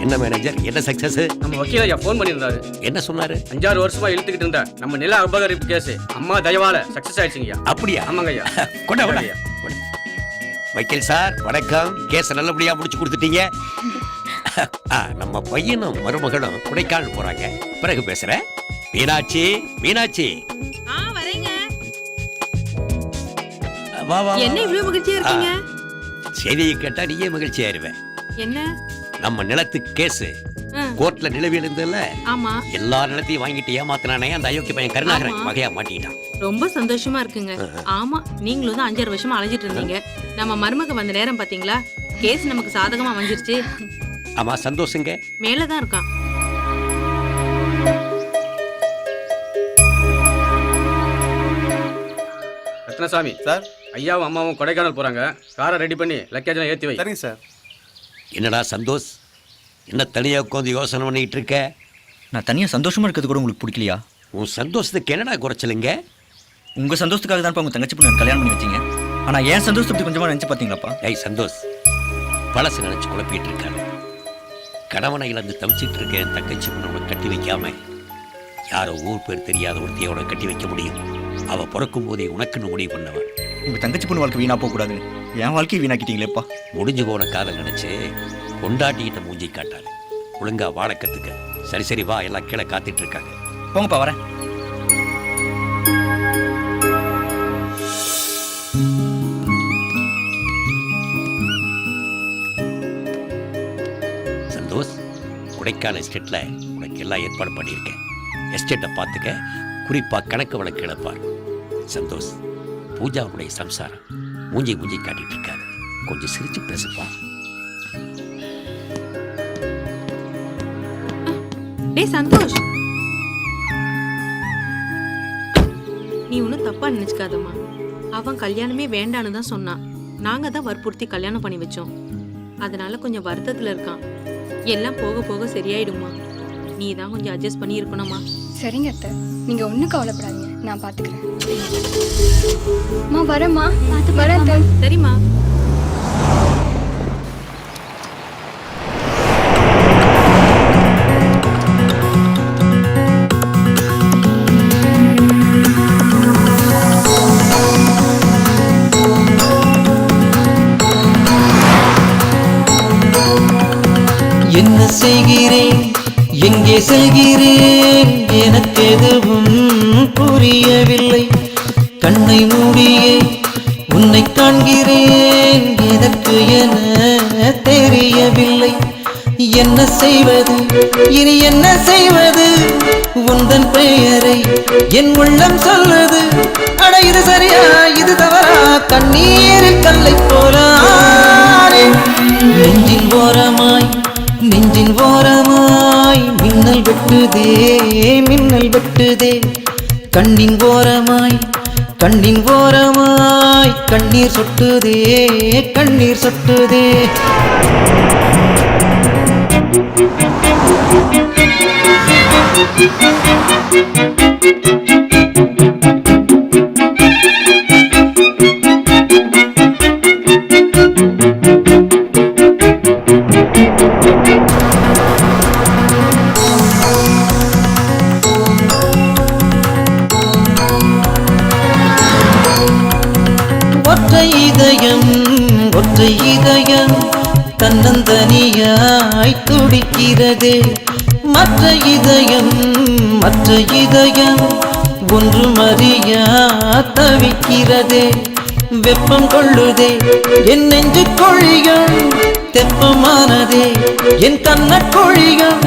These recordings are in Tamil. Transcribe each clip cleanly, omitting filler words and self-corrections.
என்ன மேனேஜர், என்ன சக்சஸ்? நம்ம வக்கீல் ஐயா ஃபோன் பண்ணியிருந்தாரு. என்ன சொன்னாரு? 5-6 வருஷமா இழுத்துக்கிட்டு இருந்த நம்ம நில அபகரிப்பு கேஸ் அம்மா தயவால சக்சஸ் ஆயிடுச்சுங்கய்யா. அப்படியா? ஆமாங்க ஐயா. கொண்டா ஐயா. வக்கீல் சார் வணக்கம். கேஸ் நல்லபடியா முடிச்சு கொடுத்துட்டீங்க. நம்ம பையனும் மருமகளும் கொடைக்கானல் போறாங்க. பிறகு பேசுறேன். மீனாட்சி, மீனாட்சி வரேங்க. வா வா. என்ன இவ்வளவு மகிழ்ச்சியா இருக்கீங்க? செய்தியை கேட்டா நீயே மகிழ்ச்சி ஆயிருவேன். என்ன? நம்ம நிலத்துக்கு கேஸ் கோர்ட்ல நிலவி இருந்ததுல. ஆமா. எல்லா நிலத்தையும் வாங்கிட்டு ஏமாத்தினானே அந்த அயோக்கிய பையன் கருணாகரன் வகையா மாட்டிட்டான். ரொம்ப சந்தோஷமா இருக்குங்க. ஆமா, நீங்களும் தான் 5-6 வருஷமா அலைஞ்சிட்டு இருந்தீங்க. நம்ம மருமக வந்த நேரம் பாத்தீங்களா? கேஸ் நமக்கு சாதகமா வந்துருச்சு. ஆமா, சந்தோஷங்க. மேலதான் இருக்கான். ரத்னசாமி சார், ஐயாவும் அம்மாவும் கொடைக்கானல் போறாங்க. காரை ரெடி பண்ணி லக்கேஜ்லாம் ஏத்தி வை. சரிங்க சார். என்னடா சந்தோஷ், என்ன தனியா உட்காந்து யோசனை பண்ணிட்டு இருக்க? நான் தனியாக சந்தோஷமாக இருக்கிறது கூட உங்களுக்கு பிடிக்கலையா? உன் சந்தோஷத்துக்கு என்னடா குறைச்சலுங்க? உங்கள் சந்தோஷத்துக்காக தான் உங்கள் தங்கச்சி பொண்ணு கல்யாணம் பண்ணி வச்சிங்க. ஆனால் ஏன் சந்தோஷத்தை பற்றி கொஞ்சமாக நினச்சி பார்த்தீங்களாப்பா? ஏய் சந்தோஷ், பழசு நினைச்சு குழப்பிட்டு இருக்காரு. கணவனை இழந்து தவிச்சிட்டு இருக்க என் தங்கச்சி பொண்ணை கட்டி வைக்காம யாரோ ஊர் பேர் தெரியாத ஒருத்தையோட கட்டி வைக்க முடியும்? அவ பிறக்கும் போதே உனக்குன்னு முடிவு பண்ணவன். உங்கள் தங்கச்சி பொண்ணு வாழ்க்கை வீணாக போகக்கூடாதுன்னு என் வாழ்க்கையை வீணாக்கிட்டீங்களேப்பா. முடிஞ்சு போன காதல் நினைச்சு கொண்டாட்டிக்கிட்ட மூஞ்சி காட்டாரு. ஒழுங்கா வாழ கத்துக்க. சரி சரி வா, எல்லாம் கீழே காத்துட்டு இருக்காங்க. போங்கப்பா, வரேன். சந்தோஷ், கொடைக்கானல் எஸ்டேட்ல உனக்கு எல்லாம் ஏற்பாடு பண்ணியிருக்கேன். எஸ்டேட்டை பார்த்துக்க, குறிப்பா கணக்கு வழக்கு இழப்பார். சந்தோஷ், பூஜாவுடைய சம்சாரம் மூஞ்சி காட்டிட்டு இருக்காரு. கொஞ்சம் சிரிச்சு பேசுப்பா. டேய் சந்தோஷ், நீ ஒன்னும் தப்பா நினைச்சுக்காதம்மா. அவன் கல்யாணமே வேண்டான்னு தான் சொன்னான். நாங்க தான் வற்புறுத்தி கல்யாணம் பண்ணி வச்சோம். அதனால கொஞ்சம் வருத்தத்துல இருக்கான். எல்லாம் போக போக சரியாயிடுமா. நீ தான் கொஞ்சம் அட்ஜஸ்ட் பண்ணி இருக்கணுமா. சரிங்க அத்தை, நீங்க ஒன்றும் கவலைப்படாதீங்க, நான் பார்த்துக்கிறேன். வரேம்மா, பார்த்து வரேன். சரிம்மா. என்ன செய்கிறேன், எங்கே செல்கிறேன், எனக்கு எதுவும் புரியவில்லை. கண்ணை மூடியே உன்னை காண்கிறேன், எதற்கு என தெரியவில்லை. என்ன செய்வது, இனி என்ன செய்வது, உந்தன் பெயரை என் உள்ளம் சொல்லுது. அட இது சரியா, இது தவறா, கண்ணீரில் கல்லை போல நெஞ்சின் ஓரமாய் மின்னல் வெட்டுதே, கண்ணின் ஓரமாய் கண்ணீர் சொட்டுதே. ஒற்றை இதயம் தன்னந்தனியாய் துடிக்கிறதே. மற்ற இதயம் ஒன்றும் அறியா தவிக்கிறதே. வெப்பம் கொள்ளுதே என் நெஞ்சு கொழியும், தெப்பமானதே என் கண்ண கொழியும்.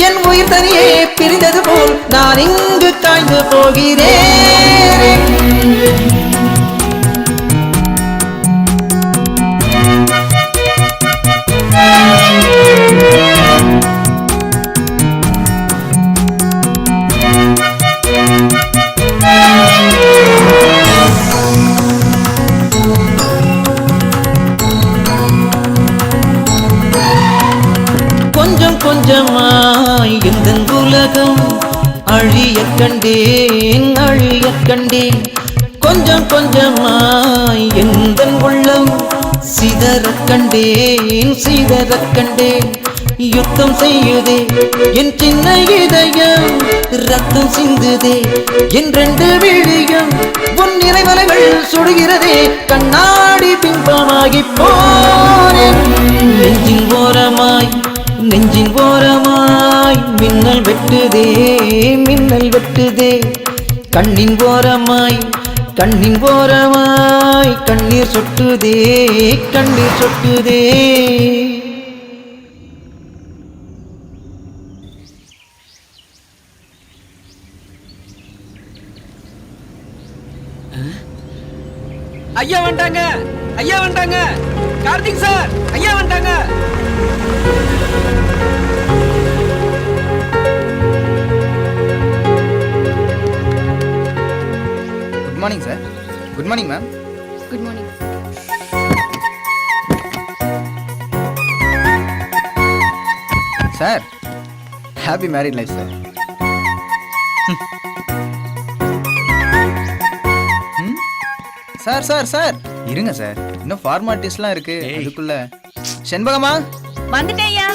என் உயிர் தனியே பிரிந்தது போல் நான் இங்கு காய்ந்து போகிறேன். கொஞ்சமாய் இந்த உலகம் அழியக் கண்டேன். கொஞ்சம் கொஞ்சமாய் இந்த உள்ளம் சிதறக் கண்டேன். யுத்தம் செய்யுதே என் சின்ன இதயம், ரத்தம் சிந்துதே என் ரெண்டு விழியும், உன் நிறைவலைகள் சுடுகிறதே, கண்ணாடி பிம்பமாகி போனேன். நெஞ்சின் ஓரமாய் நெஞ்சின் ஓரமாய் மின்னல் வெட்டுதே, மின்னல் வெட்டுதே, கண்ணின் ஓரமாய் கண்ணின் ஓரமாய் கண்ணீர் சொட்டுதே, கண்ணீர் சொட்டுதே. ஐயா வந்துட்டாங்க, ஐயா வந்துட்டாங்க, கார்த்திக் சார், ஐயா வந்துட்டாங்க. Good morning sir. Good morning ma'am. Good morning. Sir happy married life sir. Sir sir sir இருங்க சார், இன்னும் ஃபார்மாலிட்டிஸ்லாம் இருக்கு. அதுக்குள்ள செண்பகமா வந்துட்டேயா.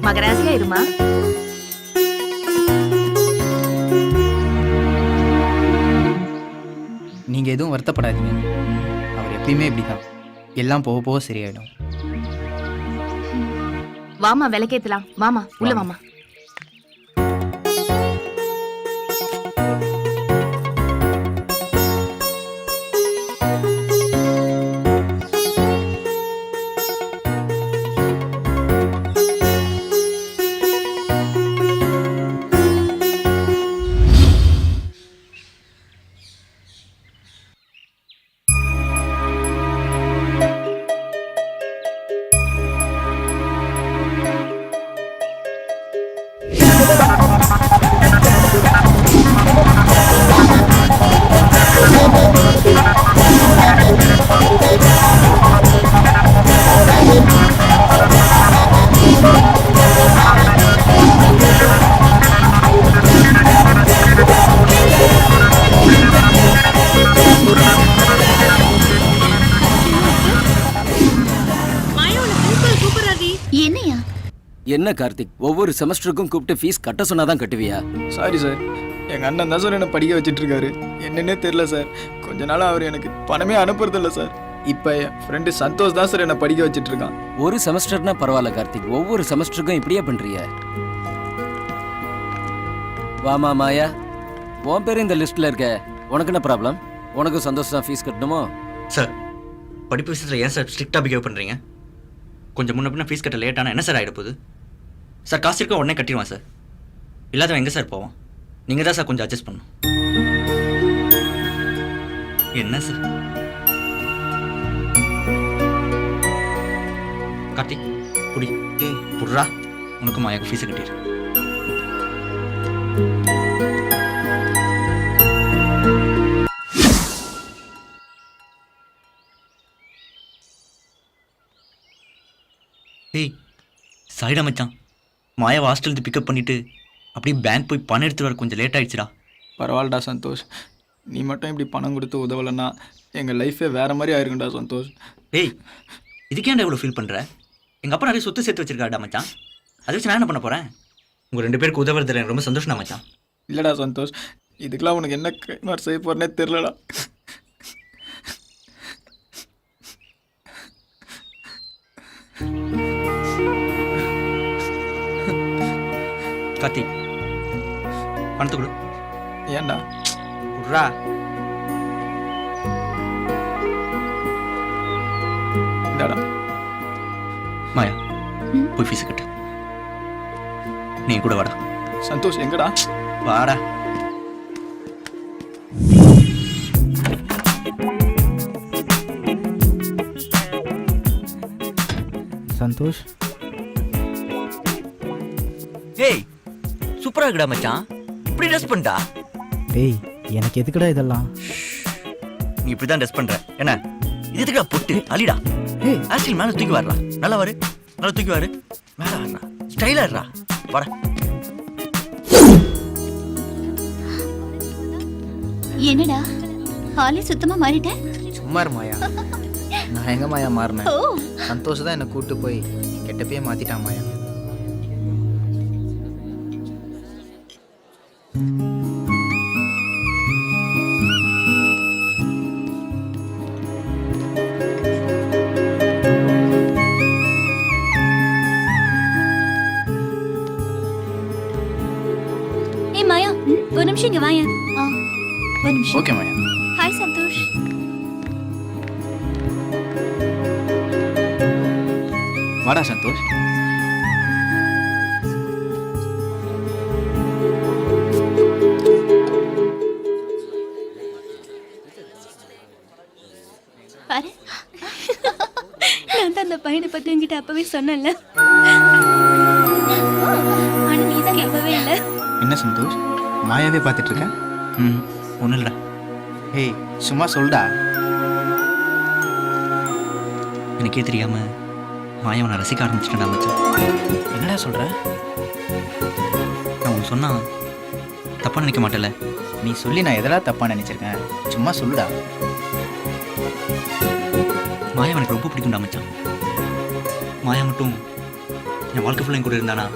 மகராசியா இருமா. நீங்க எதுவும் வருத்தப்படாதீங்க. அவர் எப்பயுமே இப்படிதான், எல்லாம் போக போக சரியாயிடும். வாமா விளக்கேத்தலாம். வாமா உள்ள வாமா. என்னையா? என்ன கார்த்திக், ஒவ்வொரு செமஸ்டருக்கும் கூப்பிட்டு ஃபீஸ் கட்ட சொன்னாதான் கட்டுவியா? சாரி சார், எங்கள் அண்ணன் தான் சார் என்னை படிக்க வச்சுட்டு இருக்காரு. என்னன்னே தெரில சார், கொஞ்ச நாளாக அவர் எனக்கு பணமே அனுப்புறதில்ல சார். இப்போ என் ஃப்ரெண்டு சந்தோஷ் தான் சார் என்னை படிக்க வச்சுட்டு இருக்கான். ஒரு செமஸ்டர்னா பரவாயில்ல கார்த்திக், ஒவ்வொரு செமஸ்டருக்கும் இப்படியே பண்றிய? வாமா மாயா, உன் பேர் இந்த லிஸ்ட்ல இருக்க. உனக்கு என்ன ப்ராப்ளம்? உனக்கு சந்தோஷம் தான் ஃபீஸ் கட்டணுமோ? சார் படிப்பு விஷயத்தில் ஏன் சார் ஸ்ட்ரிக்டாக பிஹேவ் பண்ணுறீங்க? கொஞ்சம் முன்ன பின்ன ஃபீஸ் கட்ட லேட்டானா என்ன சார் ஆகிட போகுது? சார் காசு இருக்க உடனே கட்டிடுவான் சார், இல்லாதவன் எங்கே சார் போவான்? நீங்கள் தான் சார் கொஞ்சம் அட்ஜஸ்ட் பண்ணணும். என்ன சார் கார்த்திக், புடி புட்றா, உனக்கு மாயாவுக்கு ஃபீஸை கட்டிடு. ஏய் சாரிடா மச்சான், மாயாவை ஹாஸ்டலுக்கு பிக்கப் பண்ணிவிட்டு அப்படியே பேங்க் போய் பணம் எடுத்து வர கொஞ்சம் லேட் ஆகிடுச்சுடா. பரவாயில்லடா சந்தோஷ், நீ மட்டும் இப்படி பணம் கொடுத்து உதவலைன்னா எங்கள் லைஃபே வேறு மாதிரி ஆயிருக்கும்டா சந்தோஷ். ஏய் இதுக்கேண்டா இவ்வளோ ஃபீல் பண்ணுற? எங்கள் அப்பா நிறைய சொத்து சேர்த்து வச்சிருக்காடா மச்சான், அதை வச்சு நான் என்ன பண்ண போகிறேன்? உங்கள் 2 பேருக்கு உதவுறது எனக்கு ரொம்ப சந்தோஷம்டா மச்சான். இல்லைடா சந்தோஷ், இதுக்கெல்லாம் உனக்கு என்ன மாதிரி செய்ய போகிறேனே தெரிலடா. கார்த்திக் பணத்தை கொடு. ஏன்டா? விட்றா. இந்தாடா. மாயா போய் ஃபீஸ் கட்டு. நீ கூட வாடா. சந்தோஷ் எங்கடா? வாடா. சந்தோஷ் ஏய் சூப்பரா இருக்குடா மச்சான், இப்படி ட்ரெஸ் பண்ணா? டேய் எனக்கு எதுக்குடா இதெல்லாம்? நீ இப்படி தான் ட்ரெஸ் பண்ற என்ன? இது எதுக்குடா பொட்டு அலிடா? ஆக்சுவலி மேலே தூக்கி வரலாம். நல்லா வரு, நல்லா தூக்கி வரு, மேலே வரலாம், ஸ்டைலா இருடா. வாடா. என்னடா ஆளே சுத்தமா மாறிட்டேன். சும்மா இரு மாயா. நான் எங்க மாயா மாறினேன்? சந்தோஷ் தான் என்னை கூட்டு போய் கெட்டப்பே மாத்திட்டான் மாயா. ஏய் மாயா, ஒரு நிமிஷம் இங்க வாயா. ஒரு நிமிஷம். ஓகே மாயா. ஹாய் சந்தோஷ். வாடா சந்தோஷ். பாரு, நான் தான் அந்த பையனை பத்தி என்கிட்ட அப்பவே சொன்னேன்ல. ஆனா நீ தான் கேட்கவே இல்லை. என்ன சந்தோஷ், மாயாவே பார்த்துட்டு இருக்க? ஒன்றும் இல்லைடா. ஏய் சும்மா சொல்டா. எனக்கே தெரியாம மாயாவை ரசிக்க ஆரம்பிச்சிட்டேன் மச்சான். என்னடா சொல்ற? நான் உனக்கு சொன்னா தப்பா நினைக்க மாட்டேல? நீ சொல்லி நான் எதெல்லாம் தப்பா நினைச்சிருக்கேன்? சும்மா சொல்லுடா. மாயா எனக்கு ரொம்ப பிடிக்கும்டா மச்சான். மாயா மட்டும் என் வாழ்க்கை ஃபுல்லாக என் கூட இருந்தானா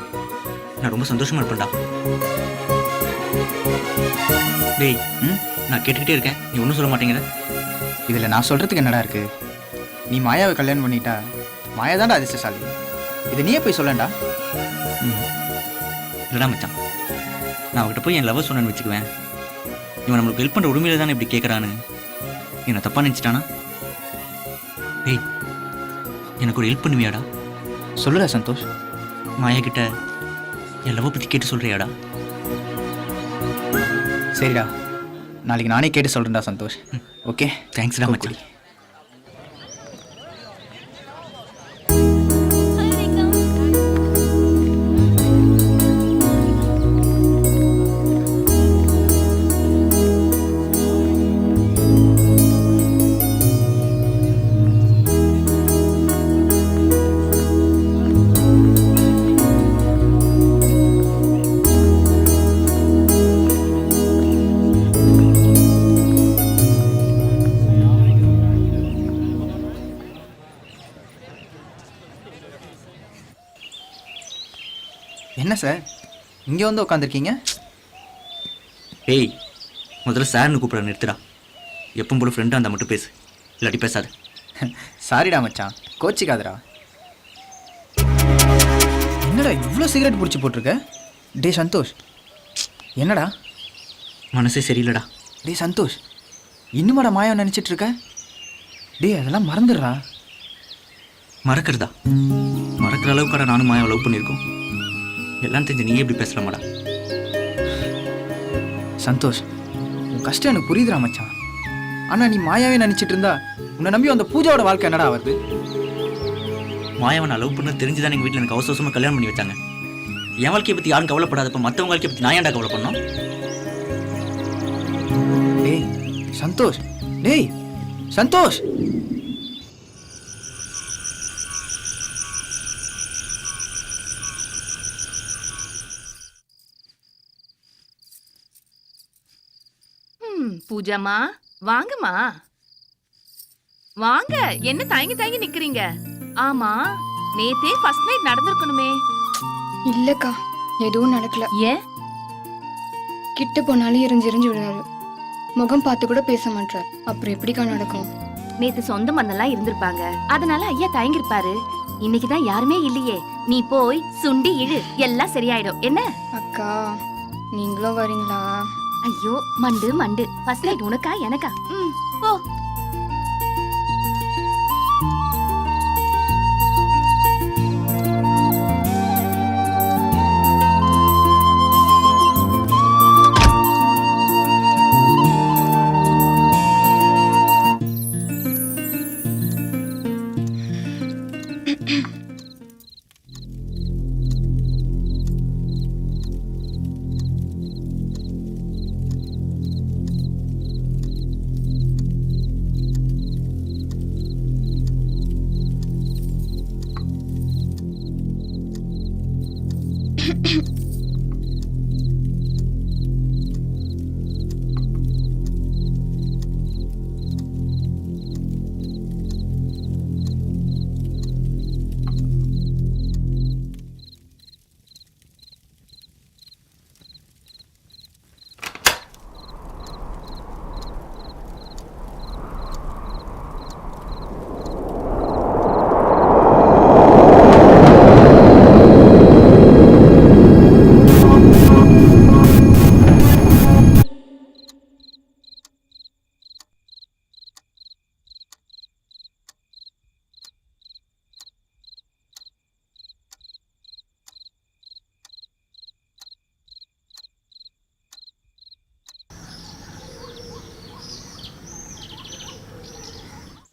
நான் ரொம்ப சந்தோஷமா இருப்பேன்டா. டேய், நான் கேட்டுக்கிட்டே இருக்கேன், நீ ஒன்றும் சொல்ல மாட்டேங்கிற. இதில் நான் சொல்கிறதுக்கு என்னடா இருக்கு? நீ மாயாவை கல்யாணம் பண்ணிட்டா மாயா தான்டா அதிர்ஷ்டசாலி. இதை நீயே போய் சொல்லண்டா. இல்லைடா மச்சான், நான் அவகிட்ட போய் என் லவ் சொன்னேன்னு வச்சுக்குவேன். இவன் நம்மளுக்கு ஹெல்ப் பண்ணுற உரிமையில தானே இப்படி கேட்குறான்னு என்னை தப்பாக நினச்சிட்டானா? டேய், எனக்கு ஒரு ஹெல்ப் பண்ணுவியாடா? சொல்லுடா சந்தோஷ். மாயா கிட்ட என் லவ் பற்றி கேட்டு சொல்கிறியாடா? சரிடா, நாளைக்கு நானே கேட்டு சொல்கிறேன்டா சந்தோஷ். ஓகே, தேங்க்ஸ்டா மச்சான். என்ன சார் இங்கே வந்து உட்காந்துருக்கீங்க? ஏய், முதல்ல சார்னு கூப்பிட நிறுத்துடா. எப்பவும் போல ஃப்ரெண்டாக இருந்தால் மட்டும் பேசு, இல்லாட்டி பேசாது. சாரிடா மச்சான், கோச்சிக்காதடா. என்னடா இவ்வளோ சிகரெட் பிடிச்சி போட்டிருக்க? டே சந்தோஷ், என்னடா மனசே சரியில்லடா. டே சந்தோஷ், இன்னுமாடா மாயா நினச்சிட்டு இருக்க? டே அதெல்லாம் மறந்துடுறா. மறக்கிறதா? மறக்கிற அளவுக்காடா நானும் மாயாவை லவ் பண்ணியிருக்கோம். எல்லாம் தெரிஞ்சு நீயே எப்படி பேசலாமாடா? சந்தோஷ், உன் கஷ்டம் எனக்கு புரியுதுடா மச்சான். ஆனால் நீ மாயாவே நினச்சிட்டு இருந்தா உன்னை நம்பி அந்த பூஜாவோட வாழ்க்கை என்னடா வருது? மாயாவை நான் லவ் பண்ண தெரிஞ்சுதான் எங்கள் வீட்டில் எனக்கு அவசரமாக கல்யாணம் பண்ணி வச்சாங்க. என் வாழ்க்கையை பற்றி யாரும் கவலைப்படாதப்ப மற்றவங்க வாழ்க்கையை பற்றி நான் ஏன்டா கவலை பண்ணோம்? டேய் சந்தோஷ், டேய் சந்தோஷ். பூஜாமா, வாங்கம்மா வாங்க. என்ன தயங்கி தயங்கி நிக்கிறீங்க? ஆமா, நேத்தே ஃபர்ஸ்ட் நைட் நடந்திருக்கணுமே. இல்லக்கா, எதுவும் நடக்கல. ஏன்? கிட்ட போனாலும் எரிஞ்சு விடுறாரு. முகம் பார்த்து கூட பேச மாட்டார். அப்புறம் எப்படிக்கா நடக்கும்? நேத்து சொந்த மண்ணெல்லாம் இருந்திருப்பாங்க, அதனால ஐயா தயங்கிருப்பாரு. இன்னைக்குதான் யாருமே இல்லையே, நீ போய் சுண்டி இழு, எல்லாம் சரியாயிடும். என்ன அக்கா, நீங்களும் வரீங்களா? ஐயோ மண்டு மண்டு, ஃபர்ஸ்ட் நைட் உனக்கா எனக்கா? போ.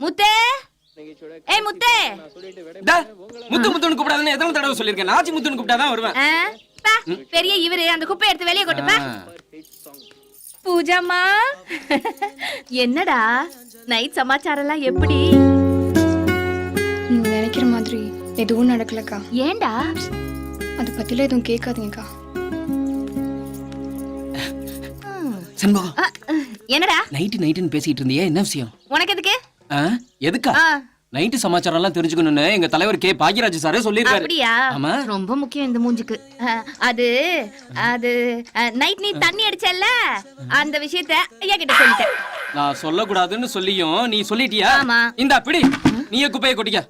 முத்தே ஏய் முத்தே முத்து முத்துன்னு கூப்பிடாதுன்னு எத்தனை தடவை சொல்லியிருக்கேன். நாச்சி முத்துன்னு கூப்பிட்டாதான் வருவேன். பெரிய இவரு அந்த குப்பை எடுத்து வெளியே கொட்டுப்பா. பூஜாமா என்னடா நைட் சமாச்சாரம் எல்லாம் எப்படி? நீங்க நினைக்கிற மாதிரி எதுவும் நடக்கலக்கா. ஏண்டா? அதை பத்தில எதுவும் கேட்காதீங்கக்கா. செண்பகம், என்னடா நைட்டுன்னு பேசிட்டு இருந்தியே, என்ன விஷயம்? உனக்கு எதுக்கு? எதுக்கா? நைட்டு சமாச்சாரம் எல்லாம் தெரிஞ்சுக்கணும்னு எங்க தலைவர் கே பாக்யராஜ் சாரே சொல்லிருக்காரு. அப்படியா? ஆமா. ரொம்ப முக்கியம் இந்த மூஞ்சுக்கு. அது அது நைட் நீ தண்ணி அடிச்சல்ல, அந்த விஷயத்த ஐயா கிட்ட சொல்லிட்டேன். நான் சொல்லக்கூடாதுன்னு சொல்லியும் நீ சொல்லிட்டியா? ஆமா. இந்தா பிடி, நீயே குப்பையை கொட்டிக்க.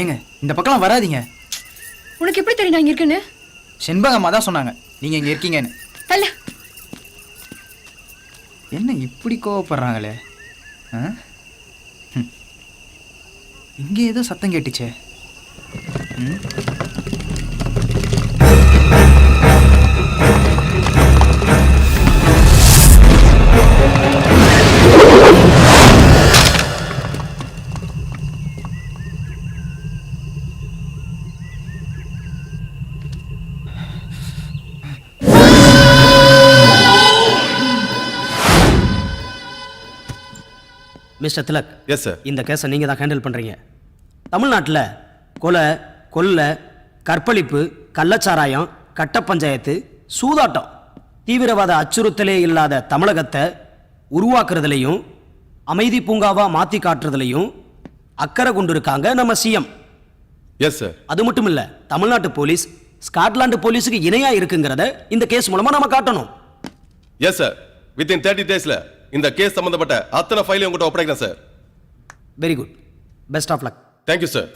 ஏங்க இந்த பக்கம்லாம் வராதீங்க. உனக்கு எப்படி தெரியும் நான் இங்க இருக்கேன்னு? செண்பகம்மா தான் சொன்னாங்க நீங்க இங்க இருக்கீங்கன்னு. அல்ல, என்ன இப்படி கோவப்படுறாங்களே? இங்க ஏதோ சத்தம் கேட்டுச்சே. Mister Tilak, yes sir. இந்த கேஸை நீங்கள் தான் ஹேண்டில் பண்ணுறீங்க. தமிழ்நாட்டில் கொலை, கொள்ளை, கற்பழிப்பு, கள்ளச்சாராயம், கட்ட பஞ்சாயத்து, சூதாட்டம், தீவிரவாத அச்சுறுத்தலே இல்லாத தமிழகத்தை உருவாக்குறதுலையும் அமைதி பூங்காவாக மாற்றி காட்டுறதுலையும் அக்கறை கொண்டு இருக்காங்க நம்ம சிஎம். Yes sir. அது மட்டும் இல்ல, தமிழ்நாட்டு போலீஸ் ஸ்காட்லாந்து போலீஸுக்கு இணையா இருக்குங்கிறத இந்த கேஸ் மூலமா நாம காட்டணும். Yes sir. வித்தின் 30 டேஸ்ல இந்த கேஸ் சம்பந்தப்பட்ட அத்தனை ஃபைலையும் உங்கள்கிட்ட ஒப்படைக்கிறேன் sir. Very good, best of luck. Thank you sir.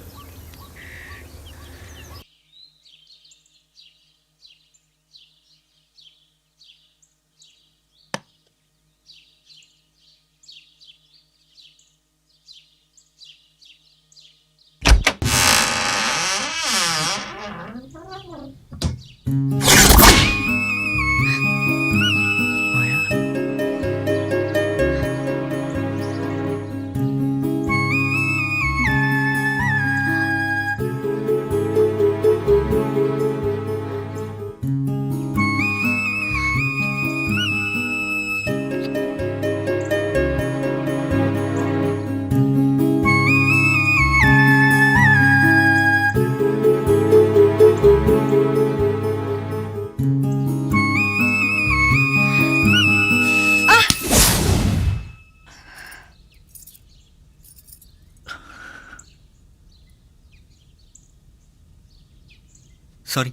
Sorry,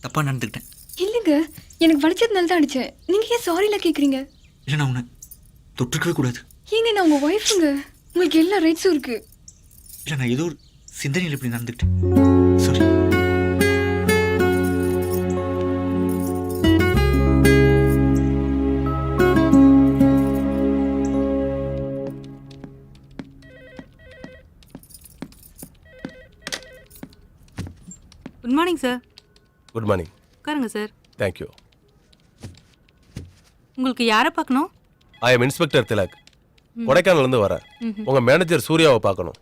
தப்பாக நடந்துக்கிட்டேன். இல்லைங்க, எனக்கு வலிச்சதுனால தான் அடிச்சேன். நீங்க ஏன் சாரிலாம் கேக்குறீங்க? இல்லை, நான் உன்னை தொற்றுக்கவே கூடாது. ஏங்க, நான் உங்க ஒய்ஃபுங்க. உங்களுக்கு எல்லா ரைட்ஸும் இருக்கு. இல்லை, நான் ஏதோ ஒரு சிந்தனையில் இப்படி நடந்துக்கிட்டேன். Sorry. Good morning sir. Good morning. உட்காருங்க சார். தேங்க்யூ. உங்களுக்கு யாரை பார்க்கணும்? I am inspector Tilak. கொடைக்கானல்ல இருந்து வரேன். உங்க மேனேஜர் சூர்யாவை பார்க்கணும்.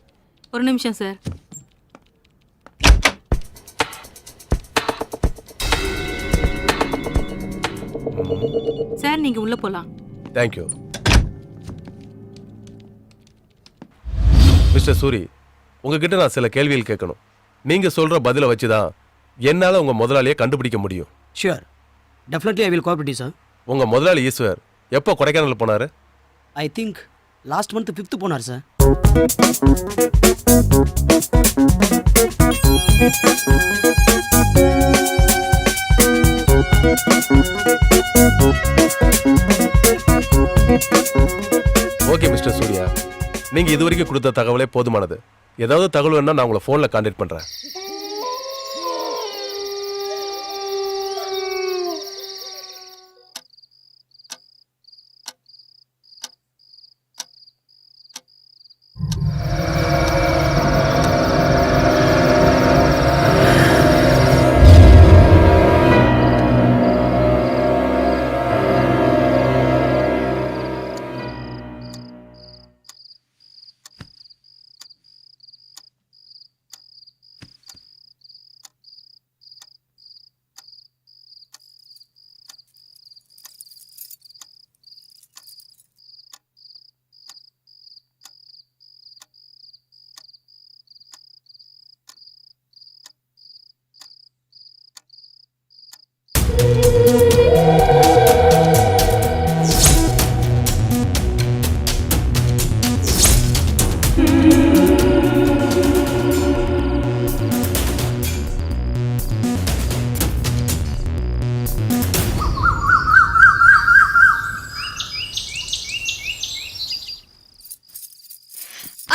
ஒரு நிமிஷம் சார். சார், நீங்க உள்ள போலாம். தேங்க்யூ. மிஸ்டர் சூரி, உங்ககிட்ட நான் சில கேள்விகள் கேட்கணும். நீங்க சொல்ற பதிலை வச்சுதான் என்னால உங்க முதலாளியை கண்டுபிடிக்க முடியும். Sure, definitely I will cooperate sir. உங்க முதலாளி ஈஸ்வர் எப்போ கொடைக்கானல் போனாரு? I think last month 5th போனார் சார். ஓகே மிஸ்டர் சூர்யா, நீங்க இதுவரைக்கும் கொடுத்த தகவலே போதுமானது. ஏதாவது தகவல் வேணா நான் உங்களை போன்ல கான்டாக்ட் பண்றேன்.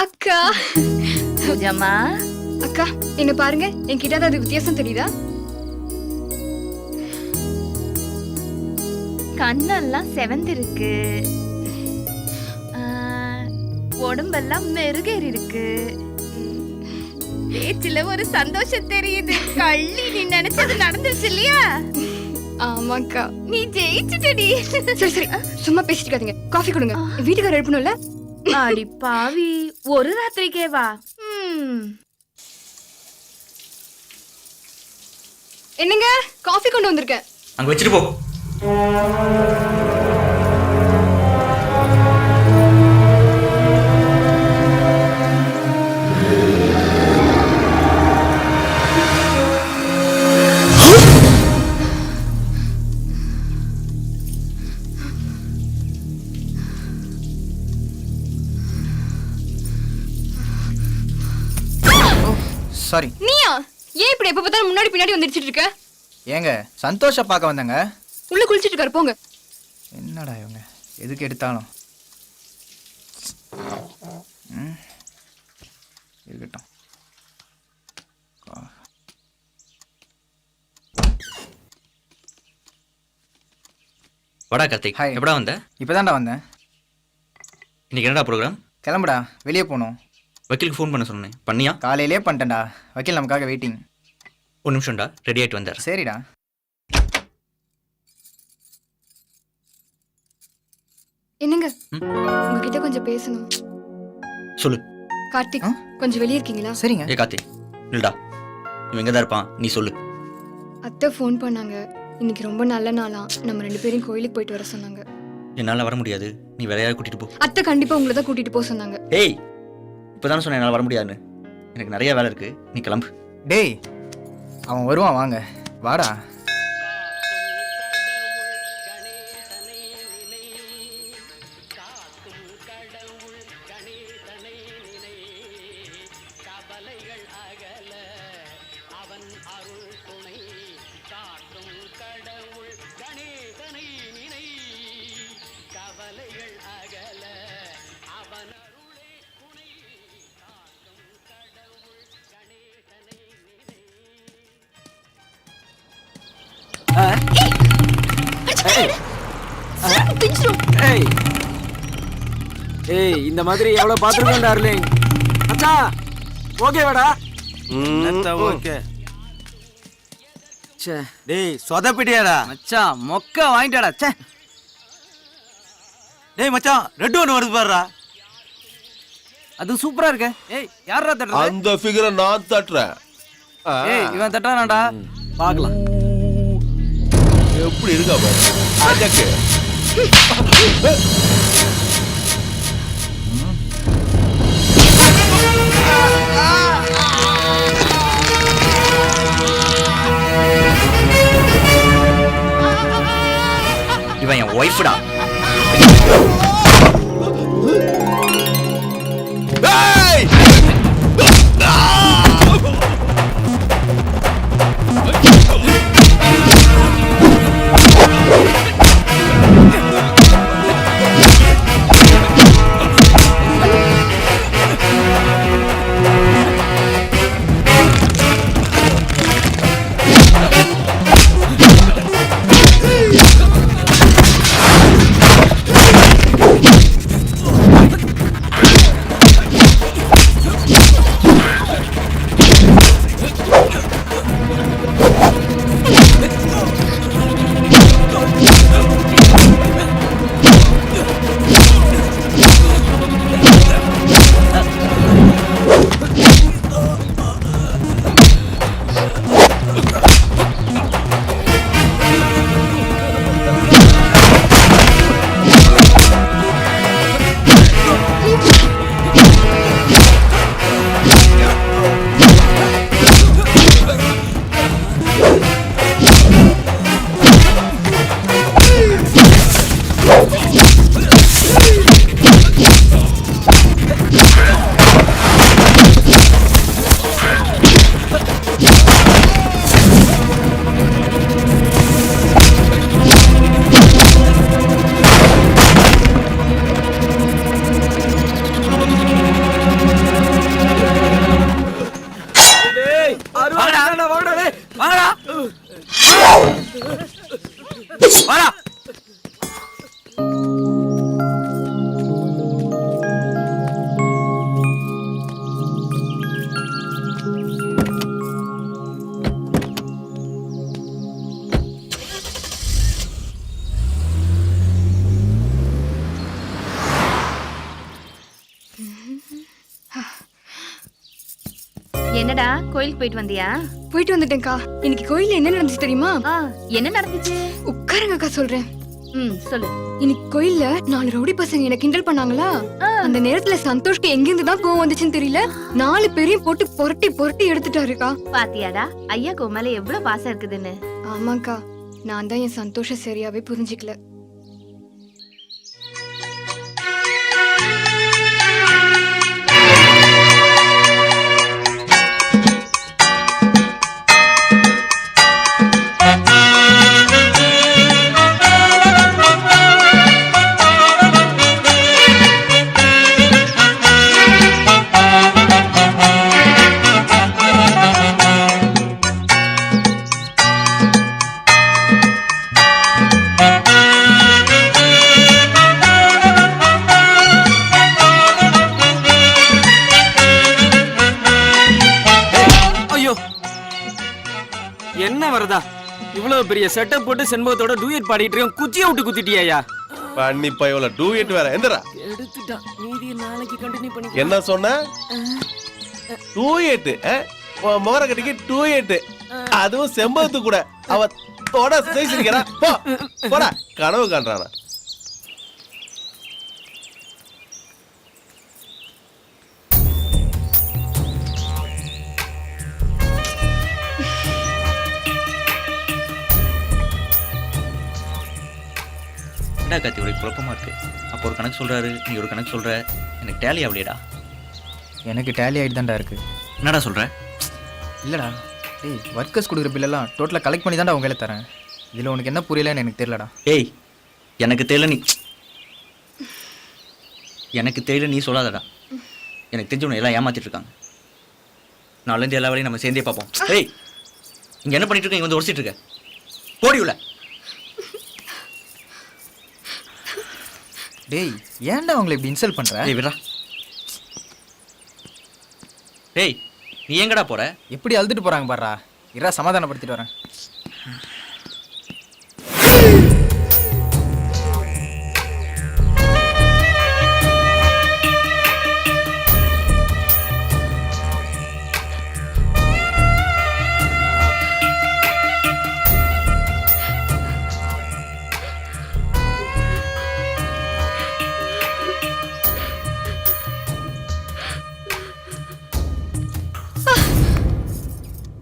அக்கா, பூஜாமா, அக்கா என்ன பாருங்க. என்கிட்ட அது வித்தியாசம் தெரியுதா? கண்ணெல்லாம் செவந்திருக்கு, உடம்பெல்லாம் மெருகேறி இருக்கு, பேச்சுல ஒரு சந்தோஷம் தெரியுது. கள்ளி, நீ நினைச்சது நடந்துருச்சு இல்லையா? ஆமாக்கா, நீ ஜெயிச்சுட்டடி. சரி சரி, சும்மா பேசிட்டு இருக்காதீங்க. காஃபி கொடுங்க. வீட்டுக்காரர் எழுப்பணும்ல. அடி பாவி, ஒரு ராத்திரிக்கே வா. என்னங்க, காஃபி கொண்டு வந்திருக்கேன். அங்கே வச்சுட்டு போ. சாரி. நீயா? ஏன் இப்படி எப்ப பார்த்தாலும் முன்னாடி பின்னாடி வந்துடிச்சிட்டு இருக்க? ஏங்க சந்தோஷ பார்க்க வந்தங்க. உள்ள குளிச்சிட்டு இருக்காரு போங்க. என்னடா இவங்க எதுக்கு எடுத்தாலும் இருக்கட்டும். வாடா கார்த்திக். ஹாய். எப்படா வந்த? இப்போதான்டா வந்தேன். இன்னைக்கு என்னடா ப்ரோக்ராம்? கிளம்புடா, வெளியே போகணும். வக்கீலுக்கு ஃபோன் பண்ண சொன்னேன், பண்ணியா? காலையிலே பண்ணிட்டேன்டா. வக்கீல் நமக்காக வெயிட்டிங். ஒரு நிமிஷம்டா, ரெடி ஆகிட்டு வந்தார். சரிடா. என்னங்க உங்ககிட்ட கொஞ்சம் பேசணும். சொல்லு. கார்த்திக் கொஞ்சம் வெளியே இருக்கீங்களா? சரிங்க. ஏ கார்த்திக் இல்லடா, இவன் எங்கே தான் இருப்பான், நீ சொல்லு. அத்தை ஃபோன் பண்ணாங்க. இன்னைக்கு ரொம்ப நல்ல நாளா, நம்ம 2 பேரும் கோயிலுக்கு போயிட்டு வர சொன்னாங்க. என்னால் வர முடியாது, நீ வேற யாராவது கூட்டிட்டு போ. அத்தை கண்டிப்பா உங்களை தான் கூட்டிட்டு போக சொன்னாங்க. ஏய், இப்போதானே சொன்னேன் என்னால் வர முடியாதுன்னு. எனக்கு நிறைய வேலை இருக்கு, நீ கிளம்பு. டேய் அவன் வருவான், வாங்க வாடா. ஏய் இந்த மாதிரி எவ்வளவு பாத்துருக்கேன் டார்லிங். அச்சா ஓகேவாடா? ஓகே. டேய் சொதப்பிட்டியாடா மச்சான் மொக்க வாங்கிட்டாடா. ச்சே. டேய் மச்சான், ரெட் ஒன்று வருது பாருடா. அது சூப்பரா இருக்க. ஏய் யாரா தட்டுறது? அந்த ஃபிகரை நான் தட்டுறேன். ஏய் இவன் தட்டானாடா. பார்க்கலாம் எப்படி இருக்கா பாரு. அஜக்கு இவன் என் ஒய்ஃப்டா. என்னடா கோயிலுக்கு போயிட்டு வந்தியா? போயிட்டு வந்துட்டேன்க்கா. இன்னைக்கு கோயில்ல என்ன நடந்துச்சு தெரியுமா? என்ன நடந்துச்சு? உட்காருங்கக்கா சொல்றேன். சொல்லு. இன்னைக்கு கோயில்ல 4 ரவுடி பசங்க என்ன கிண்டல் பண்ணாங்களா? அந்த நேரத்துல சந்தோஷ்க்கு எங்கிருந்து தான் கோவம் வந்துச்சுன்னு தெரியல. 4 பேரையும் போட்டு புரட்டி புரட்டி எடுத்துட்டாருக்கா. பாத்தியாடா ஐயா கோமல எவ்வளவு பாசம் இருக்குதுன்னு. ஆமாக்கா, நான் தான் என் சந்தோஷம் சரியாவே புரிஞ்சுக்கல. என்ன வரதா இவ்வளவு பெரிய செட்டப் போட்டு செண்பகத்தோட டூயட் பாடிட்டு இருக்கோம், குச்சியை விட்டு குத்திட்டியா? பண்ணி பயவுல டூயட் வேற எந்திரா. எடுத்துட்டான், மீதி நாளைக்கு கண்டினியூ பண்ணி. என்ன சொன்ன? டூயட் மோர கட்டிக்கு டூயட், அதுவும் செம்பகத்து கூட. அவ தொட செய்கிறா. போடா, கனவு காண்றானா? என்ன கார்த்தி ஒரு குழப்பமா இருக்கு. அப்போ ஒரு கணக்கு சொல்றாரு, நீ ஒரு கணக்கு சொல்ற, எனக்கு டேலி ஆகலையடா. எனக்கு டேலி ஆகிட்டு தான்டா இருக்கு. என்னடா சொல்ற? இல்லைடா, டேய் ஒர்க்கர்ஸ் கொடுக்குற பில்லெல்லாம் டோட்டலாக கலெக்ட் பண்ணி தான்டா அவங்க கையில் தரேன். இதில் உனக்கு என்ன புரியலன்னு எனக்கு தெரியலடா. ஏய், எனக்கு தெரியல நீ சொல்லாதடா. எனக்கு தெரிஞ்சவனை எல்லாம் ஏமாத்திட்டு இருக்காங்க. நாலேருந்து எல்லா வேலையும் நம்ம சேர்ந்தே பார்ப்போம். ஏய், இங்கே என்ன பண்ணிட்டு இருக்க? இங்கே வந்து உடச்சிட்டு இருக்க. போடி உள்ள. டேய், ஏன்டா அவங்களை இப்படி இன்சல்ட் பண்ணுற? ஏய் விடா. ஏய், நீ எங்கடா போற? எப்படி அழுதுட்டு போகிறாங்க பாடுறா. இரா சமாதானப்படுத்திட்டு வரேன்.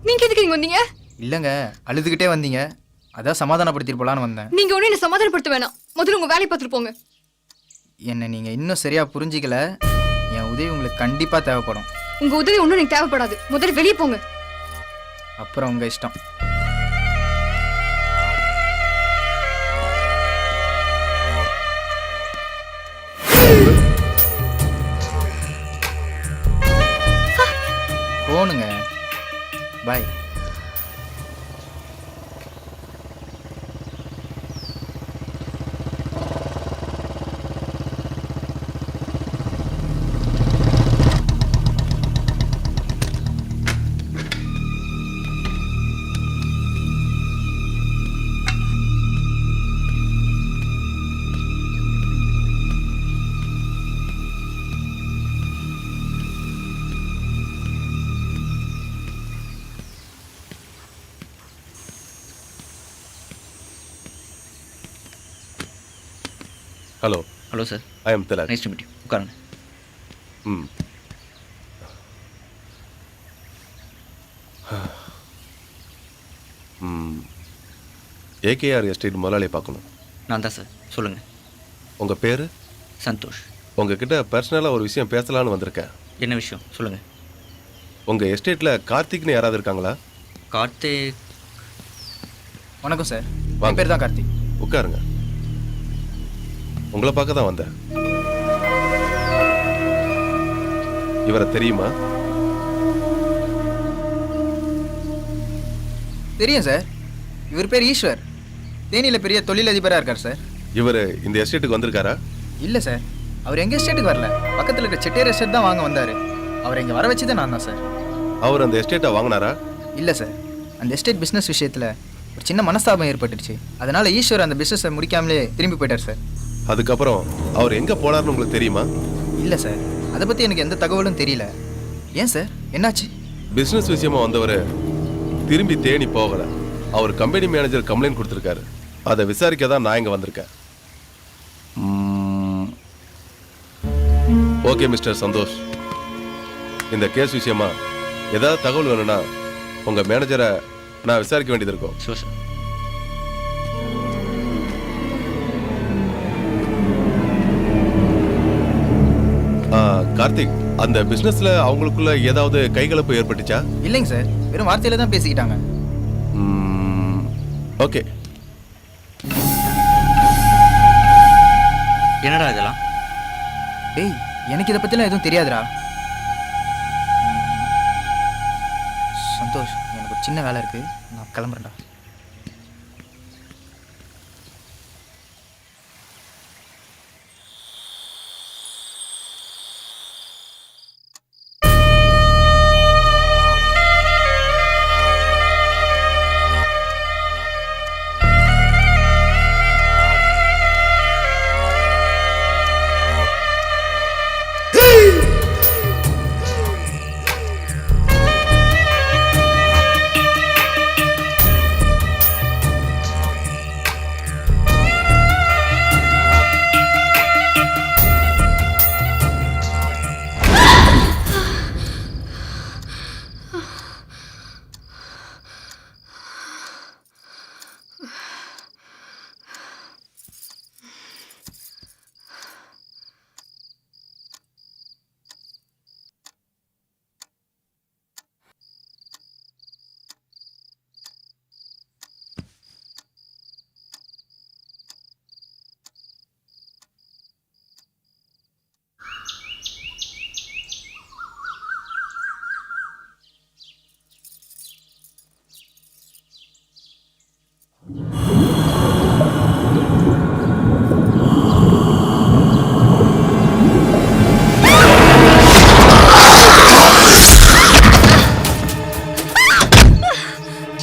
நீங்க எதுக்கு இங்க வந்தீங்க? இல்லைங்க, அழுதுகிட்டே வந்தீங்க, அதான் சமாதானப்படுத்திட்டு போலான்னு வந்தேன். நீங்க ஒண்ணு என்ன சமாதானப்படுத்த வேணாம், முதல்ல உங்க வேலையை பார்த்துட்டு போங்க. என்னை நீங்கள் இன்னும் சரியாக புரிஞ்சிக்கல. என் உதவி உங்களுக்கு கண்டிப்பாக தேவைப்படும். உங்க உதவி ஒண்ணும் எனக்கு தேவைப்படாது, முதல்ல வெளியே போங்க. அப்புறம் உங்கள் இஷ்டம். போனுங்க. Bye. Hello. Hello sir. I am Tilak. Nice to meet you. உட்காருங்க. ம். ஏகேஆர் எஸ்டேட் முதலாளியை பார்க்கணும். நான் தான் சார். சொல்லுங்கள். உங்கள் பேர்? சந்தோஷ். உங்ககிட்ட பர்சனலாக ஒரு விஷயம் பேசலான்னு வந்திருக்கேன். என்ன விஷயம்? சொல்லுங்கள். உங்கள் எஸ்டேட்டில் கார்த்திக்னு யாராவது இருக்காங்களா? கார்த்திக். வணக்கம் சார். வாங்க. என் பேர் தான் கார்த்திக். உட்காருங்க. உங்களை பார்க்க தான் வந்தேன். இவரை தெரியுமா? தெரியும் சார். இவர் பேர் ஈஸ்வர். தேனியில் பெரிய தொழிலதிபராக இருக்கார் சார். இவர் இந்த எஸ்டேட்டுக்கு வந்திருக்காரா? இல்லை சார், அவர் எங்கள் எஸ்டேட்டுக்கு வரல, பக்கத்தில் இருக்க செட்டியார் எஸ்டேட் தான் வாங்க வந்தார். அவர் இங்கே வர வச்சு தான் நான் தான் சார். அவர் அந்த எஸ்டேட்டை வாங்கினாரா? இல்லை சார், அந்த எஸ்டேட் பிஸ்னஸ் விஷயத்தில் ஒரு சின்ன மனஸ்தாபம் ஏற்பட்டுடுச்சு. அதனால் ஈஸ்வர் அந்த பிஸ்னஸை முடிக்காமலே திரும்பி போயிட்டார் சார். அதுக்கப்புறம் அவர் எங்கே போனார்னு உங்களுக்கு தெரியுமா? இல்லை சார், அதை பற்றி எனக்கு எந்த தகவலும் தெரியல. ஏன் சார், என்னாச்சு? பிஸ்னஸ் விஷயமா வந்தவர் திரும்பி தேனி போகலை. அவர் கம்பெனி மேனேஜர் கம்ப்ளைண்ட் கொடுத்துருக்காரு. அதை விசாரிக்க தான் நான் இங்கே வந்திருக்கேன். ஓகே மிஸ்டர் சந்தோஷ், இந்த கேஸ் விஷயமா ஏதாவது தகவல் வேணும்னா உங்கள் மேனேஜரை நான் விசாரிக்க வேண்டியது இருக்கும். Show sir. கார்த்திக், அந்த பிசினஸ்ல அவங்களுக்குள்ள ஏதாவது கைகலப்பு ஏற்பட்டுச்சா? இல்லைங்க சார், வெறும் வார்த்தையில தான் பேசிக்கிட்டாங்க. ஓகே. என்னடா இதெல்லாம்? டேய், எனக்கு இதை பற்றிலாம் எதுவும் தெரியாதுடா. சந்தோஷ், எனக்கு ஒரு சின்ன வேலை இருக்கு, நான் கிளம்புறேன்டா.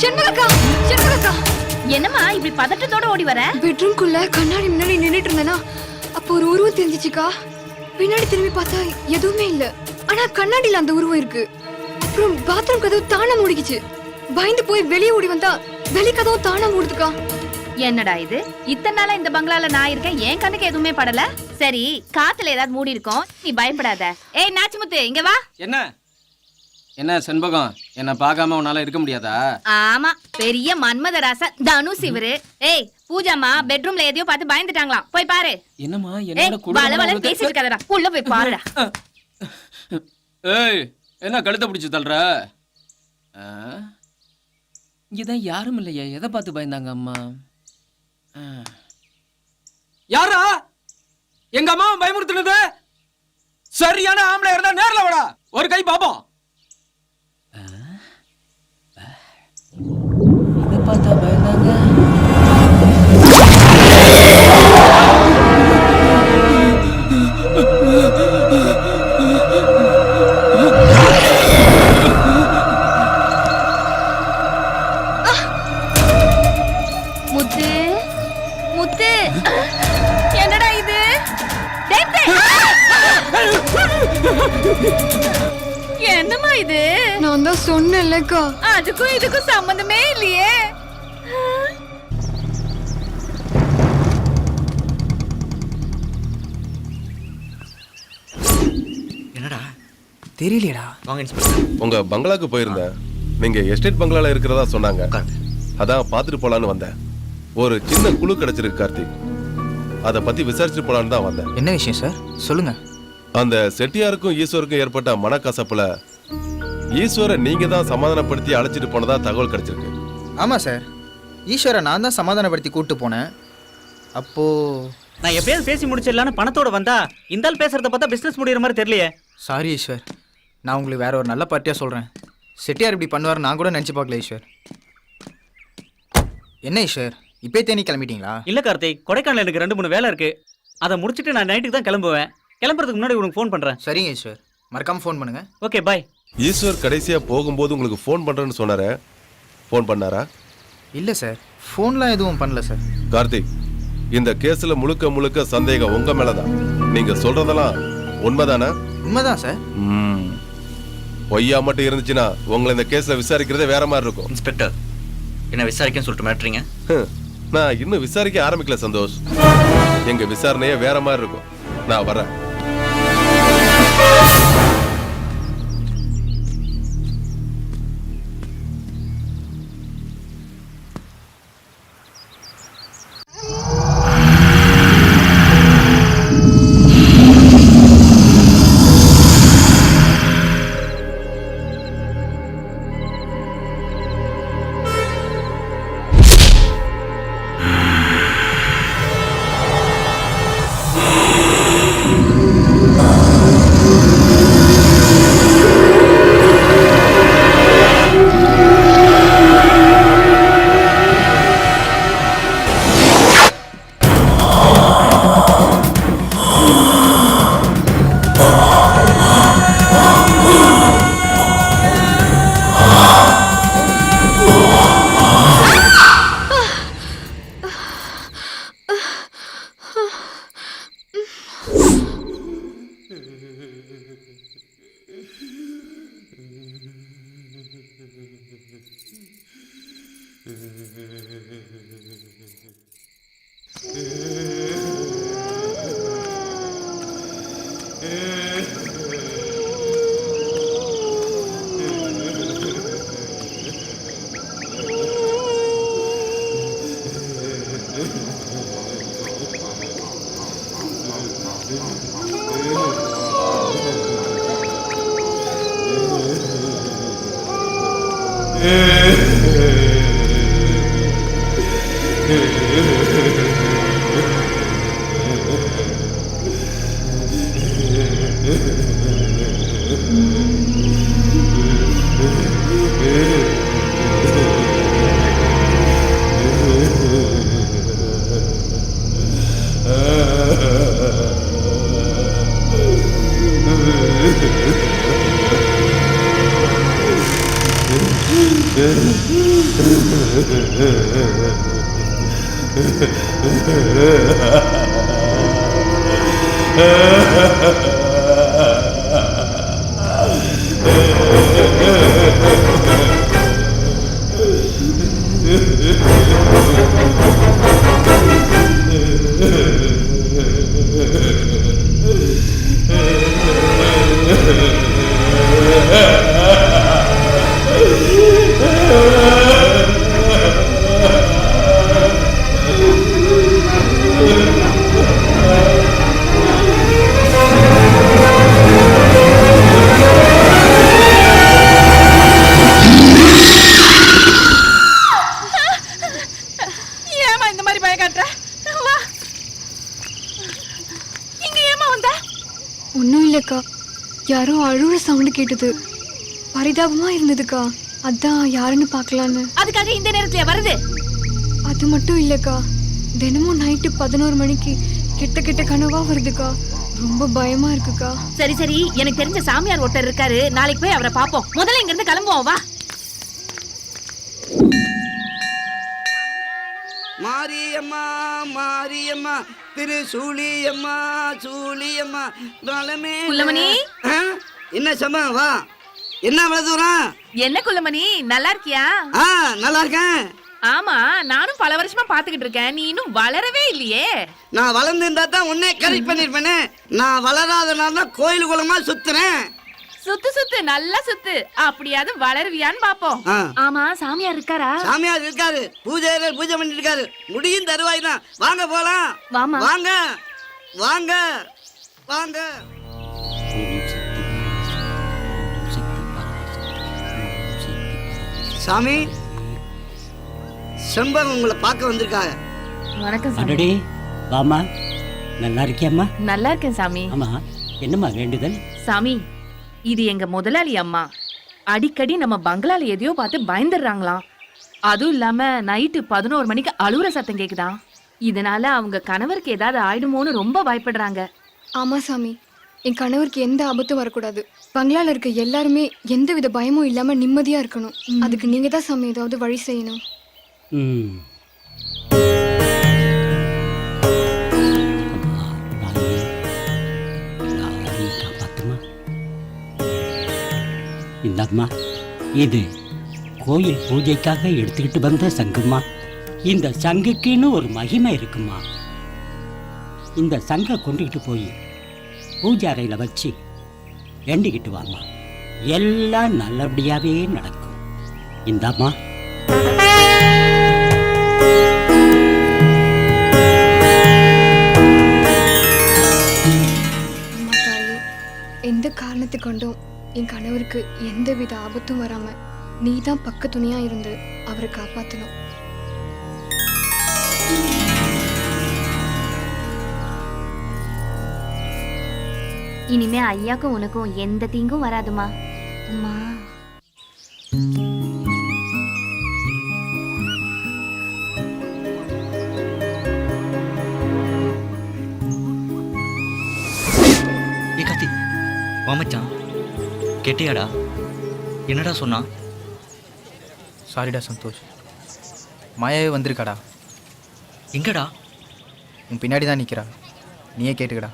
செண்பகக்கா செண்பகக்கா என்னம்மா இப்படி பதட்டத்தோட ஓடி வர? பெட்ரூம்குள்ள கண்ணாடி முன்னாடி நின்னுட்டு இருந்தேனா அப்போ ஒரு உருவம் தெரிஞ்சிச்சுக்கா. பின்னாடி திரும்பி பார்த்தா எதுவுமே இல்ல, ஆனா கண்ணாடியில அந்த உருவம் இருக்கு. அப்புறம் பாத்ரூம் கதவு தானா மூடிக்குச்சு. பயந்து போய் வெளியே ஓடி வந்தா வெளி கதவு தானா மூடுதுக்கா. என்னடா இது, இத்தனை நாளா இந்த பங்களால நான் இருக்கேன், என் கண்ணுக்கு எதுவுமே படல. சரி, காத்துல ஏதாவது மூடி இருக்கும், நீ பயப்படாத. ஏய் நாச்சிமுத்து, இங்க வா. என்ன என்ன செண்பகம், என்ன பார்க்காம உன்னால இருக்க முடியாதா? ஆமா, பெரிய மன்மதராச தனுஷ் இவரு. ஏய் பூஜாமா பெட்ரூம்ல எதையோ பார்த்து பயந்துட்டாங்களாம், போய் பாரு. என்னம்மா ஏய் என்னோட வளவளன்னு பேசிட்டு இருக்காதடா, உள்ள போய் பாருடா. ஏய் என்ன கழுத்தை பிடிச்சு தள்ளுற? இங்கதான் யாரும் இல்லையே, எதை பார்த்து பயந்தாங்க அம்மா? யாரா எங்க அம்மா பயமுறுத்துனது? சரியான ஆம்பளை இருந்தா நேர்ல வாடா, ஒரு கை பாப்போம். இதை பார்த்தா பயந்தாங்க. முத்து முத்து, என்னடா இது? என்னம்மா இது? நான் தான் சொன்னேன்லக்கா, அதுக்கும் இதுக்கும் சம்பந்தமே இல்லையே. என்னடா தெரியலையடா. வாங்க இன்ஸ்பெக்டர். உங்க பங்களாக்கு போயிருந்தேன். நீங்க எஸ்டேட் பங்களால இருக்கிறதா சொன்னாங்க. அதான் பார்த்துட்டு போலான்னு வந்தேன். ஒரு சின்ன குழு கிடைச்சிருக்கு கார்த்திக், அதை பத்தி விசாரிச்சுட்டு போலான்னு தான் வந்தேன். என்ன விஷயம் சார், சொல்லுங்க. அந்த செட்டியாருக்கும் ஈஸ்வருக்கும் ஏற்பட்ட மனக்கசப்புல ஈஸ்வரை நீங்க தான் சமாதானப்படுத்தி அழைச்சிட்டு போனதா தகவல் கிடைச்சிருக்கு. ஆமா சார், ஈஸ்வரை நான் தான் சமாதானப்படுத்தி கூட்டு போனேன். அப்போ நான் எப்பயாவது பேசி முடிச்சிடலான்னு பணத்தோட வந்தா இந்த ஆள் பேசுறத பார்த்தா பிசினஸ் முடியற மாதிரி தெரியலையே. சாரி ஈஸ்வர், நான் உங்களுக்கு வேற ஒரு நல்ல பார்ட்டியா சொல்றேன். செட்டியார் இப்படி பண்ணுவார் நான் கூட நினைச்சு பார்க்கல ஈஸ்வர். என்ன ஈஸ்வர், இப்பே தேனி கிளம்பிட்டீங்களா? இல்ல கார்த்திக், கொடைக்கானல் எனக்கு 2-3 வேலை இருக்கு, அதை முடிச்சிட்டு நான் நைட்டுக்கு தான் கிளம்புவேன். கிளம்புறதுக்கு முன்னாடி உனக்கு ஃபோன் பண்றேன். சரிங்க ஈஸ்வர், மறக்காம ஃபோன் பண்ணுங்க. Okay bye. ஈஸ்வர் கடைசியா போகும்போது உங்களுக்கு ஃபோன் பண்றேன்னு சொன்னாரு, ஃபோன் பண்ணாரா? இல்ல சார், ஃபோன்லாம் எதுவும் பண்ணல சார். கார்த்திக், இந்த கேஸ்ல முழுக்க முழுக்க சந்தேகம் உங்க மேலதான். நீங்க சொல்றதெல்லாம் உண்மைதானே? உண்மைதான் சார். பொய்யா மட்டும் இருந்துச்சுன்னா உங்களை இந்த கேஸ்ல விசாரிக்கிறதே வேற மாதிரி இருக்கும். இன்ஸ்பெக்டர், என்ன விசாரிக்கன்னு சொல்லிட்டு மாட்டீங்க? நான் இன்னும் விசாரிக்க ஆரம்பிக்கல சந்தோஷ். எங்க விசாரணையே வேற மாதிரி இருக்கும். நான் வரேன். ஏமா இந்த மாதிரி பயம் காட்டுற? வா. இங்க ஏமா வந்த? ஒன்றும் இல்லைக்கா, யாரோ அழுகுற சவுண்டு கேட்டது, பரிதாபமா இருந்ததுக்கா, அதான் யாருன்னு பார்க்கலான்னு. அதுக்காக இந்த நேரத்துல வருது? அது மட்டும் இல்லைக்கா, தினமும் நைட்டு 11 மணிக்கு கெட்ட கெட்ட கனவா வருதுக்கா, ரொம்ப பயமா இருக்குக்கா. சரி சரி, எனக்கு தெரிஞ்ச சாமியார் ஒருத்தர் இருக்காரு, நாளைக்கு போய் அவரை பாப்போம். முதல்ல இங்க இருந்து கிளம்புவோம், வா. மாரியம்மா மாரியம்மா திரு சூழியம்மா சூழியம்மா வளமே. குள்ளமணி. என்ன சம்மா வா, என்ன அவ்வளவு தூரம்? என்ன குள்ளமணி, நல்லா இருக்கியா? நல்லா இருக்கேன். ஆமா, நானும் பல வருஷமா பாத்துக்கிட்டு இருக்கேன், நீ இன்னும் வளரவே இல்லையே. நான் வளர்ந்து இருந்தா தான் உன்னே கரெக்ட் பண்ணிருப்பேனே. நான் வளராதனால தான் கோயில் குளமா சுத்துறேன். சுத்து சுத்து, நல்லா சுத்து, அப்படியாவது வளருவியான்னு பாப்போம். ஆமா, சாமியார் இருக்காரா? சாமியார் இருக்காரு, பூஜை பண்ணிட்டு இருக்காரு, முடியும் தருவாய் தான். வாங்க போலாம். வாமா. வாங்க வாங்க வாங்க. சாமி, செம்பகம் உங்களை பார்க்க வந்திருக்காங்க. வணக்கம் சாமி. வாமா, நல்லா இருக்கியம்மா? நல்லா இருக்கேன் சாமி. ஆமா, என்னம்மா வேண்டுதல்? சாமி, இது எங்க முதலாளி அம்மா. அடிக்கடி நம்ம பங்களால எதையோ பார்த்து பயந்துடுறாங்களாம். அதுவும் இல்லாம நைட்டு 11 மணிக்கு அழுகுற சத்தம் கேக்குதாம். இதனால அவங்க கணவருக்கு ஏதாவது ஆயிடுமோன்னு ரொம்ப பயப்படுறாங்க. ஆமா சாமி, என் கணவருக்கு எந்த ஆபத்தும் வரக்கூடாது. பங்களால இருக்க எல்லாருமே எந்த வித பயமும் இல்லாம நிம்மதியா இருக்கணும். அதுக்கு நீங்க தான் சாமி ஏதாவது வழி செய்யணும். இந்தம்மா, இது கோயில் பூஜைக்காக எடுத்துக்கிட்டு வந்த சங்குமா. இந்த சங்குக்குன்னு ஒரு மகிமை இருக்குமா. இந்த சங்கை கொண்டுகிட்டு போய் பூஜை அறையில வச்சு வேண்டிக்கிட்டு வாமா, எல்லாம் நல்லபடியாவே நடக்கும். இந்தம்மா. எந்த காரணத்தை கொண்டும் என் கணவருக்கு எந்தவித ஆபத்தும் வராம நீ தான் பக்க துணையா இருந்து அவரை காப்பாத்தணும். இனிமே ஐயாக்கும் உனக்கும் எந்த தீங்கும் வராதுமா. அம்மா. ஏ கார்த்தி, வாமச்சான், கேட்டியாடா? என்னடா சொன்னா? சாரிடா சந்தோஷ், மாயாவே வந்திருக்காடா. எங்கடா? உன் பின்னாடி தான் நிற்கிறா, நீயே கேட்டுக்கடா.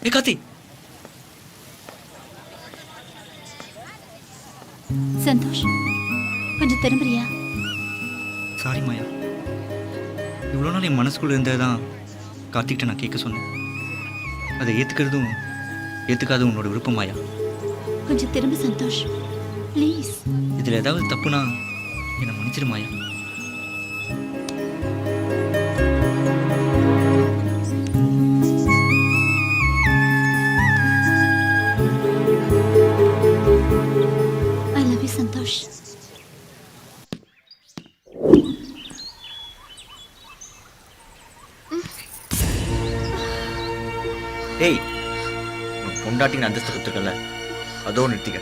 ஏ கார்த்தி. சந்தோஷ், கொஞ்சம் திரும்புறியா? சாரி மாயா, இவ்வளோ நாள் என் மனசுக்குள்ள இருந்ததுதான் கார்த்திகிட்ட நான் கேட்க சொன்னேன். அதை ஏற்றுக்கிறதும் ஏற்றுக்காதும் உன்னோட விருப்பம் மாயா. கொஞ்சம் திரும்ப சந்தோஷ், ப்ளீஸ். இதில் ஏதாவது தப்புனா என்னை மன்னிச்சிரு Maya. I love you Santhosh. ஏய், பொண்டாட்டின்னு அந்தஸ்து கொடுத்துருக்கல, அதோ நிறுத்திக்க.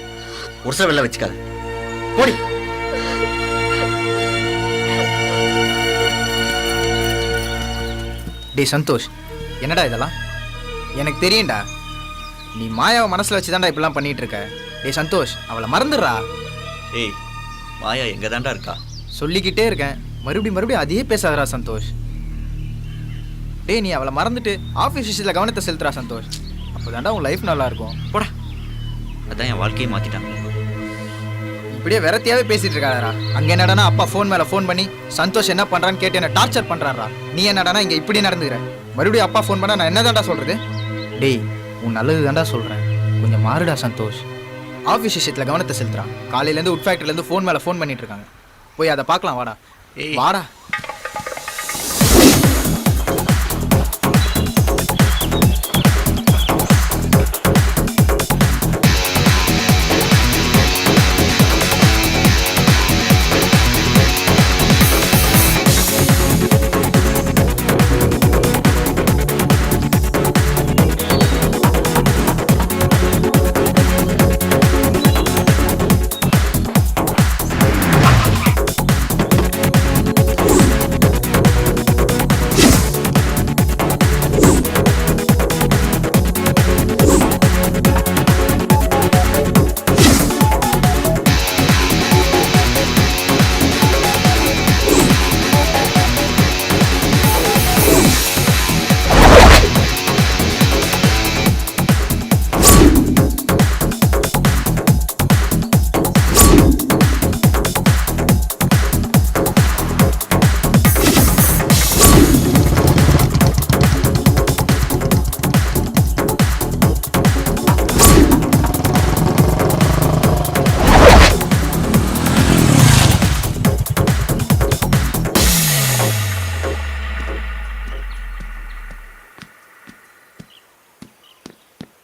ஒரு சில வெள்ள வச்சுக்காது. போடி. டேய் சந்தோஷ், என்னடா இதெல்லாம்? எனக்கு தெரியும்டா, நீ மாயாவை மனசில் வச்சு தான்டா இப்படிலாம் பண்ணிட்டு இருக்க. டேய் சந்தோஷ், அவளை மறந்துடுறா. ஏய் மாயா எங்கே தான்டா இருக்கா? சொல்லிக்கிட்டே இருக்கேன், மறுபடியும் அதே பேசாதடா சந்தோஷ். டேய் நீ அவளை மறந்துட்டு ஆஃபீஸ் விஷயத்தில் கவனத்தை செலுத்துறா சந்தோஷ். அப்போதான்டா உன் லைஃப் நல்லா இருக்கும். போடா, அதான் என் வாழ்க்கையை மாற்றிட்டாங்க. இப்படியே வெறத்தியாவே பேசிட்டு இருக்காடா. அங்க என்னடானா அப்பா ஃபோன் மேல ஃபோன் பண்ணி சந்தோஷ் என்ன பண்றான்னு கேட்டு என்ன டார்ச்சர் பண்றாரா. நீ என்னடானா இங்க இப்படி நடந்துக்கிற. மறுபடியும் அப்பா ஃபோன் பண்ணா நான் என்னதான்டா சொல்றது? டேய் உன் நல்லது தான்டா சொல்றேன், கொஞ்சம் மாறுடா சந்தோஷ். ஆஃபீஸ் விஷயத்துல கவனத்தை செலுத்துறான். காலையில இருந்து உட் ஃபேக்டரியில இருந்து ஃபோன் மேல ஃபோன் பண்ணிட்டு இருக்காங்க. போய் அதை பார்க்கலாம் வாடா. வாடா.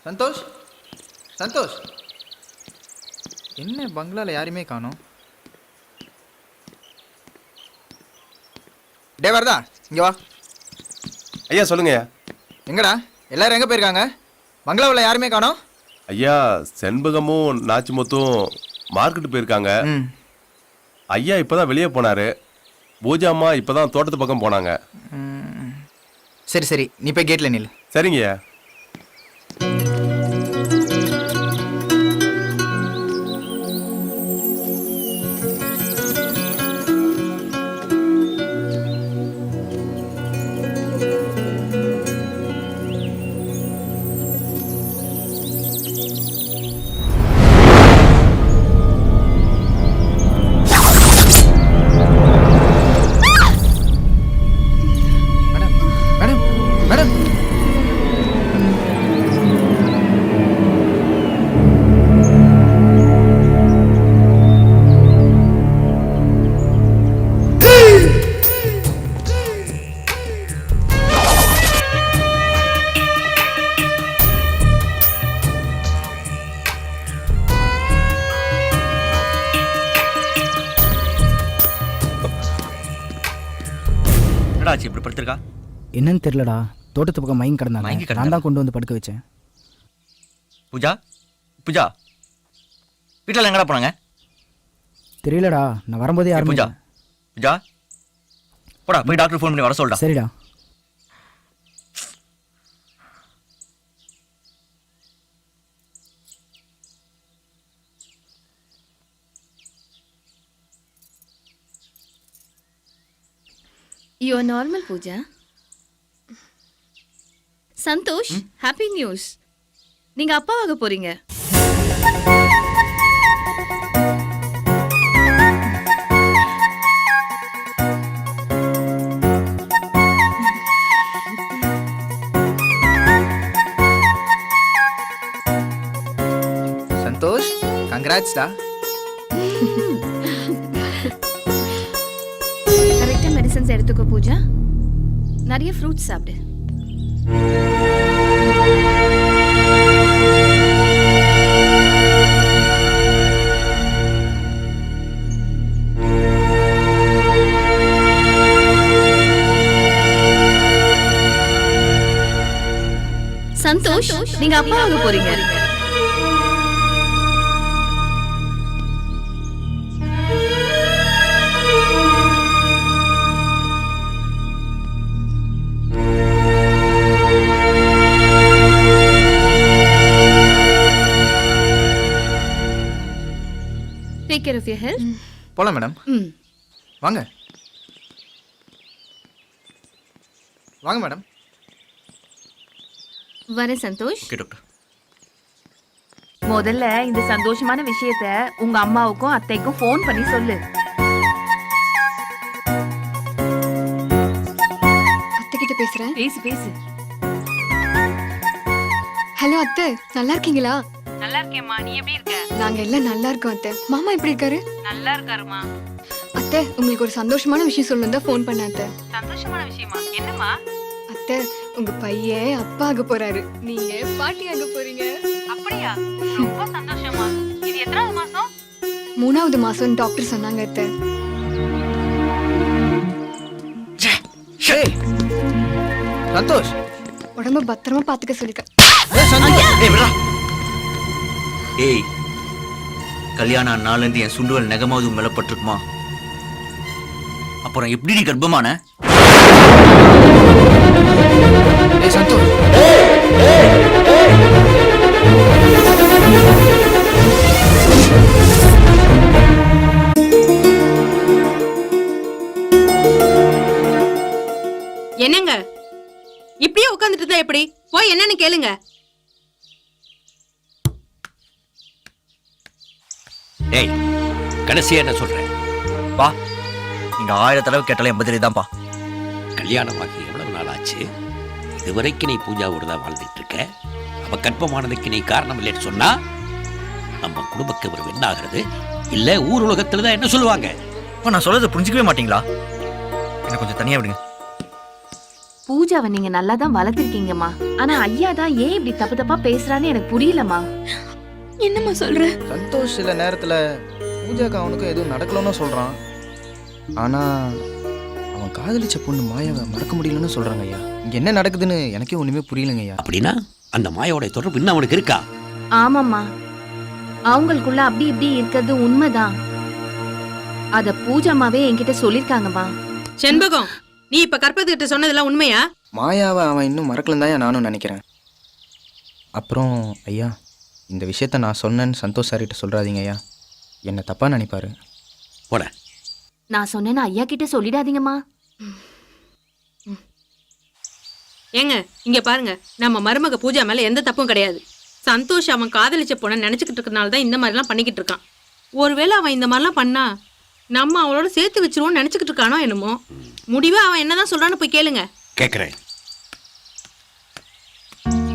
சந்தோஷ், சந்தோஷ், என்ன பங்களால யாருமே காணோம்? டே வரதா, இங்க வா. ஐயா சொல்லுங்க. எங்கடா எல்லாரும் எங்க போயிருக்காங்க? பங்களாவில் யாருமே காணோம். ஐயா செண்பகமும் நாச்சிமுத்தும் மார்க்கெட்டு போயிருக்காங்க. ஐயா இப்பதான் வெளியே போனாரு. பூஜாம்மா இப்பதான் தோட்டத்து பக்கம் போனாங்க. சரி சரி, நீ போய் கேட்ல நில்லு. சரிங்கய்யா. என்னடாச்சு இப்படி படுத்திருக்கா? என்னன்னு தெரியலடா, தோட்டத்து பக்கம் மயங்கி கிடந்தாங்க. மயங்கி கிடந்தாங்க. நான் தான் கொண்டு வந்து படுக்க வச்சேன். பூஜா, பூஜா வீட்டில் எங்கடா போனாங்க? தெரியலடா, நான் வரும்போதே யாரும். பூஜா, பூஜா போடா, போய் டாக்டர் ஃபோன் பண்ணி வர சொல்டா. சரிடா. You are normal, Pooja. Santhosh, happy news. நீங்க அப்பாவாக போறீங்க. சந்தோஷ், கங்க்ராட்ஸ்டா. கரெக்டா மெடிசன்ஸ் எடுத்துக்கோ பூஜா. நிறைய ஃப்ரூட்ஸ் சாப்பிடு. சந்தோஷ், நீங்க அப்பாவாக போறீங்க. Take care of your health. போலாம் மேடம். வாங்க வாங்க மேடம். வரேன் சந்தோஷ். Okay doctor. முதல்ல இந்த சந்தோஷமான விஷயத்த உங்க அம்மாவுக்கும் அத்தைக்கும் ஃபோன் பண்ணி சொல்லு. அத்தை கிட்ட பேசுறேன். பேசு பேசு. ஹலோ அத்தை, நல்லா இருக்கீங்களா? நல்லா இருக்கேம்மா, நீ எப்படி இருக்க? நாங்க எல்லாம் நல்லா இருக்கோம் அத்தை. மாமா எப்படி இருக்காரு? நல்லா இருக்காருமா. அத்தை, உங்களுக்கு ஒரு சந்தோஷமான விஷயம் சொல்லணும் தான் ஃபோன் பண்ணேன் அத்தை. சந்தோஷமான விஷயமா? என்னம்மா? அத்தை, உங்க பையன் அப்பா ஆக போறாரு, நீங்க பாட்டி ஆக போறீங்க. அப்படியா? ரொம்ப சந்தோஷமா. இது எத்தனாவது மாசம்? 3வது மாசம் டாக்டர் சொன்னாங்க அத்தை. ஏய், சந்தோஷ். உடம்ப பத்திரமா பாத்துக்க சொல்லிருக்க. ஏய், சந்தோஷ். ஏய் விட்றா. ஏய், கல்யாணம் நாள்லேருந்து என் சுண்டுவல் நெகமாவது உன் மேல பட்டிருக்குமா? அப்புறம் எப்படி நீ கர்ப்பமான? ஏய் சந்தோஷ். என்னங்க இப்படியே உட்காந்துட்டு இருந்தா எப்படி? போய் என்னன்னு கேளுங்க. டேய், கடைசியா என்ன சொல்றேன்? பா, நீங்க 1000 தடவை கேட்டாலே என் பதிலே தான்ப்பா. கல்யாணமாகி எவ்வளவு நாள் ஆச்சு? இதுவரைக்கும் நீ பூஜாவோட தான் வாழ்ந்துட்டு இருக்க. அவ கர்ப்பமானதுக்கு நீ காரணம் இல்லைன்னு சொன்னா நம்ம குடும்பக்கு ஒரு என்ன ஆகிறது? இல்ல ஊர் உலகத்துல தான் என்ன சொல்லுவாங்க? அப்பா, நான் சொல்றதை புரிஞ்சுக்கவே மாட்டீங்களா? என்ன கொஞ்சம் தனியா விடுங்க. பூஜாவை நீங்க நல்லா தான் வளர்த்திருக்கீங்கம்மா. ஆனா ஐயா தான் ஏன் இப்படி தப்பு தப்பா பேசுறான்னு எனக்கு புரியலம்மா. என்னம்மா சொல்ற? சந்தோஷ் சில நேரத்துல பூஜாக்கு அவனுக்கும் எதுவும் நடக்கலன்னு சொல்றான். ஆனா அவன் காதலிச்ச பொண்ணு மாயாவை மறக்க முடியலன்னு சொல்றாங்க ஐயா. இங்க என்ன நடக்குதுன்னு எனக்கே ஒண்ணுமே புரியலங்க ஐயா. அப்படின்னா அந்த மாயோட தொடர்பு இன்னும் அவனுக்கு இருக்கா? ஆமாம்மா, அவங்களுக்குள்ள அப்படி இப்படி இருக்கிறது உண்மைதான். அத பூஜாமாவே என்கிட்ட சொல்லிருக்காங்கம்மா. செண்பகம், நீ இப்ப கற்பத்துக்கிட்ட சொன்னதெல்லாம் உண்மையா? மாயாவை அவன் இன்னும் மறக்கலன்னு தான் நானும் நினைக்கிறேன். அப்புறம் ஐயா, இந்த விஷயத்த நான் சொன்னேன்னு சந்தோஷ் சார்கிட்ட சொல்றாதீங்க ஐயா. என்ன தப்பா நினைப்பாரு. போட. நான் சொன்னேன்னு ஐயா கிட்ட சொல்லிடாதீங்கம்மா. ஏங்க இங்க பாருங்க, நம்ம மருமக பூஜா மேல எந்த தப்பும் கிடையாது. சந்தோஷ் அவன் காதலிச்ச பொண்ணை நினைச்சுக்கிட்டு இருக்கனால தான் இந்த மாதிரிலாம் பண்ணிக்கிட்டு இருக்கான். ஒருவேளை அவன் இந்த மாதிரிலாம் பண்ணா நம்ம அவளோட சேர்த்து வச்சிருவோம்னு நினைச்சுக்கிட்டு இருக்கானோ என்னமோ. முடிவா அவன் என்னதான் சொல்றான்னு போய் கேளுங்க. கேக்குறேன்.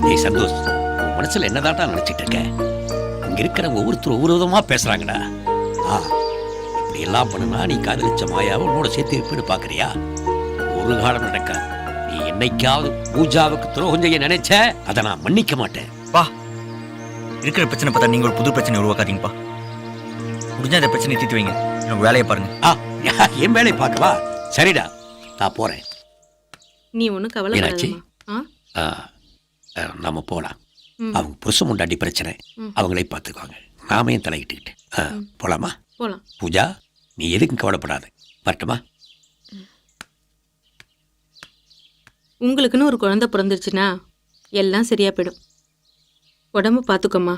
டேய் சந்தோஷ், உன் மனசுல என்னதான்டா நினைச்சிட்டு இருக்க? இங்க இருக்கிற ஒவ்வொருத்தரும் ஒவ்வொரு விதமா பேசுறாங்கடா. இப்படி எல்லாம் பண்ணுனா நீ காதலிச்ச மாயாவை உன்னோட சேர்த்து வைப்புன்னு பாக்குறியா? ஒரு காலம் நடக்காது. நீ என்னைக்காவது பூஜாவுக்கு துரோகம் செய்ய நினைச்ச, அதை நான் மன்னிக்க மாட்டேன். பா, இருக்கிற பிரச்சனை பார்த்தா நீங்க ஒரு புது பிரச்சனை உருவாக்காதீங்கப்பா. முடிஞ்சா அந்த பிரச்சனை தீர்த்து வைங்க. எனக்கு வேலையை பாருங்க. என் வேலையை பார்க்கவா? சரிடா, நான் போறேன். நீ ஒன்னும் கவலைப்படாதம்மா. நாம போலாம். அவங்க புருஷன் முண்டாடி பிரச்சனை, அவங்களே பார்த்துக்குவாங்க. நாம ஏன் தலையிட்டுக்கிட்டு போலாமா? போலாம். பூஜா, நீ எதுக்கும் கவலைப்படாத. வரட்டுமா? உங்களுக்குன்னு ஒரு குழந்தை பிறந்துருச்சுன்னா எல்லாம் சரியா போயிடும். உடம்பு பார்த்துக்கோமா.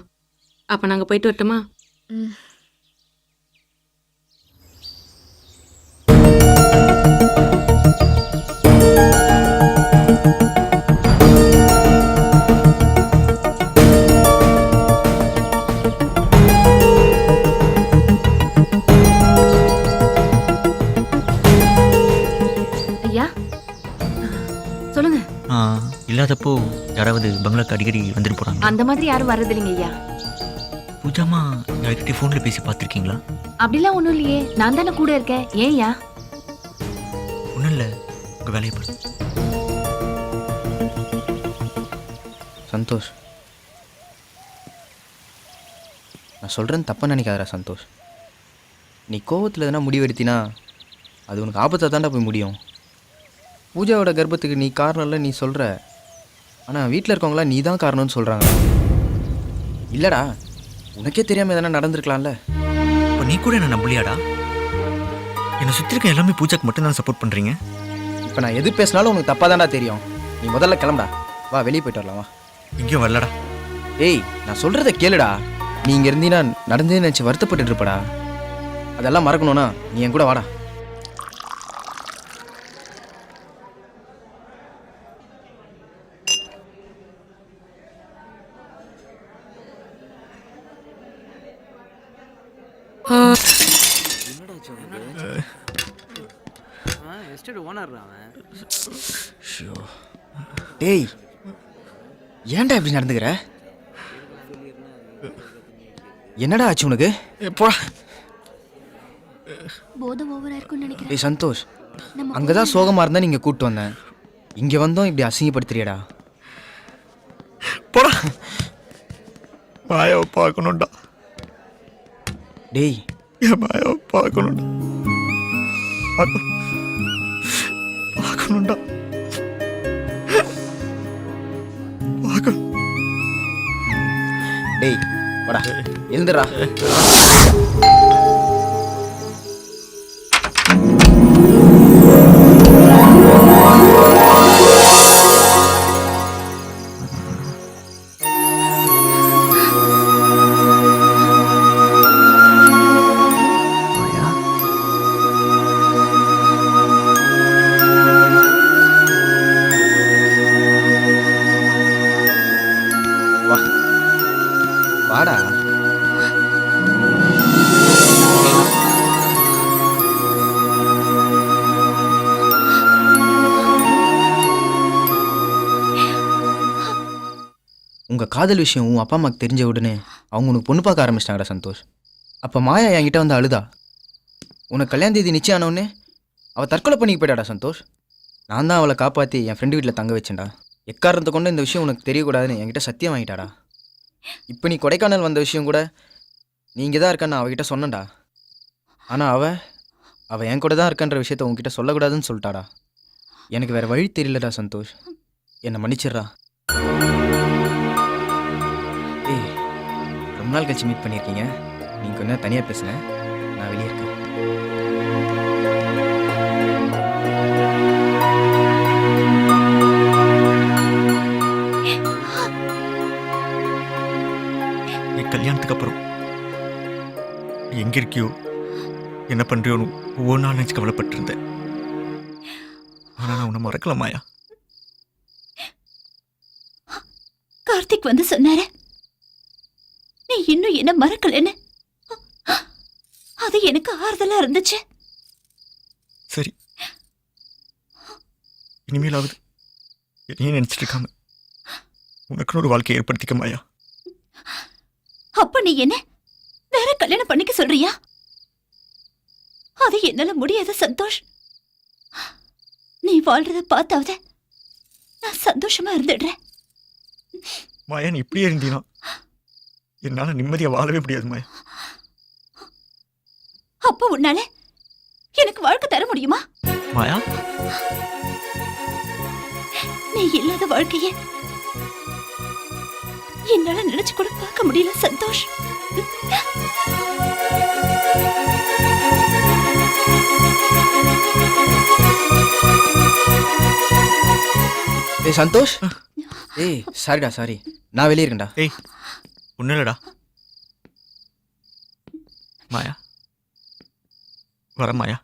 அப்ப நாங்க போயிட்டு வரட்டுமா? ஐயா சொல்லுங்க. இல்லாதப்போ யாராவது பங்களாக்கு அடிக்கடி வந்துட்டு போறாங்க? அந்த மாதிரி யாரும் வர்றது இல்லைங்க ஐயா. பூஜாமா யார்கிட்ட ஃபோன்ல பேசி பார்த்துருக்கீங்களா? அப்படிலாம் ஒண்ணும் இல்லையே, நான் தானே கூட இருக்கேன். ஏன்யா? ஒன்றும் இல்லை, உங்கள் வேலையை பாருங்க. சந்தோஷ், நான் சொல்கிறேன்னு தப்பாக நினைக்காதடா சந்தோஷ். நீ கோவத்தில் எதனா முடிவெடுத்தினா அது உனக்கு ஆபத்தாக தாண்டா போய் முடியும். பூஜாவோட கர்ப்பத்துக்கு நீ காரணம் இல்லை நீ சொல்கிற. ஆனால் வீட்டில் இருக்கவங்களாம் நீ தான் காரணம்னு சொல்கிறாங்க. இல்லைடா, உனக்கே தெரியாமல் எதனா நடந்திருக்கலாம்ல. இப்போ நீ கூட என்ன நம்பலையாடா? என்னை சுற்றி இருக்க எல்லாமே பூஜாக்கு மட்டும்தான் சப்போர்ட் பண்ணுறீங்க. இப்போ நான் எது பேசினாலும் உனக்கு தப்பாக தான்டா தெரியும். நீ முதல்ல கிளம்புடா, வா வெளியே போயிட்டு வரலாம். வா. எங்கேயும் வரலடா. ஏய், நான் சொல்கிறத கேளுடா. நீ இங்கே இருந்தீங்கன்னா நடந்தே நினச்சி வருத்தப்பட்டு இருப்படா. அதெல்லாம் மறக்கணும்னா நீ என் கூட வாடா. டேய் ஏன்டா இப்படி நடந்துக்கிற? என்னடா ஆச்சு உனக்கு? போதம் ஓவரா இருக்கும்னு நினைக்கிறேன். டேய் சந்தோஷ், அங்கதான் சோகமா இருந்தா நீங்க கூட்டு வந்தேன், இங்க வந்தோம் இப்படி அசிங்கப்படுத்துறியடா. போடா, மாயாவை பார்க்கணும்டா. டேய் என் மாயாவை பார்க்கணும்டா, பார்க்கணும்டா. டேய் வாடா, எழுந்துடா. வாடா. உங்க காதல் விஷயம் உன் அப்பா அம்மாக்கு தெரிஞ்ச உடனே அவங்க உனக்கு பொண்ணு பார்க்க ஆரம்பிச்சிட்டாங்கடா சந்தோஷ். அப்போ மாயா என்கிட்ட வந்து அழுதா. உனக்கு கல்யாண தேதி நிச்சயம் ஆனவுடனே அவள் தற்கொலை பண்ணிக்கு போயிட்டாடா சந்தோஷ். நான் தான் அவளை காப்பாற்றி என் ஃப்ரெண்டு வீட்டில் தங்க வச்சேன்டா. எக்காரணத்தை கொண்டு இந்த விஷயம் உனக்கு தெரியக்கூடாதுன்னு என்கிட்ட சத்தியம் வாங்கிட்டாடா. இப்போ நீ கொடைக்கானல் வந்த விஷயம் கூட நீ இங்கே தான் இருக்கான்னு அவகிட்ட சொன்னேன்டா. ஆனால் அவள் என் கூட தான் இருக்கான்ற விஷயத்த உங்ககிட்ட சொல்லக்கூடாதுன்னு சொல்லிட்டாடா. எனக்கு வேறு வழி தெரியலடா சந்தோஷ், என்னை மன்னிச்சிடுறா. ஏய், ரொம்ப நாள் கழிச்சு மீட் பண்ணியிருக்கீங்க, நீங்கள் கொஞ்சம் தனியாக பேசுங்க, நான் வெளியே இருக்கேன். என் கல்யாணத்துக்கு அப்புறம் எங்க இருக்கியோ என்ன பண்றியோன்னு ஒவ்வொரு நாள் நினைச்சு கவலைப்பட்டிருந்தேன். ஆனா நான் உன்னை மறக்கல மாயா. கார்த்திக் வந்து சொன்னாரு நீ இன்னும் என்ன மறக்கலன்னு. அது எனக்கு ஆறுதலா இருந்துச்சு. சரி, இனிமேலாவது என்னையே நினைச்சிட்டு இருக்காம உனக்குன்னு ஒரு வாழ்க்கையை ஏற்படுத்திக்க மாயா. அப்ப நீ என்ன வேற கல்யாணம் பண்ணிக்க சொல்றியா? அது என்னால முடியாது சந்தோஷ். நீ வாழ்றத பார்த்தாவது நான் சந்தோஷமா இருந்துடுறேன். மாயா, நீ இப்படியே இருந்தீனா என்னால நிம்மதியா வாழவே முடியாது மாயா. அப்ப உன்னால எனக்கு வாழ்க்கை தர முடியுமா? மாயா, நீ இல்லாத வாழ்க்கைய என்னால நினைச்சு கூட பார்க்க முடியல சந்தோஷ். ஏய் சந்தோஷ், ஏய் சாரிடா, சாரி, நான் வெளியே இருக்கேன்டா. ஏய் ஒன்றும் இல்லைடா மாயா, வர மாயா.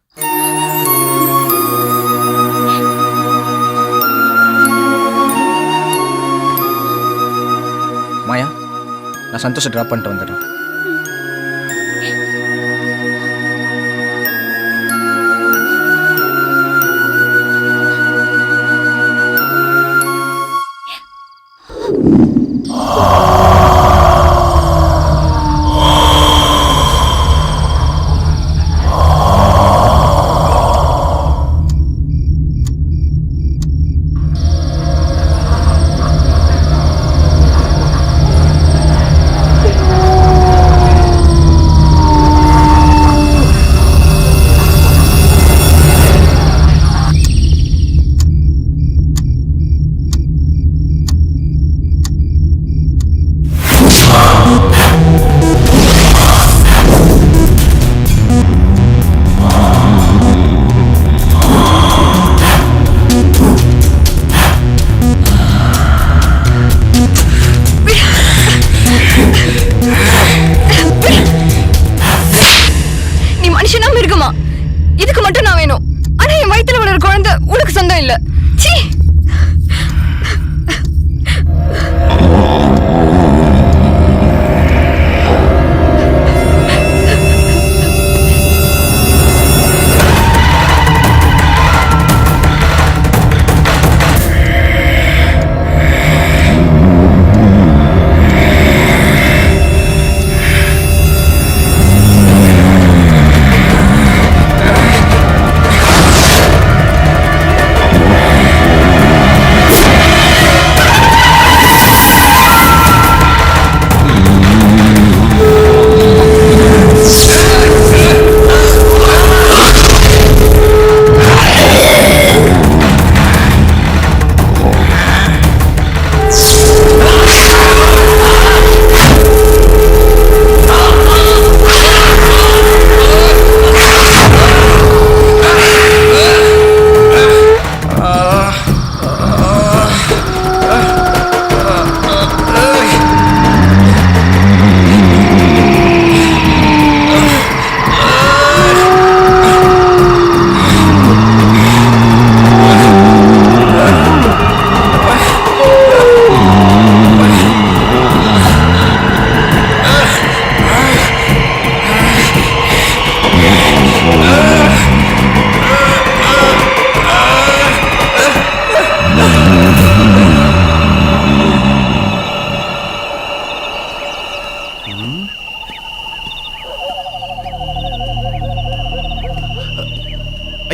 மாயா, நான் சந்தோஷம் ட்ராப் பண்ணிட்டு வந்துடுறேன். மனுஷனா மிருகமா? இதுக்கு மட்டும் நான் வேணும். ஆனா என் வயித்துல வளர குழந்தை உனக்கு சொந்தம் இல்ல. சீ.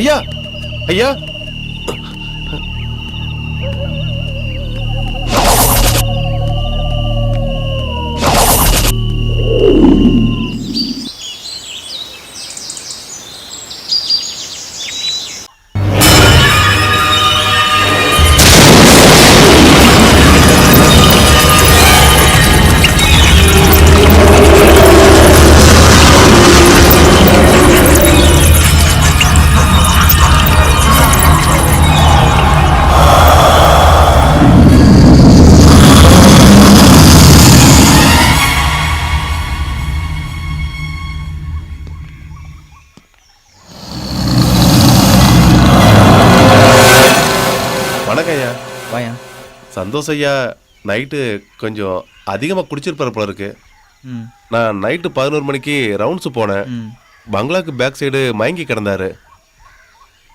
ஐயா ஐயா வாயா. சந்தோஷ் ஐயா நைட்டு கொஞ்சம் அதிகமாக குடிச்சிருப்பாரு போல இருக்கு. நான் நைட்டு 11 மணிக்கு ரவுண்ட்ஸு போனேன். பங்களாக்கு பேக் சைடு மயங்கி கிடந்தாரு.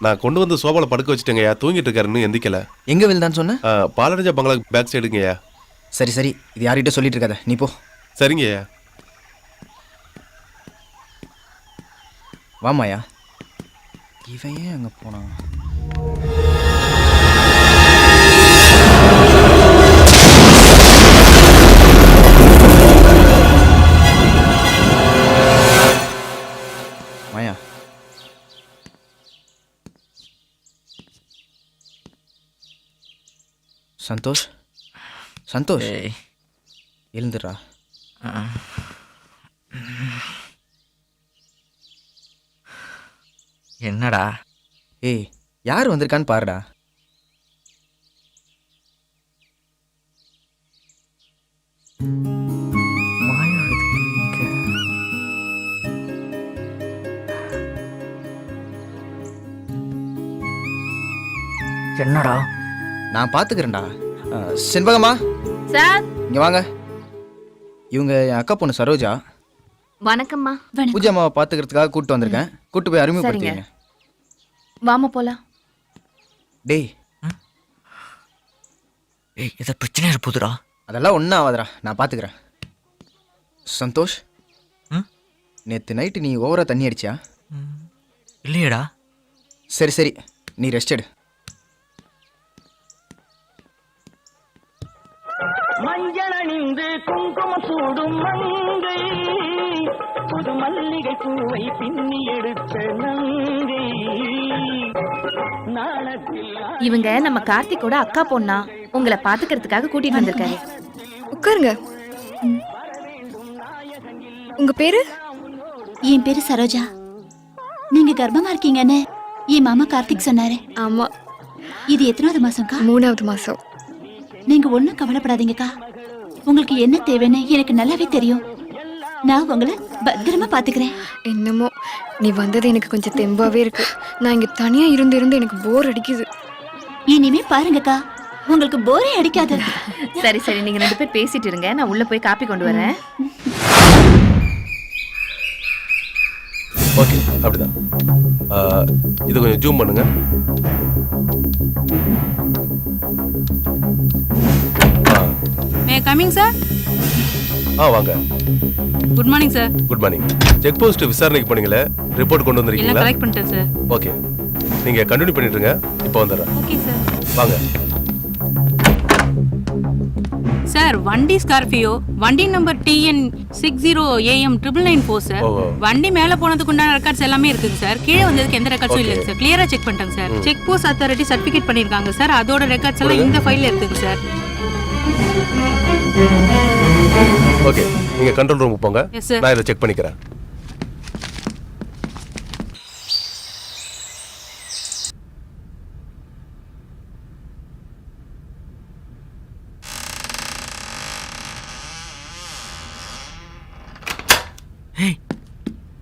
நான் கொண்டு வந்து சோபாவில் படுக்க வச்சுட்டேங்கய்யா. தூங்கிட்டு இருக்காரு, இன்னும் எந்திக்கல. எங்க விழுந்தான்னு சொன்ன? பாலடைஞ்ச பங்களாக்கு பேக் சைடுங்கய்யா. சரி சரி, இது யார்கிட்ட சொல்லிட்டு இருக்காத, நீ போ. சரிங்கய்யா. வாமாயா. இவன் ஏன் அங்கே போனான்? மாயா, சந்தோஷ் சந்தோஷ் எழுந்துடுறா. என்னடா? ஏய், யார் வந்திருக்கான்னு பாருடா. என்னடா? நான் பாத்துக்கிறேன்டா. செண்பகம்மா, சார் இங்க வாங்க. இவங்க என் அக்கா பொண்ணு சரோஜா. வணக்கம்மா. பூஜா அம்மாவை பாத்துக்கிறதுக்காக கூட்டு வந்திருக்கேன். கூட்டு போய் அறிமுகப்படுத்திங்க. வாமா போலாம். டேய், ஏய், ஏதோ பிரச்சனை இருப்போதுடா. அதெல்லாம் ஒன்றும் ஆகாதடா, நான் பாத்துக்கிறேன். சந்தோஷ், நேற்று நைட்டு நீ ஓவரா தண்ணி அடிச்சியா? இல்லையடா. சரி சரி, நீ ரெஸ்ட் எடு. மஞ்சள் அணிந்து குங்குமம் சூடும் மங்கை, புது மல்லிகை பூவை பின்னி எடுத்த நங்கை. இவங்க நம்ம கார்த்திகோட அக்கா பொண்ணா, உங்களை பாத்துக்கிறதுக்காக கூட்டிட்டு வந்திருக்காரு. உட்காருங்க. உங்க பேரு? என் பேரு சரோஜா. நீங்க கர்ப்பமா இருக்கீங்கன்னு என் மாமா கார்த்திக் சொன்னாரு. ஆமா. இது எத்தனாவது மாசம்க்கா? 3வது மாசம். நீங்க ஒண்ணும் கவலைப்படாதீங்கக்கா. உங்களுக்கு என்ன தேவைன்னு எனக்கு நல்லாவே தெரியும். நான் உங்களை பத்திரமா பாத்துக்கிறேன். என்னமோ நீ வந்தது எனக்கு கொஞ்சம் தெம்பாவே இருக்கு. நான் இங்க தனியா இருந்து இருந்து எனக்கு போர் அடிக்குது. இனிமே பாருங்கக்கா, உங்களுக்கு போரே அடிக்காது. சரி சரி, நீங்க 2 பேர் பேசிட்டு இருங்க, நான் உள்ள போய் காப்பி கொண்டு வரேன். ஓகே, அப்படிதான். இது கொஞ்சம் ஜூம் பண்ணுங்க. May coming sir. வாங்க. Good morning sir. Good morning. Check post விசாரணைக்கு பண்ணீங்களே, ரிப்போர்ட் கொண்டு எல்லாம் வந்திருக்கீங்களா? கலெக்ட் பண்ணிட்டேன் சார். ஓகே, நீங்க கண்டினியூ பண்ணிட்டு இருங்க, இப்போ வந்துடுறேன். Okay sir. வாங்க. சார் வண்டி ஸ்கார்பியோ, வண்டி நம்பர் TN 60AM 994 சார். ஓ. வண்டி மேல போனதுக்கு உண்டான ரெக்கார்ட்ஸ் எல்லாமே இருக்குங்க சார். கீழே வந்ததுக்கு எந்த ரெக்கார்ட்ஸும் Okay. இல்லைங்க சார். கிளியரா செக் பண்ணிட்டேங்க sir. Check post authority certificate பண்ணிருக்காங்க சார். அதோட ரெக்கார்ட்ஸ் எல்லாம் இந்த ஃபைல்ல இருக்குங்க சார். ஓகே, நீங்க கண்ட்ரோல் ரூமுக்கு போங்க. Yes, sir. நான் இதை செக் பண்ணிக்கிறேன்.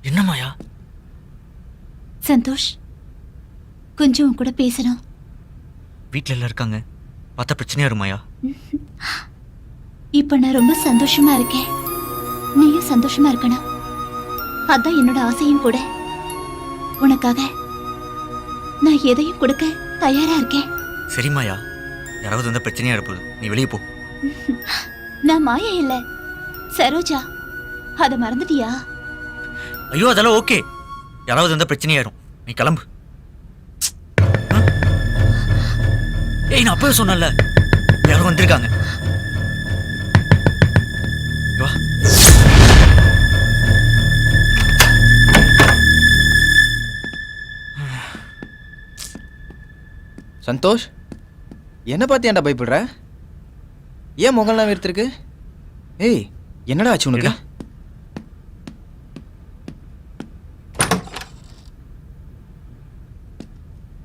என்ன மாயா? சந்தோஷ், கொஞ்சம் உன் கூட பேசணும். வீட்டில் எல்லாம் இருக்காங்க, பார்த்தா பிரச்சனையா இருமாயா? இப்ப நான் ரொம்ப சந்தோஷமா இருக்கேன். நீயும் சந்தோஷமா இருக்கணும். அதான் என்னோட ஆசையும் கூட. உனக்காக நான் எதையும் கொடுக்க தயாரா இருக்கேன். சரி மாயா, யாராவது வந்தா பிரச்சனையா இருப்போது, நீ வெளியே போ. நான் மாயா இல்ல, சரோஜா. அத மறந்துட்டியா? ஐயோ அதெல்லாம் ஓகே, யாராவது வந்தா பிரச்சனையாயிரும், நீ கிளம்பு. ஏய், நான் அப்பவே சொன்னேன்ல, யாரும் வந்திருக்காங்க. வா. சந்தோஷ், என்ன பார்த்து ஏன்டா பயப்படுற? ஏன் முகம்லாம் வெறுத்திருக்கு? ஏய், என்னடா ஆச்சு உனக்கு?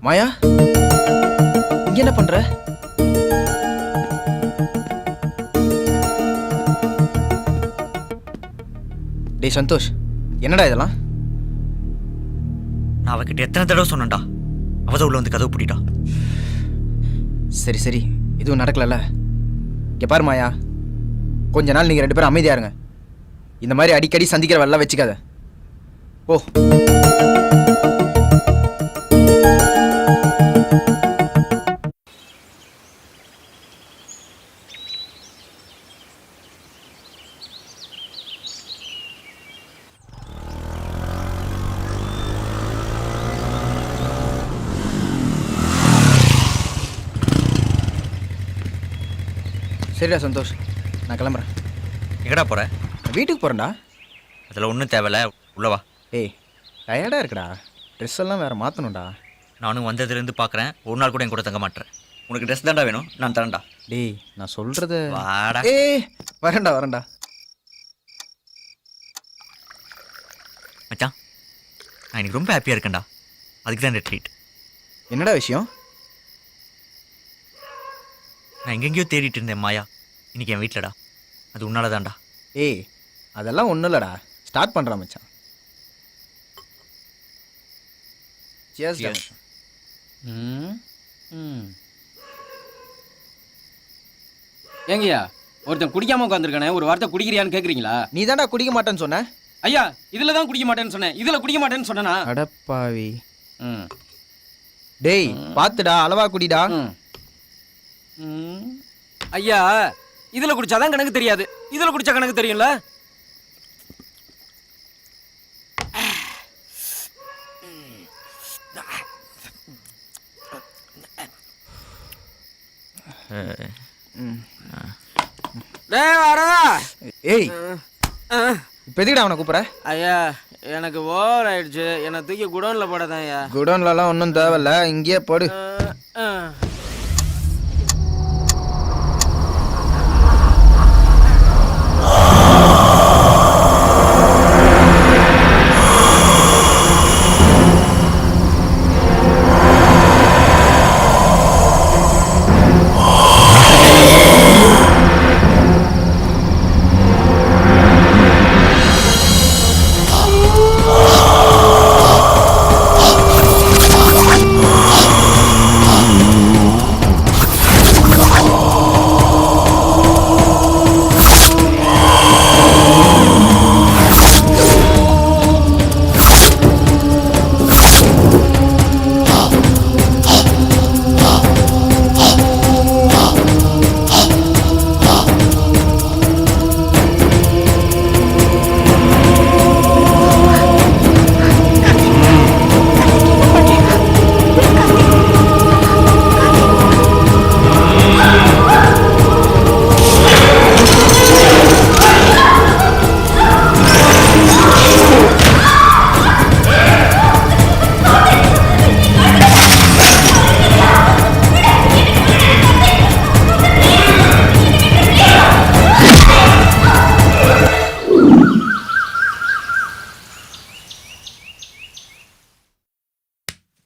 மாயா, இங்க என்ன பண்ற? டேய் சந்தோஷ், என்னடா இதெல்லாம்? நான் அவகிட்ட எத்தனை தடவை சொன்னேன்டா, அவதான் உள்ள வந்து கதவு பூட்டிட்டா. சரி சரி, எதுவும் நடக்கலல்ல? இங்க பாரு மாயா, கொஞ்ச நாள் நீங்க 2 பேரும் அமைதியா இருங்க. இந்த மாதிரி அடிக்கடி சந்திக்கிற வேலை வச்சுக்காத. ஓ. சரிடா சந்தோஷ், நான் கிளம்புறேன். எங்கடா போற? நான் வீட்டுக்கு போகிறேன்டா. அதெல்லாம் ஒன்றும் தேவையில்ல, உள்ளவா. ஏய், டயர்டாக இருக்குடா, ட்ரெஸ் எல்லாம் வேறு மாற்றணும்டா. நானும் வந்ததுலேருந்து பார்க்குறேன், ஒரு நாள் கூட என் கூட தங்க மாட்டேன். உனக்கு ட்ரெஸ் தான்டா வேணும், நான் தரேன்டா. டேய், நான் சொல்கிறது. வாடா. ஏய், வரேன்டா வரேன்டா. மச்சான், நான் இன்னைக்கு ரொம்ப ஹாப்பியாக இருக்கேன்டா, அதுக்கு தான் இந்த ட்ரீட். என்னடா விஷயம்? நான் எங்கெங்கேயோ தேடிட்டு இருந்தேன் மாயா, இன்னைக்கு என் வீட்டிலடா. அது உன்னால தான்டா. ஏய், அதெல்லாம் ஒன்றும் இல்லைடா, ஸ்டார்ட் பண்ணுறான் மச்சான். Cheers டா Cheers. மச்சான். ஏங்கய்யா, ஒருத்தன் குடிக்காம உட்காந்துருக்கானே, ஒரு வார்த்தை குடிக்கிறியான்னு கேக்குறீங்களா? நீ தான்டா குடிக்க மாட்டேன்னு சொன்ன. ஐயா, இதுல தான் குடிக்க மாட்டேன்னு சொன்னேன், இதுல குடிக்க மாட்டேன்னு சொன்னேனா? அடப்பாவி. ம். டேய், பார்த்துடா, அளவா குடிடா. ம். ஐயா, இதுல குடிச்சாதான் கணக்கு தெரியாது, இதுல குடிச்சா கணக்கு தெரியும்ல. டேய் வரதா. ஏய், இப்போ எதுக்குடா அவனை கூப்பிட்ற? ஐயா, எனக்கு ஓவர் ஆயிடுச்சு, என்னை தூக்கி குடோன்ல போடாதான் ஐயா. குடோன்லலாம் ஒன்றும் தேவையில்ல, இங்கேயே போடு.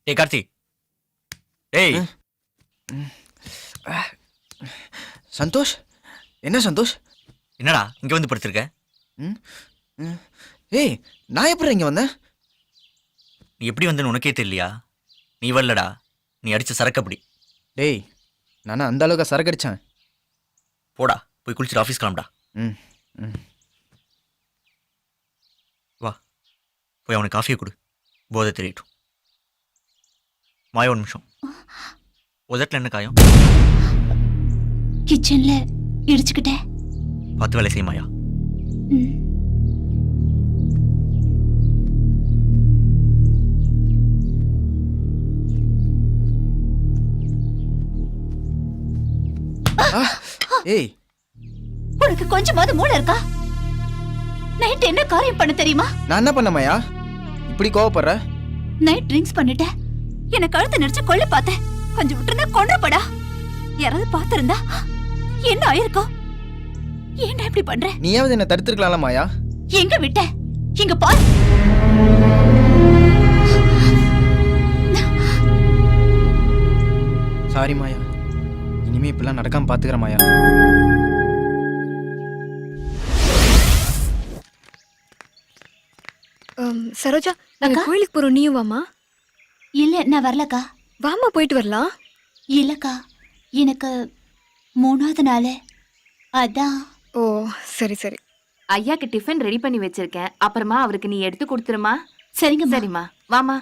டேய் கார்த்தி, டேய் சந்தோஷ், என்ன சந்தோஷ்? என்னடா இங்க வந்து படுத்திருக்க? ம், ம். ஏய், நான் எப்படி இங்க வந்தேன்? நீ எப்படி வந்தேன்னு உனக்கே தெரியலையா? நீ வரலடா, நீ அடிச்ச சரக்கு அப்படி. டேய், நானும் அந்த அளவுக்கு சரக்கு அடிச்சேன். போடா, போய் குளிச்சுட்டு ஆஃபீஸ் கிளம்புடா. ம், ம். வா, போய் அவனுக்கு காஃபியை கொடு, போதை தெரியட்டும். மாய ஒரு நிமிஷம். உதட்டில் என்ன காயம்? கிச்சன்ல இடிச்சுக்கிட்டேன். பார்த்து வேலை செய்ய மாயா. ம். ஏய், உனக்கு கொஞ்சமாவது மூளை இருக்கா? நைட் என்ன காரியம் பண்ண தெரியுமா? நான் என்ன பண்ண மாயா இப்படி கோவப்படுற? நைட் ட்ரிங்க்ஸ் பண்ணிட்டேன். என்ன கழுத்தை நெரிச்சு கொல்ல பார்த்தேன். கொஞ்சம் விட்டுருந்தா கொன்றப்படா. யாராவது பார்த்திருந்தா என்ன ஆயிருக்கும்? ஏன்டா இப்படி பண்ற? நீயாவது என்ன தடுத்திருக்கலாம்ல மாயா? எங்க விட்ட? இங்க பாரு. சாரி மாயா, இனிமே இப்பெல்லாம் நடக்காம பாத்துக்கிற மாயா. சரோஜா, நாங்க கோயிலுக்கு போறோம், நீயும் வாமா. இல்ல, நான் வரலக்கா. வாமா, போயிட்டு வரலாம். இல்லக்கா, எனக்கு 3வது நாள். அதான். ஓ, சரி சரி. ஐயாக்கு டிஃபன் ரெடி பண்ணி வச்சிருக்கேன். அப்புறமா அவருக்கு நீ எடுத்து கொடுத்துருமா? சரிங்க. சரிம்மா, வாமா.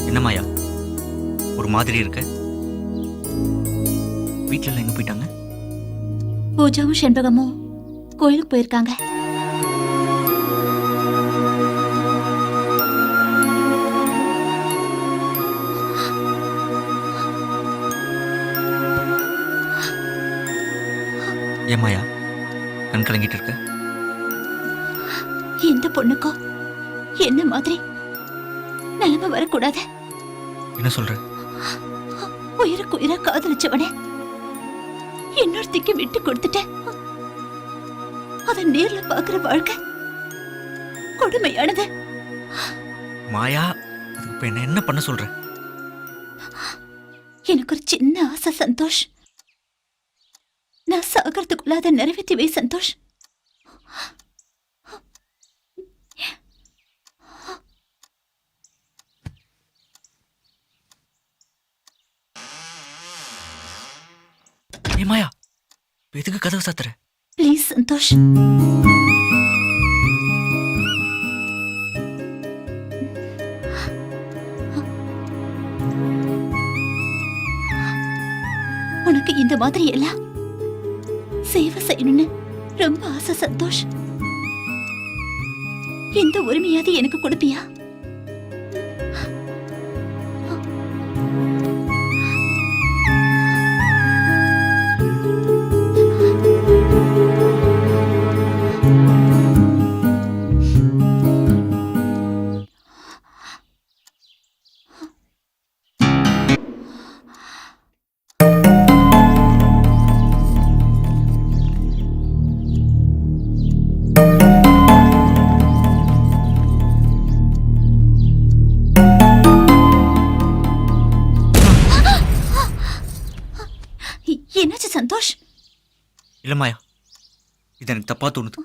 என்ன மாயா ஒரு மாதிரி இருக்க? வீட்டுல எல்லாம் எங்க போயிட்டாங்க? பூஜாவும் செண்பகமும் கோயிலுக்கு போயிருக்காங்க. ஏன் மாயா கண் கலங்கிட்டு இருக்க? இந்த பொண்ணுக்கோ என்ன மாதிரி நிலைமை வரக்கூடாது. என்ன சொல்ற? உயிருக்கு உயிரா காதலிச்சவனே இன்னொருத்திக்கு விட்டு கொடுத்துட்டேன். அத நேர்ல பாக்குற வாழ்க்கை கொடுமையானது. மாயா, அதுக்கு இப்ப என்ன பண்ண சொல்ற? எனக்கு ஒரு சின்ன ஆசை சந்தோஷ். நான் சாகிறதுக்குள்ள அதை நிறைவேற்றி வை சந்தோஷ். ஏ மாயா, எதுக்கு கதவு சாத்துற? ப்ளீஸ் சந்தோஷ். உனக்கு இந்த மாதிரி எல்லாம் சேவை செய்யணும்னு ரொம்ப ஆசை சந்தோஷ். இந்த உரிமையாவது எனக்கு கொடுப்பியா? என்னாச்சு சந்தோஷ்? இல்ல மாயா, இது எனக்கு தப்பா தோணுது.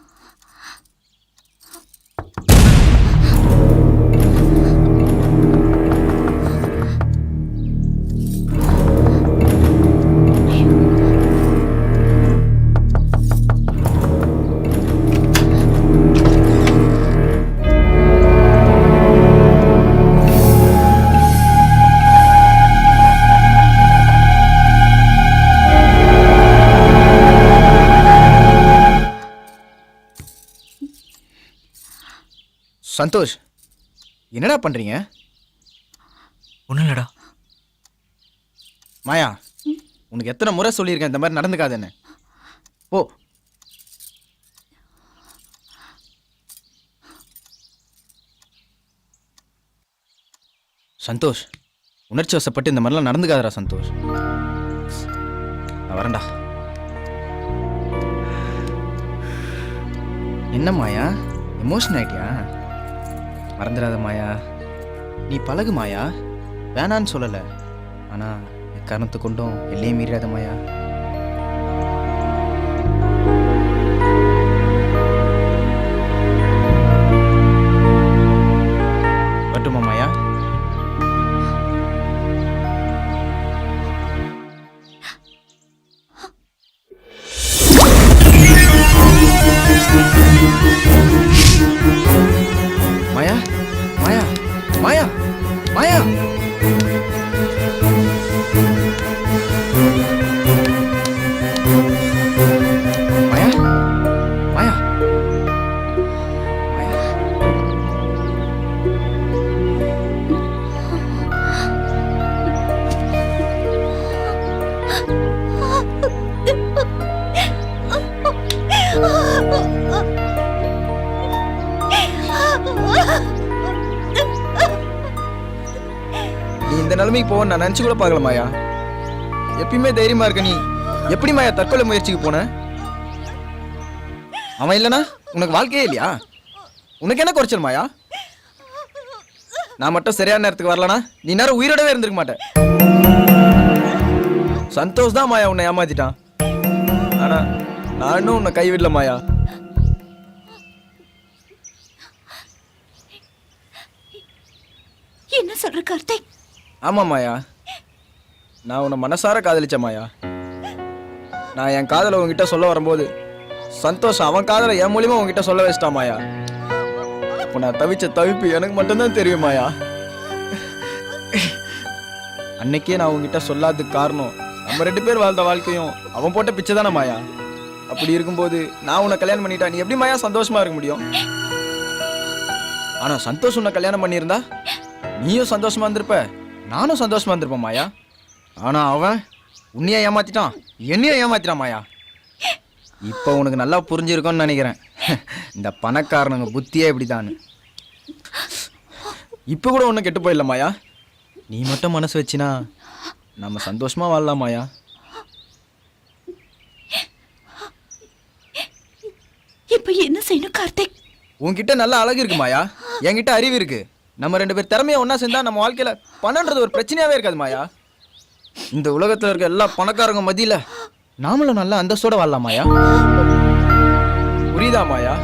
சந்தோஷ், என்னடா பண்றீங்க? ஒன்றும் இல்லடா. மாயா, உனக்கு எத்தனை முறை சொல்லியிருக்கேன் இந்த மாதிரி நடந்துக்காதுன்னு. போ. சந்தோஷ், உணர்ச்சி வசப்பட்டு இந்த மாதிரிலாம் நடந்துக்காதடா சந்தோஷ். நான் வரேன்டா. என்ன மாயா, எமோஷன் ஆயிட்டியா? மறந்துடாத மாயா, நீ பழகு மாயா, வேணான்னு சொல்லலை. ஆனால் எக்காரணத்து கொண்டும் எல்லையும் மீறாத மாயா. வரட்டுமா மாயா? மாயா, மாயா, மாயா, மாயா. மாயா, மாயா, மாயா. நீ இந்த நிலைமைக்கு போக நான் நினைச்சு கூட பார்க்கல மாயா. எப்பயுமே தைரியமா இருக்க நீ எப்படி மாயா தற்கொலை முயற்சிக்கு போன? அவன் இல்லனா உனக்கு வாழ்க்கையே இல்லையா? உனக்கு என்ன குறைச்சல் மாயா? நான் மட்டும் சரியான நேரத்துக்கு வரலனா நீ நேரம் உயிரோடவே இருந்திருக்க மாட்டேன். சந்தோஷ் தான் மாயா உன்னை ஏமாத்திட்டான். ஆனா நானும் உன்னை கைவிடல மாயா. என்ன சொல்ற கார்த்திக்? ஆமா மாயா, நான் உன்னை மனசார காதலிச்ச மாயா. நான் என் காதலை உன்கிட்ட சொல்ல வரும்போது சந்தோஷ் அவன் காதலை என் மூலியமா உன்கிட்ட சொல்ல வச்சிட்டான் மாயா. இப்போ நான் தவிச்ச தவிப்பு எனக்கு மட்டும்தான் தெரியும் மாயா. அன்னைக்கே நான் உன்கிட்ட சொல்லாததுக்கு காரணம் நம்ம 2 பேர் வாழ்ந்த வாழ்க்கையும் அவன் போட்ட பிச்சை தானே மாயா. அப்படி இருக்கும்போது நான் உன்னை கல்யாணம் பண்ணிட்டா நீ எப்படி மாயா சந்தோஷமா இருக்க முடியும்? ஆனா சந்தோஷ் உன்னை கல்யாணம் பண்ணியிருந்தா நீயும் சந்தோஷமா இருந்திருப்ப, நானும் சந்தோஷமா இருந்திருப்பேன் மாயா. ஆனா அவன் உன்னைய ஏமாத்திட்டான், என்னைய ஏமாத்திட்டான் மாயா. இப்போ உனக்கு நல்லா புரிஞ்சிருக்கும்னு நினைக்கிறேன் இந்த பணக்காரனுங்க புத்தியே இப்படிதான். இப்போ கூட ஒன்றும் கெட்டு போயிடல மாயா. நீ மட்டும் மனசு வச்சினா நம்ம சந்தோஷமா வாழலாம் மாயா. இப்ப என்ன செய்யணும் கார்த்திக்? உன்கிட்ட நல்ல அழகு இருக்கு மாயா, என்கிட்ட அறிவு இருக்கு. நம்ம 2 பேர் திறமையை ஒன்னா சேர்ந்தா நம்ம வாழ்க்கையில பணன்றது ஒரு பிரச்சனையாவே இருக்காது மாயா. இந்த உலகத்துல இருக்க எல்லா பணக்காரங்க மத்தியில நாமளும் நல்ல அந்தஸ்தோட வாழலாம் மாயா. புரியுதா மாயா?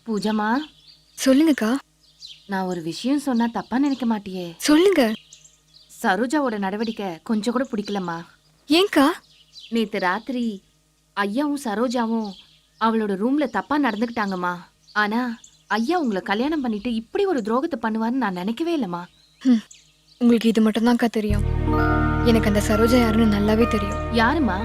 பூஜாமா, சொல்லுங்கக்கா. நான் ஒரு விஷயம் சொன்னா தப்பா நினைக்க மாட்டியே? சொல்லுங்க. சரோஜாவோட நடவடிக்கை கொஞ்சம் கூட பிடிக்கலம்மா. ஏன்க்கா? நேத்து ராத்திரி ஐயாவும் சரோஜாவும் அவளோட ரூம்ல தப்பா நடந்துக்கிட்டாங்கம்மா. ஆனா ஐயா உங்களை கல்யாணம் பண்ணிட்டு இப்படி ஒரு துரோகத்தை பண்ணுவான்னு நான் நினைக்கவே இல்லம்மா. உங்களுக்கு இது மட்டும்தான்க்கா தெரியும். எனக்கு அந்த சரோஜா யாருன்னு நல்லாவே தெரியும். யாருமா?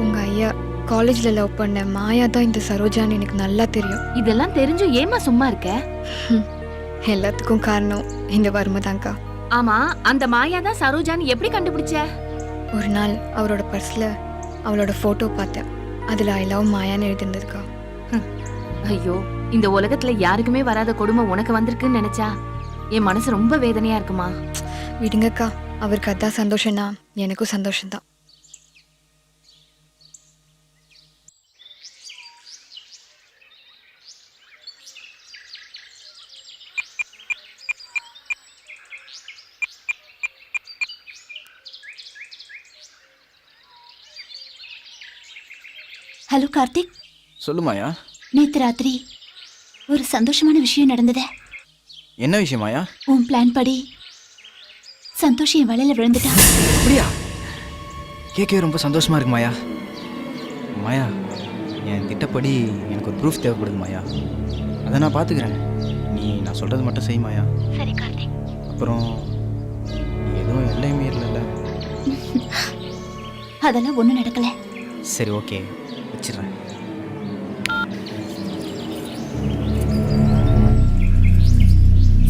உங்க ஐயா காலேஜ்ல லவ் பண்ண மாயா தான் இந்த சரோஜான்னு எனக்கு நல்லா தெரியும். இதெல்லாம் தெரிஞ்சும் ஏமா சும்மா இருக்க? எல்லாத்துக்கும் காரணம் இந்த வறுமை தான்க்கா. ஆமா, அந்த மாயா தான் சரோஜான்னு எப்படி கண்டுபிடிச்ச? ஒரு நாள் அவரோட பர்ஸ்ல அவளோட போட்டோ பார்த்தேன். அதுல ஐ லவ் மாயான்னு எழுதிருந்ததுக்கா. ஐயோ, இந்த உலகத்துல யாருக்குமே வராத கொடுமை உனக்கு வந்திருக்குன்னு நினைச்சா என் மனசு ரொம்ப வேதனையா இருக்குமா. விடுங்கக்கா, அவருக்கு அதான் சந்தோஷம்னா எனக்கும் சந்தோஷம்தான். ஹலோ கார்த்திக், சொல்லுமாயா. நேத்து ராத்திரி ஒரு சந்தோஷமான விஷயம் நடந்ததே. என்ன விஷயமாயா? உன் பிளான் படி சந்தோஷ் என் வலையில விழுந்துட்டான். அப்படியா? கேட்கவே ரொம்ப சந்தோஷமா இருக்கு மாயா. மாயா, என் திட்டப்படி எனக்கு ஒரு ப்ரூஃப் தேவைப்படுது மாயா. அதை நான் பார்த்துக்கிறேன். நீ நான் சொல்றது மட்டும் செய் மாயா. சரி கார்த்திக். அப்புறம் நீ எதுவும் எல்லை மீறல? அதெல்லாம் ஒண்ணும் நடக்கல. சரி, ஓகே, வச்சிடுறேன்.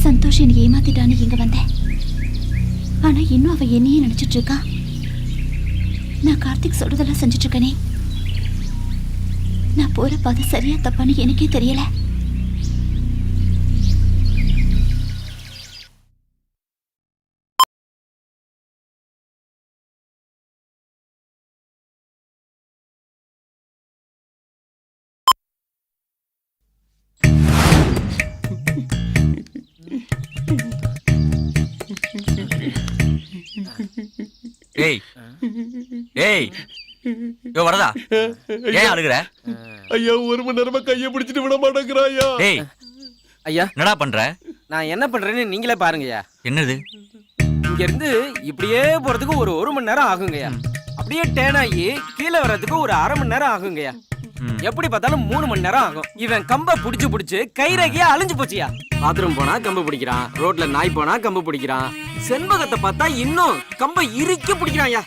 சந்தோஷ் என்னை ஏமாத்திட்டான்னு இங்க வந்தேன். ஆனா இன்னும் அவ என்னையே நினைச்சிட்டு இருக்கா. நான் கார்த்திக் சொல்றதெல்லாம் செஞ்சுட்டு இருக்கனே. நான் போற பாதை சரியா தப்பான்னு எனக்கே தெரியல. ஏய் ஏய், யோ வரதா, ஏன் அழுகுற? ஐயா, 1 மணி நேரமா கையை பிடிச்சிட்டு விட மாட்டேங்கிறாயா. ஏய் ஐயா, என்னடா பண்ற? நான் என்ன பண்றேன்னு நீங்களே பாருங்கய்யா. என்னது? இங்க இருந்து இப்படியே போறதுக்கு ஒரு மணி நேரம் ஆகுங்கய்யா. அப்படியே டேன் ஆகி கீழே வர்றதுக்கு ஒரு 1/2 மணி நேரம் ஆகுங்கய்யா. எப்படி பார்த்தாலும் 3 மணி நேரம் ஆகும். இவன் கம்ப புடிச்சு கைரேகையா அழிஞ்சு போச்சியா. பாத்ரூம் போனா கம்பு பிடிக்கிறான், ரோட்ல நாய் போனா கம்பு பிடிக்கிறான், செண்பகத்தை பார்த்தா இன்னும் கம்ப இறுக்கி பிடிக்கிறான். ஐயா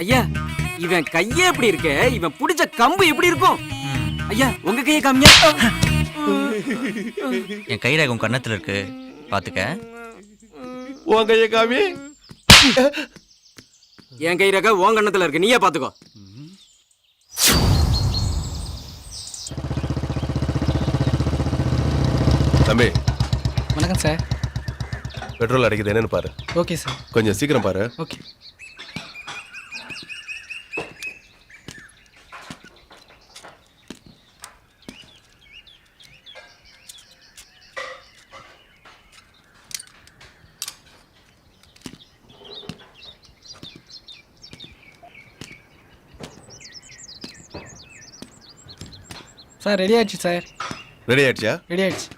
ஐயா, இவன் கையே எப்படி இருக்கு, இவன் பிடிச்ச கம்பு எப்படி இருக்கும்? ஐயா, உங்க கையை காமியா. என் கைரேகம் கன்னத்துல இருக்கு, பாத்துக்க. உன் கையை காமி. என் கைரேகை உன் கன்னத்துல இருக்கு, நீயே பாத்துக்கோ. தம்பி, வணக்கம் சார். பெட்ரோல் அடிக்குது என்னன்னு பாரு. Okay sir. கொஞ்சம் சீக்கிரம் பாரு. ஓகே. சார் ரெடி ஆயிடுச்சு சார். ரெடி ஆயிடுச்சா? ரெடி ஆயிடுச்சு.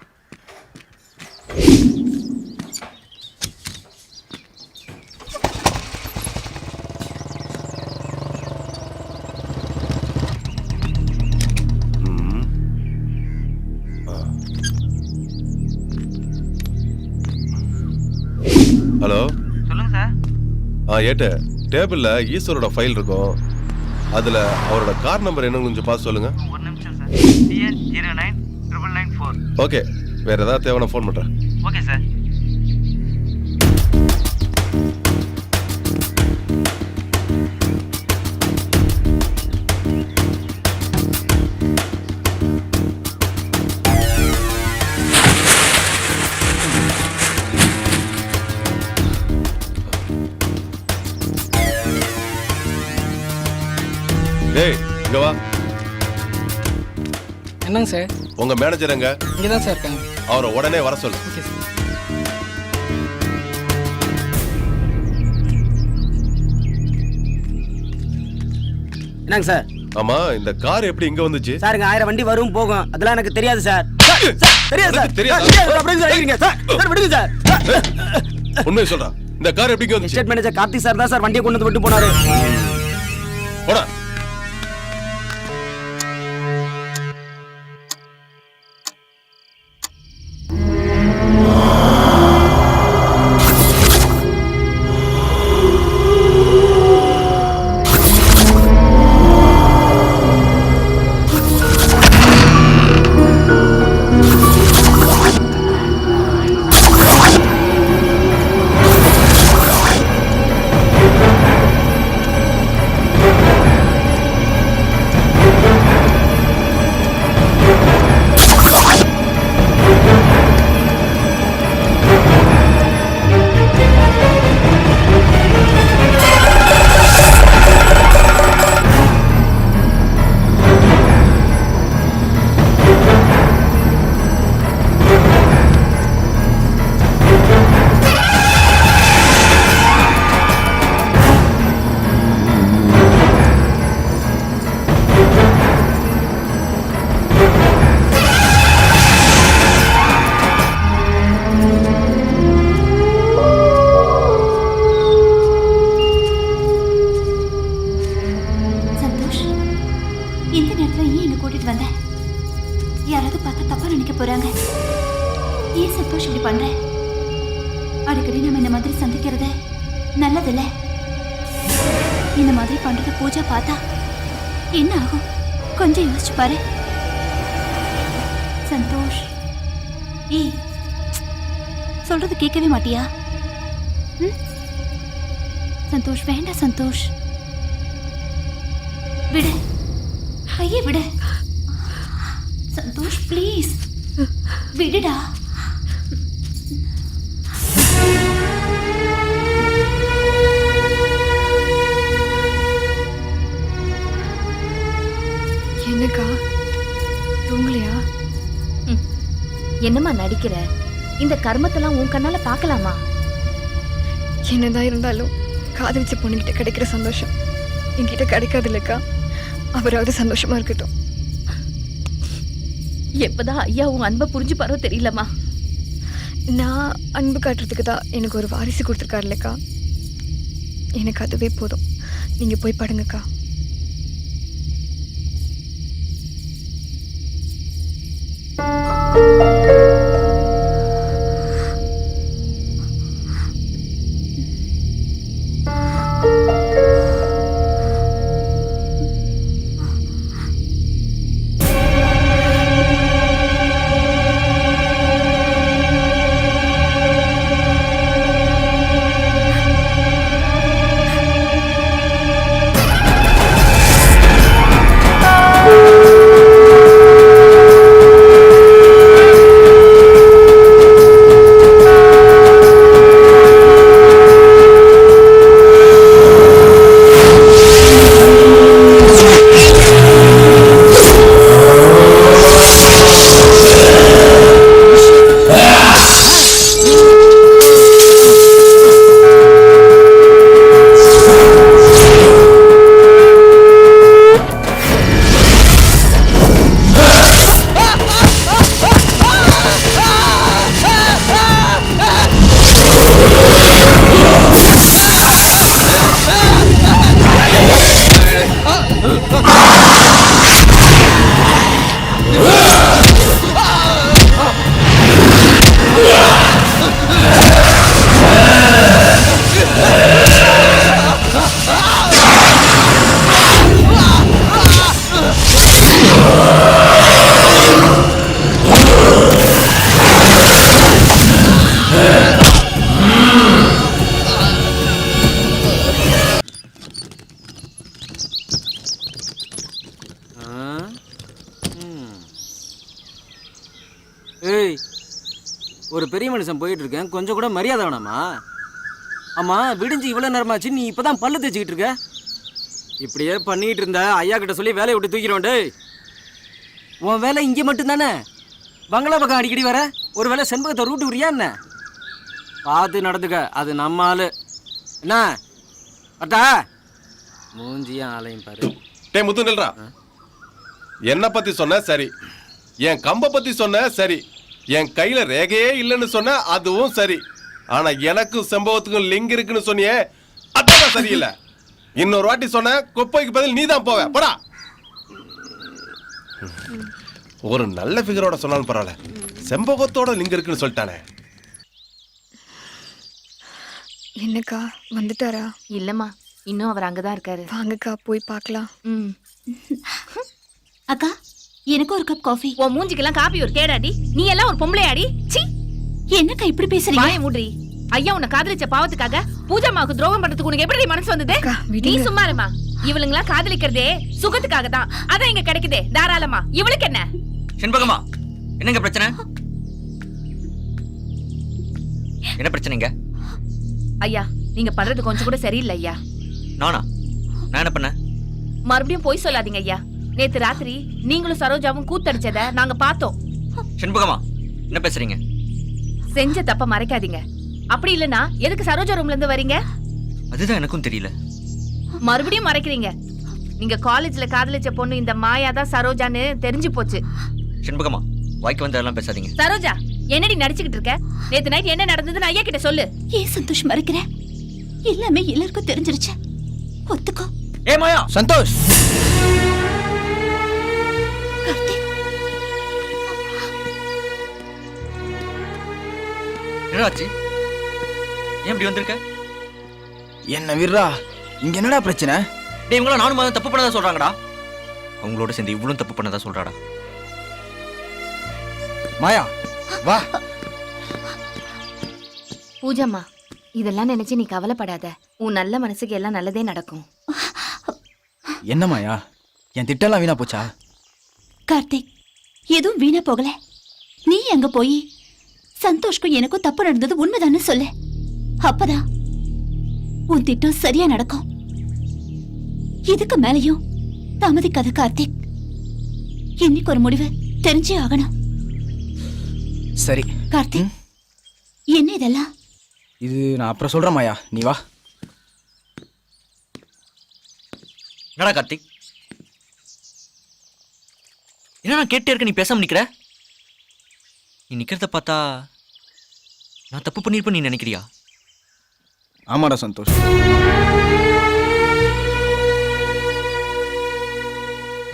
ஹலோ, சொல்லுங்க சார். ஏட்டு, டேபிள்ல ஈஸ்வரோட ஃபைல் இருக்கும். அதுல அவரோட கார் நம்பர் என்னன்னு கொஞ்சம் பார்த்து சொல்லுங்க. ஒரு நிமிஷம் சார். TN 099994. ஓகே, வேற ஏதாவது தேவைன்னா ஃபோன் பண்றேன். Okay sir. டேய், இங்க வா. என்னங்க சார்? உங்க மேனேஜர் எங்க? இங்கே தான் சார் இருக்காங்க. அவரை உடனே வர சொல்லு. Okay sir. என்னங்க சார்? ஆமா, இந்த கார் எப்படி இங்க வந்துச்சு? சார், இங்க 1000 வண்டி வரும் போகும், அதெல்லாம் எனக்கு தெரியாது சார். தெரியாது சார். தெரியாதா? அப்படிங்க சார் கேக்குறீங்க சார். சார் விடுங்க சார். உண்மையை சொல்றா, இந்த கார் எப்படி இங்க வந்துச்சு? ஸ்டேட் மேனேஜர் கார்த்திக் சார் தான் சார் வண்டியை கொண்டு வந்து விட்டு போனாரு. போடா. ஏன் சந்தோஷ் இப்படி பண்ற? அடிக்கடி நம்ம இந்த மாதிரி சந்திக்கிறது நல்லதில்ல. இந்த மாதிரி பண்றது பூஜா பார்த்தா என்ன ஆகும்? கொஞ்சம் யோசிச்சு பாரு. சந்தோஷ், ஏய், சொல்றது கேட்கவே மாட்டியா? சந்தோஷ், வேண்டாம் சந்தோஷ், விடு, கையை விடு சந்தோஷ், ப்ளீஸ் விடுடா. என்னக்கா தூங்கலையா? என்னம்மா நடிக்கிற? இந்த கர்மத்தெல்லாம் உன் கண்ணால பார்க்கலாமா? என்னதான் இருந்தாலும் காதலிச்ச பொண்ணுகிட்ட கிடைக்கிற சந்தோஷம் என்கிட்ட கிடைக்காது இல்லக்கா. அவராவது சந்தோஷமா இருக்கட்டும். எப்பதான் ஐயா உன் அன்பை புரிஞ்சு பாரோ தெரியலம்மா. நான் அன்பு காட்டுறதுக்கு தான் எனக்கு ஒரு வாரிசு கொடுத்துருக்காரு இல்லக்கா. எனக்கு அதுவே போதும். நீங்க போய் படுங்கக்கா. ஏய், ஒரு பெரிய மனுஷன் போயிட்டு இருக்கேன், கொஞ்சம் கூட மரியாதை வேணாமா? ஆமா, விடிஞ்சு இவ்வளவு நேரமாச்சு, நீ இப்பதான் பல்லு தேய்ச்சிக்கிட்டு இருக்க. இப்படியே பண்ணிட்டு இருந்த ஐயா கிட்ட சொல்லி வேலையை விட்டு தூக்கிடுவோம். டேய், உன் வேலை இங்கே மட்டும்தானே? பங்களா பக்கம் அடிக்கடி வர, ஒரு வேலை செண்பகத்தை ரூட்டு விரியா என்ன? பார்த்து நடந்துக்க, அது நம்ம ஆளு. என்ன அட்டா மூஞ்சியா ஆலையும் பாரு. டே முத்து நில்றா. என்ன பத்தி சொன்ன சரி, என் கம்ப பத்தி சொன்ன சரி, என் கையில ரேகையே இல்லைன்னு சொன்ன அதுவும் சரி. ஆனா எனக்கும் செம்பவத்துக்கும் லிங்க் இருக்குன்னு சொன்னியே, அதான் சரியில்லை. இன்னொரு வாட்டி சொன்ன குப்பைக்கு பதில் நீ தான் போவ. போடா. ஒரு நல்ல ஃபிகரோட சொன்னாலும் பரவாயில்ல, செம்பகத்தோட லிங்க் இருக்குன்னு சொல்லிட்டானே. என்னக்கா வந்துட்டாரா? இல்லம்மா, இன்னும் அவர் அங்கதான் இருக்காரு. வாங்கக்கா போய் பார்க்கலாம். அக்கா, எனக்கு ஒரு கப் காஃபி. உன் மூஞ்சிக்கெல்லாம் காபி ஒரு கேடாடி. நீ எல்லாம் ஒரு பொம்பளையாடி. சீ, என்னக்கா இப்படி பேசுறீங்க? வாயை மூடுறி. ஐயா உன்னை காதலிச்ச பாவத்துக்காக பூஜாமாவுக்கு துரோகம் பண்றதுக்கு உனக்கு எப்படி மனசு வந்தது? நீ சும்மா இருமா. இவளுங்களா காதலிக்கிறதே சுகத்துக்காக தான். அதான் இங்க கிடைக்குதே தாராளமா. இவளுக்கு என்ன? செண்பகமா, என்னங்க பிரச்சனை? என்ன பிரச்சனைங்க? ஐயா, நீங்க பண்றது கொஞ்சம் கூட சரியில்லை ஐயா. நானா? நான் என்ன பண்ண? மறுபடியும் போய் சொல்லாதீங்க ஐயா. நேத்து ராத்திரி நீங்களும் சரோஜாவும் கூத்தடிச்சத நாங்க பார்த்தோம். செண்பகமா, என்ன பேசுறீங்க? செஞ்ச தப்ப மறைக்காதீங்க. அப்படி இல்லனா எதுக்கு சரோஜா ரூம்ல இருந்து வரீங்க? அதுதான் எனக்கும் தெரியல. மறுபடியும் மறைக்கிறீங்க. நீங்க காலேஜ்ல காதலிச்ச பொண்ணு இந்த மாயா தான் சரோஜான்னு தெரிஞ்சு போச்சு. செண்பகமா, வாய்க்கு வந்ததெல்லாம் பேசாதீங்க. சரோஜா, என்னடி நடிச்சுக்கிட்டு இருக்க? நேத்து நைட் என்ன நடந்ததுன்னு ஐயா கிட்ட சொல்லு. ஏன் சந்தோஷ் மறைக்கிற? எல்லாமே எல்லாருக்கும் தெரிஞ்சிருச்சு. ஒத்துக்கோ. ஏ மாயா. சந்தோஷ், கார்த்திக், என்னடா ஆச்சு? ஏன் இப்படி வந்திருக்க? என்ன விர்றா, இங்க என்னடா பிரச்சனை? டேய் இவங்கள நானும் மதம் தப்பு பண்ணதா சொல்றாங்கடா. அவங்களோட சேர்ந்து இவ்வளவு தப்பு பண்ணதா சொல்றாடா. மாயா வா. பூஜாம்மா, இதெல்லாம் நினைச்சு நீ கவலைப்படாத. உன் நல்ல மனசுக்கு எல்லாம் நல்லதே நடக்கும். என்ன மாயா, என் திட்டம்லாம் வீணா போச்சா? கார்த்திக், எதுவும் வீணா போகல. நீ அங்க போய் சந்தோஷ்க்கும் எனக்கும் தப்பு நடந்தது உண்மைதான்னு சொல்லு. அப்பதான் உன் திட்டம் சரியா நடக்கும். இதுக்கு மேலையும் தாமதிக்காத கார்த்திக். இன்னைக்கு ஒரு முடிவு தெரிஞ்சே ஆகணும். சரி கார்த்திக், என்ன இதெல்லாம்? இது நான் அப்புறம் சொல்றேன் மாயா, நீ வா. என்னடா கார்த்திக், என்ன நான் கேட்டே இருக்க, நீ பேசாம நிக்கிற? நீ நிக்கிறத பார்த்தா நான் தப்பு பண்ணிருப்பேன் நீ நினைக்கிறியா? ஆமாடா சந்தோஷ்.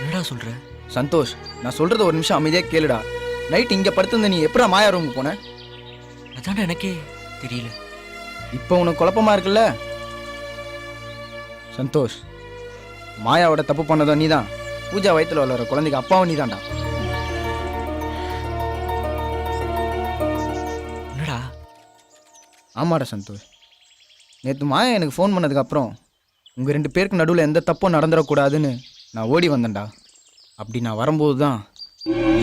என்னடா சொல்ற? சந்தோஷ், நான் சொல்றத ஒரு நிமிஷம் அமைதியா கேளுடா. நைட் இங்க படுத்திருந்த நீ எப்படா மாயா ரூமுக்கு போன? அதான்டா எனக்கே தெரியல. இப்போ உனக்கு குழப்பமா இருக்குல்ல? சந்தோஷ், மாயாவோட தப்பு பண்ணதோ நீதான். பூஜா வயித்துல வளர குழந்தைக்கு அப்பாவும் நீதான்டா. என்னடா? ஆமாடா சந்தோஷ், நேற்று மாயா எனக்கு ஃபோன் பண்ணதுக்கு அப்புறம் உங்கள் 2 பேருக்கு நடுவில் எந்த தப்பும் நடந்துடக்கூடாதுன்னு நான் ஓடி வந்தேன்டா. அப்படி நான் வரும்போது தான்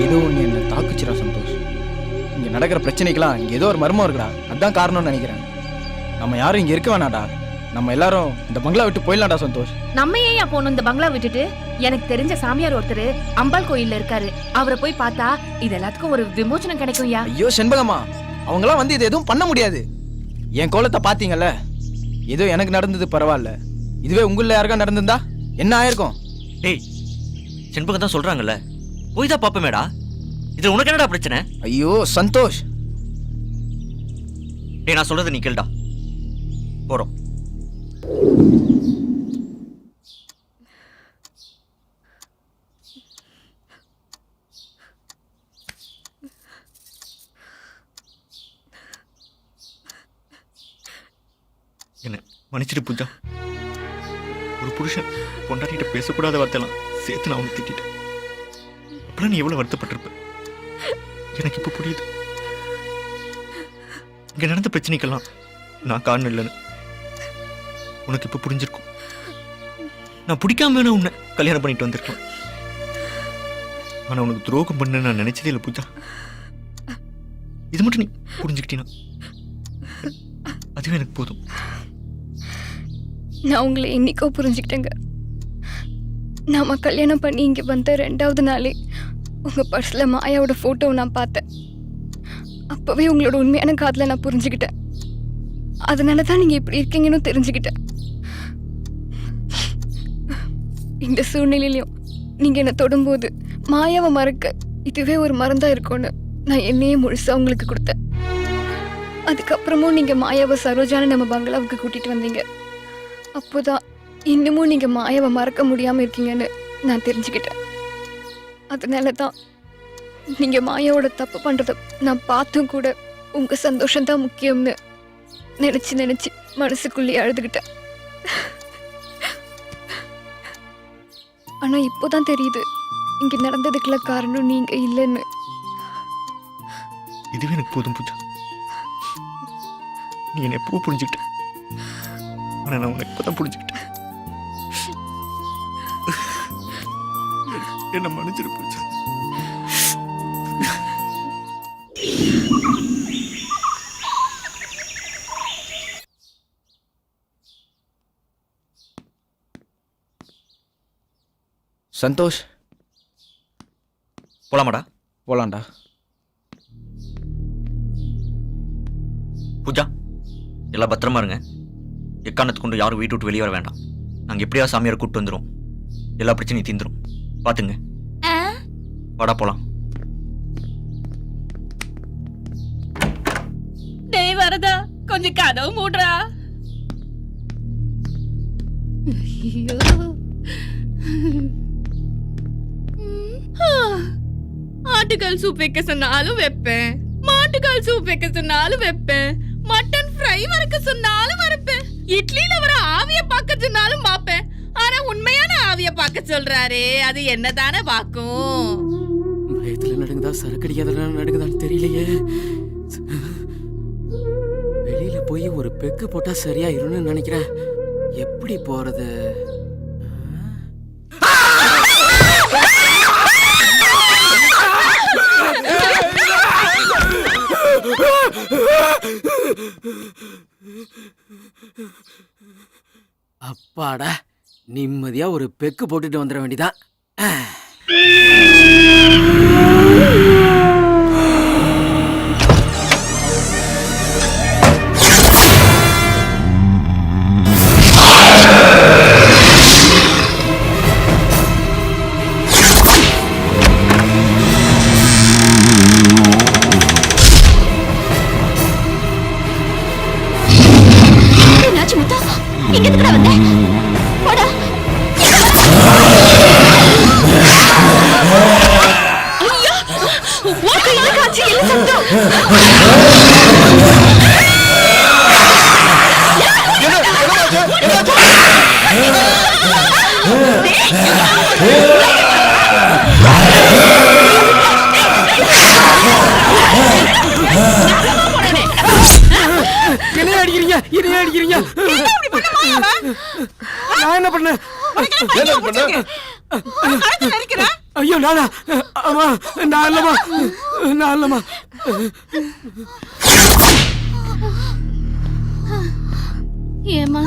ஏதோ ஒன்று என்னை தாக்குச்சுடா சந்தோஷ். இங்கே நடக்கிற பிரச்சனைக்கெல்லாம் இங்கே ஏதோ ஒரு மர்மம் இருக்குடா. அதுதான் காரணம்னு நினைக்கிறேன். நம்ம யாரும் இங்கே இருக்க வேணாடா. நம்ம எல்லாரும் இந்த பங்களா விட்டு போயிடலாம்டா சந்தோஷ். நம்ம ஏன் போகணும் இந்த பங்களா விட்டுட்டு? எனக்கு தெரிஞ்ச சாமியார் ஒருத்தர் அம்பாள் கோயில்ல இருக்காரு. அவரை போய் பார்த்தா இது எல்லாத்துக்கும் ஒரு விமோசனம் கிடைக்கும். யா ஐயோ செண்பகம்மா, அவங்களாம் வந்து இது எதுவும் பண்ண முடியாது. என் கோலத்தை பார்த்தீங்கல்ல, ஏதோ எனக்கு நடந்தது பரவாயில்ல. இதுவே உங்களில் யாருக்கா நடந்திருந்தா என்ன ஆயிருக்கும்? டேய், செண்பகம் தான் சொல்றாங்கல்ல, போய் தான் பாப்பமேடா. இதுல உனக்கு என்னடா பிரச்சனை? ஐயோ சந்தோஷ். டேய், நான் சொல்றது நீ கேளுடா. போறோம். என்ன மன்னிச்சிட்டு பூஜா. ஒரு புருஷன் பொண்டாட்டிகிட்ட பேசக்கூடாத வார்த்தைலாம் சேர்த்து நான் அவனை திட்டிட்டேன். அப்பெல்லாம் நீ எவ்வளவு வருத்தப்பட்டிருப்ப எனக்கு இப்ப புரியுது. இங்க நடந்த பிரச்சனைக்கெல்லாம் நான் காரணம் இல்லைன்னு உனக்கு இப்ப புரிஞ்சிருக்கும். நான் பிடிக்காம வேணா உன்னை கல்யாணம் பண்ணிட்டு வந்திருக்கலாம். ஆனா உனக்கு துரோகம் பண்ண நான் நினைச்சதே இல்லை பூஜா. இது மட்டும் நீ புரிஞ்சுக்கிட்டீனா அதுவே எனக்கு போதும். நான் உங்களை இன்னைக்கோ புரிஞ்சுக்கிட்டேங்க. நாம கல்யாணம் பண்ணி இங்கே வந்த 2வது நாளே உங்க பர்ஸ்ல மாயாவோட போட்டோவை நான் பார்த்தேன். அப்பவே உங்களோட உண்மையான காதலை நான் புரிஞ்சுக்கிட்டேன். அதனால தான் நீங்க இப்படி இருக்கீங்கன்னு தெரிஞ்சுக்கிட்டேன். இந்த சூழ்நிலையிலையும் நீங்க என்ன தொடும்போது மாயாவை மறக்க இதுவே ஒரு மருந்தா இருக்கும்னு நான் என்னையே முழுசா உங்களுக்கு கொடுத்தேன். அதுக்கப்புறமும் நீங்க மாயாவை சரோஜான நம்ம பங்களாவுக்கு கூட்டிட்டு வந்தீங்க. அப்போதான் இன்னமும் நீங்க மாயாவை மறக்க முடியாம இருக்கீங்கன்னு நான் தெரிஞ்சுக்கிட்டேன். அதனால தான் நீங்க மாயாவோட தப்பு பண்றத நான் பார்த்தும் கூட உங்க சந்தோஷம்தான் முக்கியம்னு நினைச்சு நினைச்சு மனசுக்குள்ளேயே அழுதுகிட்டேன். ஆனா இப்போதான் தெரியுது இங்க நடந்ததுக்குள்ள காரணம் நீங்க இல்லைன்னு. இதுவே எனக்கு போதும் பூஜா. நீ என்னை எப்போ புரிஞ்சுக்கிட்ட, ஆனா நான் உனக்கு இப்பதான் புரிஞ்சுக்கிட்டேன். என்ன மன்னிச்சிரு பூஜா. சந்தோஷ், போலாமாடா? போலாம்டா. பூஜா, எல்லாம் பத்திரமா இருங்க. எக்காரணத்து கொண்டு யாரும் வீட்டு விட்டு வெளியே வர வேண்டாம். நாங்கள் எப்படியா சாமியாரை கூப்பிட்டு வந்துடும். எல்லா பிரச்சனையும் தீந்துரும். பார்த்துங்க. வாடா போலாம். டேய் வரதா, கொஞ்சம் கதவு மூடுறா. ஐயோ, ஆட்டுக்கால் சூப் வைக்க சொன்னாலும் வைப்பேன். மாட்டு ஆட்டுக்கால் சூப் வைக்க சொன்னாலும் வைப்பேன், மட்டன் ஃப்ரை வறுக்க சொன்னாலும் வறுப்பேன், இட்லியில வர ஆவிய பார்க்க சொன்னாலும் பாப்பேன். ஆனா உண்மையான ஆவிய பார்க்க சொல்றாரே, அது என்னதானே பாக்கும்? பயத்துல நடுங்குதா சரக்கடிக்காத நடுங்குதான்னு தெரியலையே. வெளியில போய் ஒரு பெக்கு போட்டா சரியாயிரும்னு நினைக்கிறேன். எப்படி போறது? அப்பாடா, நிம்மதியா ஒரு பெக்கு போட்டுட்டு வந்துட வேண்டியதான். என்னாச்சு முத்தா? இங்க எதுக்குடா வந்த? போடா. ஐயா! ஓட்டையில காட்சி என்ன சத்தம்? என்னைய அடிக்கிறீங்க, என்னைய அடிக்கிறீங்க. நான் என்ன பண்ணேன்? ஐயோ நானா? ஆமா, நான் இல்லமா, நான் இல்லமா. ஏமா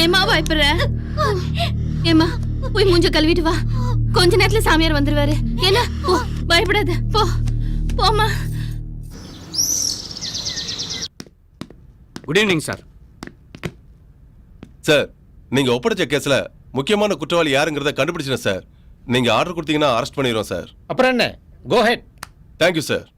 ஏமா பயப்படுற? ஏமா போய் மூஞ்ச கழுவிட்டு வா, கொஞ்ச நேரத்துல சாமியார் வந்துருவாரு. என்ன போ, பயப்படாத, போ போமா. Good evening sir. சார், நீங்க ஒப்படைச்ச கேஸ்ல முக்கியமான குற்றவாளி யாருங்கிறத கண்டுபிடிச்சிட்டேன் சார். நீங்க ஆர்டர் கொடுத்தீங்கன்னா அரெஸ்ட் பண்ணிடுவோம் சார். அப்புறம் என்ன, கோ ஹெட். Thank you sir.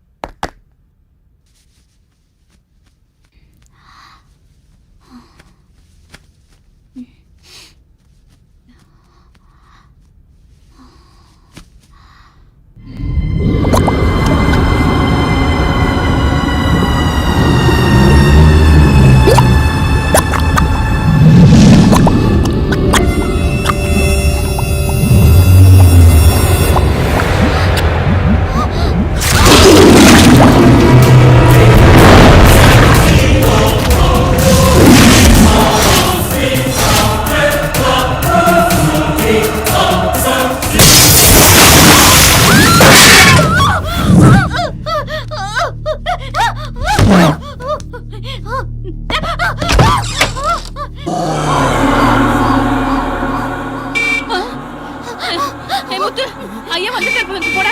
ஐயா வந்து போடா.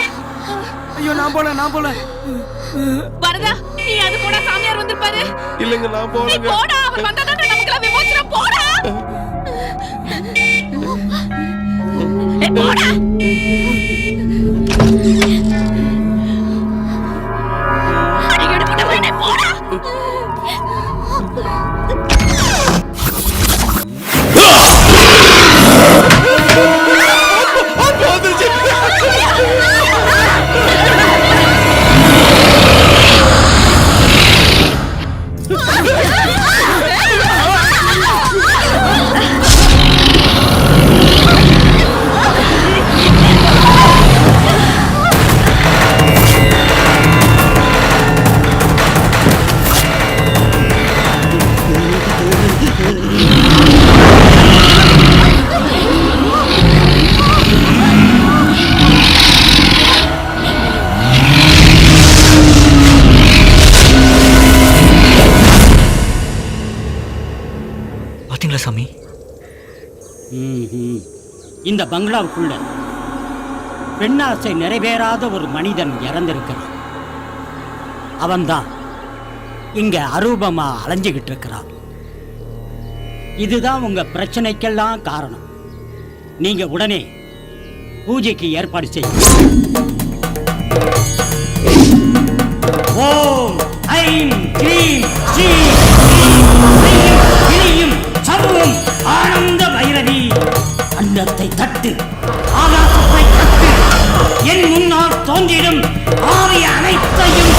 ஐயோ நான் போல, நான் போல. வரதா, நீ அது போடா, சாமியார் வந்திருப்பாரு. இல்லங்க, நான் நீ போறேங்க. போடா, அவர் வந்தாதான் நமக்கெல்லாம் விமோசனம். போடா. போடா. அடிக்கடி போடா, போடா. சாமி, இந்த பங்களாவுக்குள்ள பெண்ணாசை நிறைவேறாத ஒரு மனிதன் இறந்திருக்கிறான். அவன்தான் இங்க அரூபமா அலைஞ்சுகிட்டு இருக்கிறான். இதுதான் உங்க பிரச்சனைக்கெல்லாம் காரணம். நீங்க உடனே பூஜைக்கு ஏற்பாடு செய்யுங்க. ஓம் ஐம் க்ரீம் ஸ்ரீம் கிளியும் சர்வம் ஆனந்த பைரவி. அண்டத்தை தட்டு, ஆகாசத்தை தட்டு, என் முன்னால் தோன்றிடும் ஆவி அனைத்தையும்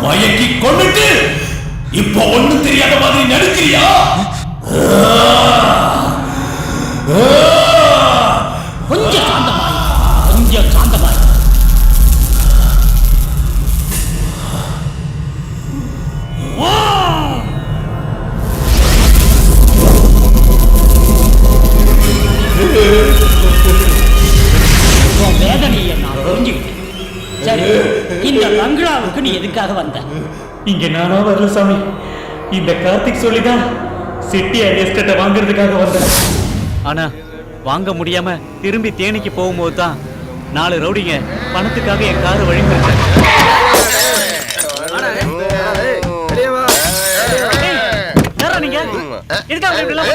மயக்கி கொண்டுட்டு இப்ப ஒண்ணும் தெரியாத மாதிரி நடிக்கிறியா? கொஞ்சம் சாந்தமாய், கொஞ்சம் சாந்தமாய். வேதனையை நான் புரிஞ்சுக்கிட்டேன். சரி, இந்த பங்களாவுக்கு நீ எதுக்காக வந்த? இங்க நானா வரல சாமி. இந்த கார்த்திக் சொல்லிதான் செட்டியார் எஸ்டேட்டை வாங்குறதுக்காக வந்தேன். ஆனா வாங்க முடியாம திரும்பி தேனிக்கு போகும்போது தான் 4 ரவுடிங்க பணத்துக்காக என் காரை வழிமறிச்சாங்க. நீங்க எதுக்காக இப்படி எல்லாம்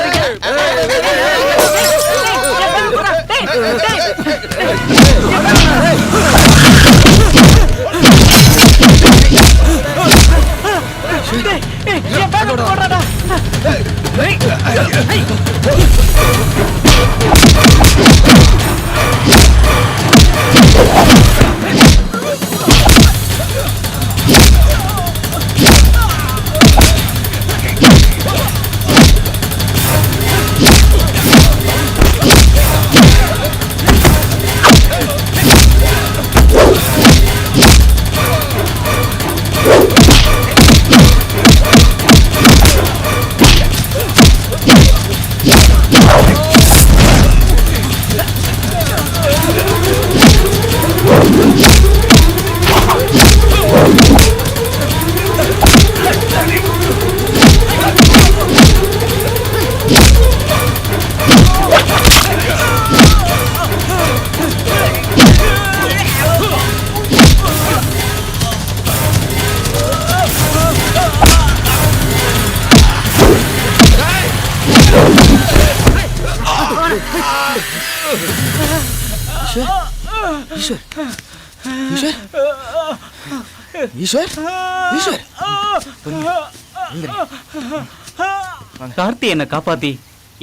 கார்த்தி என்ன காப்பாத்தி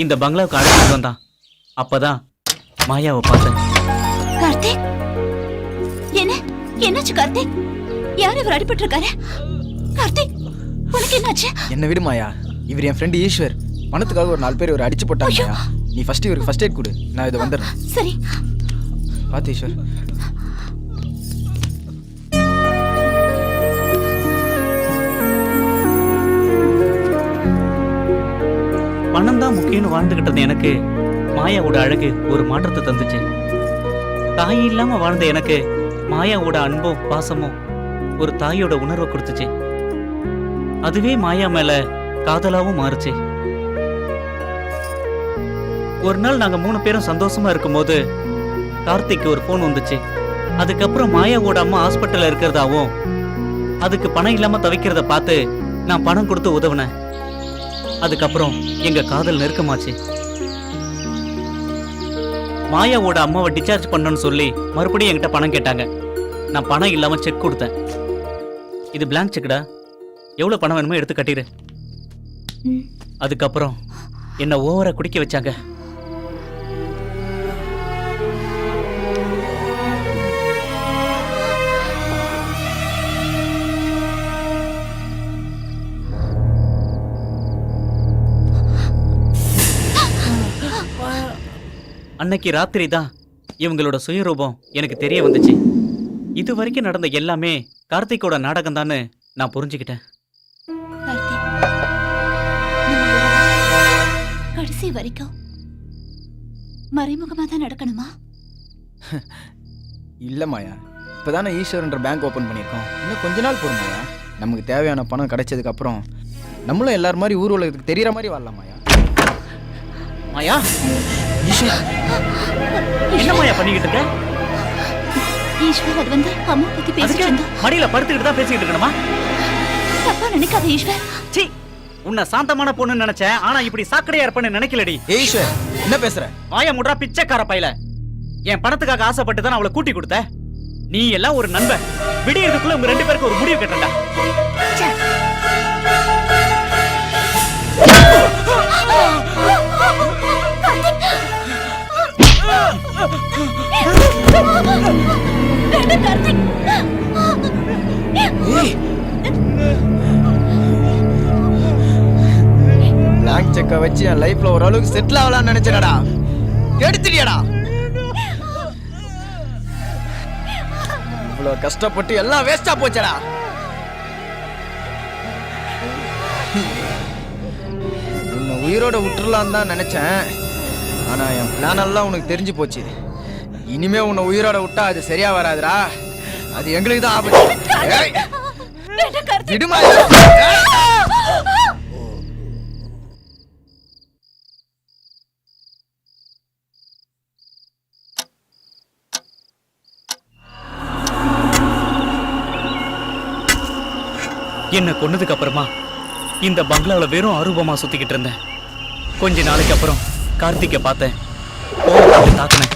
இந்த பங்களாவுக்கு அழைச்சிட்டு வந்தான். அப்பதான் மாயாவை பார்த்தேன். கார்த்திக், என்னாச்சு கார்த்திக்? யார் இவர் அடிபட்டு இருக்காரு? கார்த்திக், உனக்கு என்னாச்சு? என்ன விடு மாயா, இவர் என் ஃப்ரெண்ட் ஈஸ்வர். பணத்துக்காக ஒரு 4 பேர் இவர் அடிச்சு போட்டாங்க. நீ ஃபர்ஸ்ட் இவருக்கு ஃபர்ஸ்ட் எய்ட் கொடு, நான் இதை வந்துடுறேன். சரி பார்த்து ஈஸ்வர். பணம் தான் முக்கியம்னு வாழ்ந்துகிட்டது எனக்கு மாயாவோட அழகு ஒரு மாற்றத்தை தந்துச்சு. தாய் இல்லாம வாழ்ந்த எனக்கு மாயாவோட அன்பும் பாசமும் ஒரு தாயோட உணர்வை கொடுத்துச்சு. அதுவே மாயா மேல காதலாவும் மாறுச்சு. ஒரு நாள் நாங்க 3 பேரும் சந்தோஷமா இருக்கும்போது கார்த்திக்கு ஒரு போன் வந்துச்சு. அதுக்கப்புறம் மாயாவோட அம்மா ஹாஸ்பிட்டல்ல இருக்கிறதாவும் அதுக்கு பணம் இல்லாம தவிக்கிறத பார்த்து நான் பணம் கொடுத்து உதவுனேன். அதுக்கப்புறம் எங்க காதல் நெருக்கமாச்சு. மாயாவோட அம்மாவை டிஸ்சார்ஜ் பண்ணணும்னு சொல்லி மறுபடியும் என்கிட்ட பணம் கேட்டாங்க. நான் பணம் இல்லாம செக் கொடுத்தேன். இது பிளாங்க் செக்டா, எவ்வளவு பணம் வேணுமோ எடுத்து கட்டிடு. அதுக்கப்புறம் என்ன ஓவரா குடிக்க வச்சாங்க. அன்னைக்கு ராத்திரி தான் இவங்களோட சுயரூபம் எனக்கு தெரிய வந்துச்சு. இது வரைக்கும் நடந்த எல்லாமே கார்த்திகோட நாடகம் தான்னு நான் புரிஞ்சுக்கிட்டேன். கடைசி வரைக்கும் மறைமுகமா தான் நடக்கணுமா? இல்ல மாயா, இப்பதானே ஈஸ்வரன்ற பேங்க் ஓபன் பண்ணியிருக்கோம். இன்னும் கொஞ்ச நாள் போதும் மாயா. நமக்கு தேவையான பணம் கிடைச்சதுக்கு அப்புறம் நம்மளும் எல்லாரும் மாதிரி ஊர் உலகத்துக்கு தெரியற மாதிரி வாழலாம் மாயா. மாயா, என்ன மாயா பண்ணிக்கிட்டு இருக்க? ஈஸ்வர், அது வந்து அம்மா பத்தி பேசிட்டு இருந்தோம். மடியில படுத்துக்கிட்டு தான் பேசிக்கிட்டு இருக்கணுமா? தப்பா நினைக்காத ஈஸ்வர். சீ, உன்னை சாந்தமான பொண்ணுன்னு நினைச்சேன். ஆனா இப்படி சாக்கடையா இருப்பேன்னு நினைக்கலடி. ஈஸ்வர், என்ன பேசுற? மாயா முட்ரா பிச்சைக்கார பையல. என் பணத்துக்காக ஆசைப்பட்டு தான் அவளை கூட்டி கொடுத்த. நீ எல்லாம் ஒரு நண்பன். விடியறதுக்குள்ள உங்க 2 பேருக்கு ஒரு முடிவு கட்டண்டா. லாங் செக்கை வச்சு என் லைஃப்ல ஓரளவுக்கு செட்டில் ஆகலாம்னு நினைச்சேனடா, கெடுத்துட்டியடா. இவ்வளோ கஷ்டப்பட்டு எல்லாம் வேஸ்டா போச்சடா. உன்னை உயிரோட விட்டுறலான்னு தான் நினைச்சேன். ஆனா என் பிளான் எல்லாம் உனக்கு தெரிஞ்சு போச்சு. இனிமே உன்னை உயிரோட விட்டா அது சரியா வராதுடா. அது எங்களுக்கு தான் ஆபத்து. ஏய், விடுமா. என்ன கொன்னதுக்கு அப்புறமா இந்த பங்களாவில் வெறும் அரூபமா சுத்திக்கிட்டு இருந்தேன். கொஞ்ச நாளைக்கு அப்புறம் கார்த்திகை பார்த்தேன், கோவப்பட்டு தாக்குனேன்.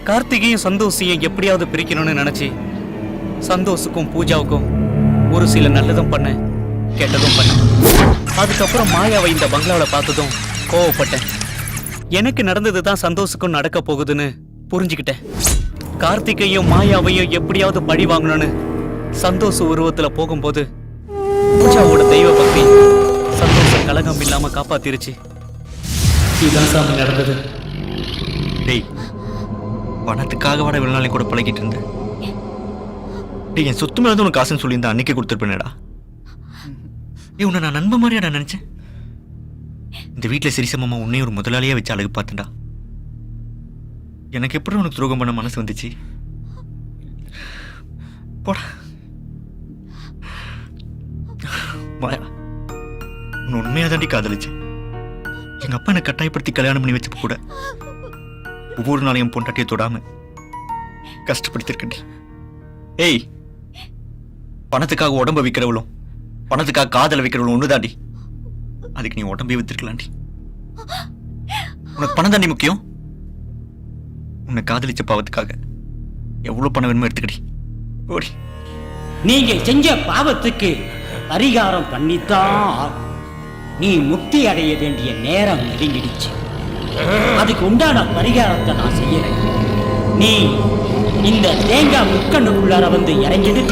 கார்த்திகையும் சந்தோஷையும் எப்படியாவது பிரிக்கணும்னு நினைச்சு சந்தோஷுக்கும் பூஜாவுக்கும் ஒரு சில நல்லதும் பண்ணேன், கெட்டதும் பண்ணேன். அதுக்கப்புறம் மாயாவை இந்த பங்களாவில் பார்த்ததும் கோவப்பட்டேன். எனக்கு நடந்தது தான் சந்தோஷுக்கும் நடக்க போகுதுன்னு புரிஞ்சுக்கிட்டேன். கார்த்திகையும் மாயாவையும் எப்படியாவது பழி வாங்கணும்னு சந்தோஷ உருவத்துல போகும்போது பூஜாவோட தெய்வ பக்தி சந்தோஷ கலகம் இல்லாம காப்பாத்திருச்சு. இதுதான் சாமி நடந்தது. டேய், பணத்துக்காக வாட வெளிநாளையும் கூட பழகிட்டு இருந்தேன். டேய், என் சொத்து மேலே உனக்கு காசுன்னு சொல்லியிருந்தா அன்னைக்கே கொடுத்துருப்பேனடா. ஏய், உன்னை நான் நண்ப மாதிரியாடா நினைச்சேன். இந்த வீட்டில் சிரிசமமா உன்னையும் ஒரு முதலாளியா வச்சு அழகு பார்த்தேன்டா. எனக்கு எப்படி உனக்கு துரோகம் பண்ண மனசு வந்துச்சு? போடா மாயா, உன்னை உண்மையாக தாண்டி காதலிச்சு. எங்க அப்பா என்னை கட்டாயப்படுத்தி கல்யாணம் பண்ணி வச்சப்ப கூட ஒவ்வொரு நாளையும் என் பொண்டாட்டியை தொடாம கஷ்டப்படுத்திருக்கேன். ஏய், பணத்துக்காக உடம்ப விற்கிறவளும் பணத்துக்காக காதலை வைக்கிறவளும் ஒன்று தாண்டி. அதுக்கு நீ உடம்பே வித்திருக்கலாண்டி. உனக்கு பணம் தாண்டி முக்கியம். உன்னை காதலிச்ச பாவத்துக்காக எவ்வளவு பணம் வேணுமோ எடுத்துக்கடி, ஓடி. நீங்க செஞ்ச பாவத்துக்கு பரிகாரம் பண்ணித்தான் நீ முக்தி அடைய வேண்டிய நேரம் நெருங்கிடுச்சு. அதுக்கு உண்டான பரிகாரத்தை நான் செய்யறேன். நீ இந்த தேங்காய் முக்கண்ணுக்குள்ளார வந்து இறங்கிடு.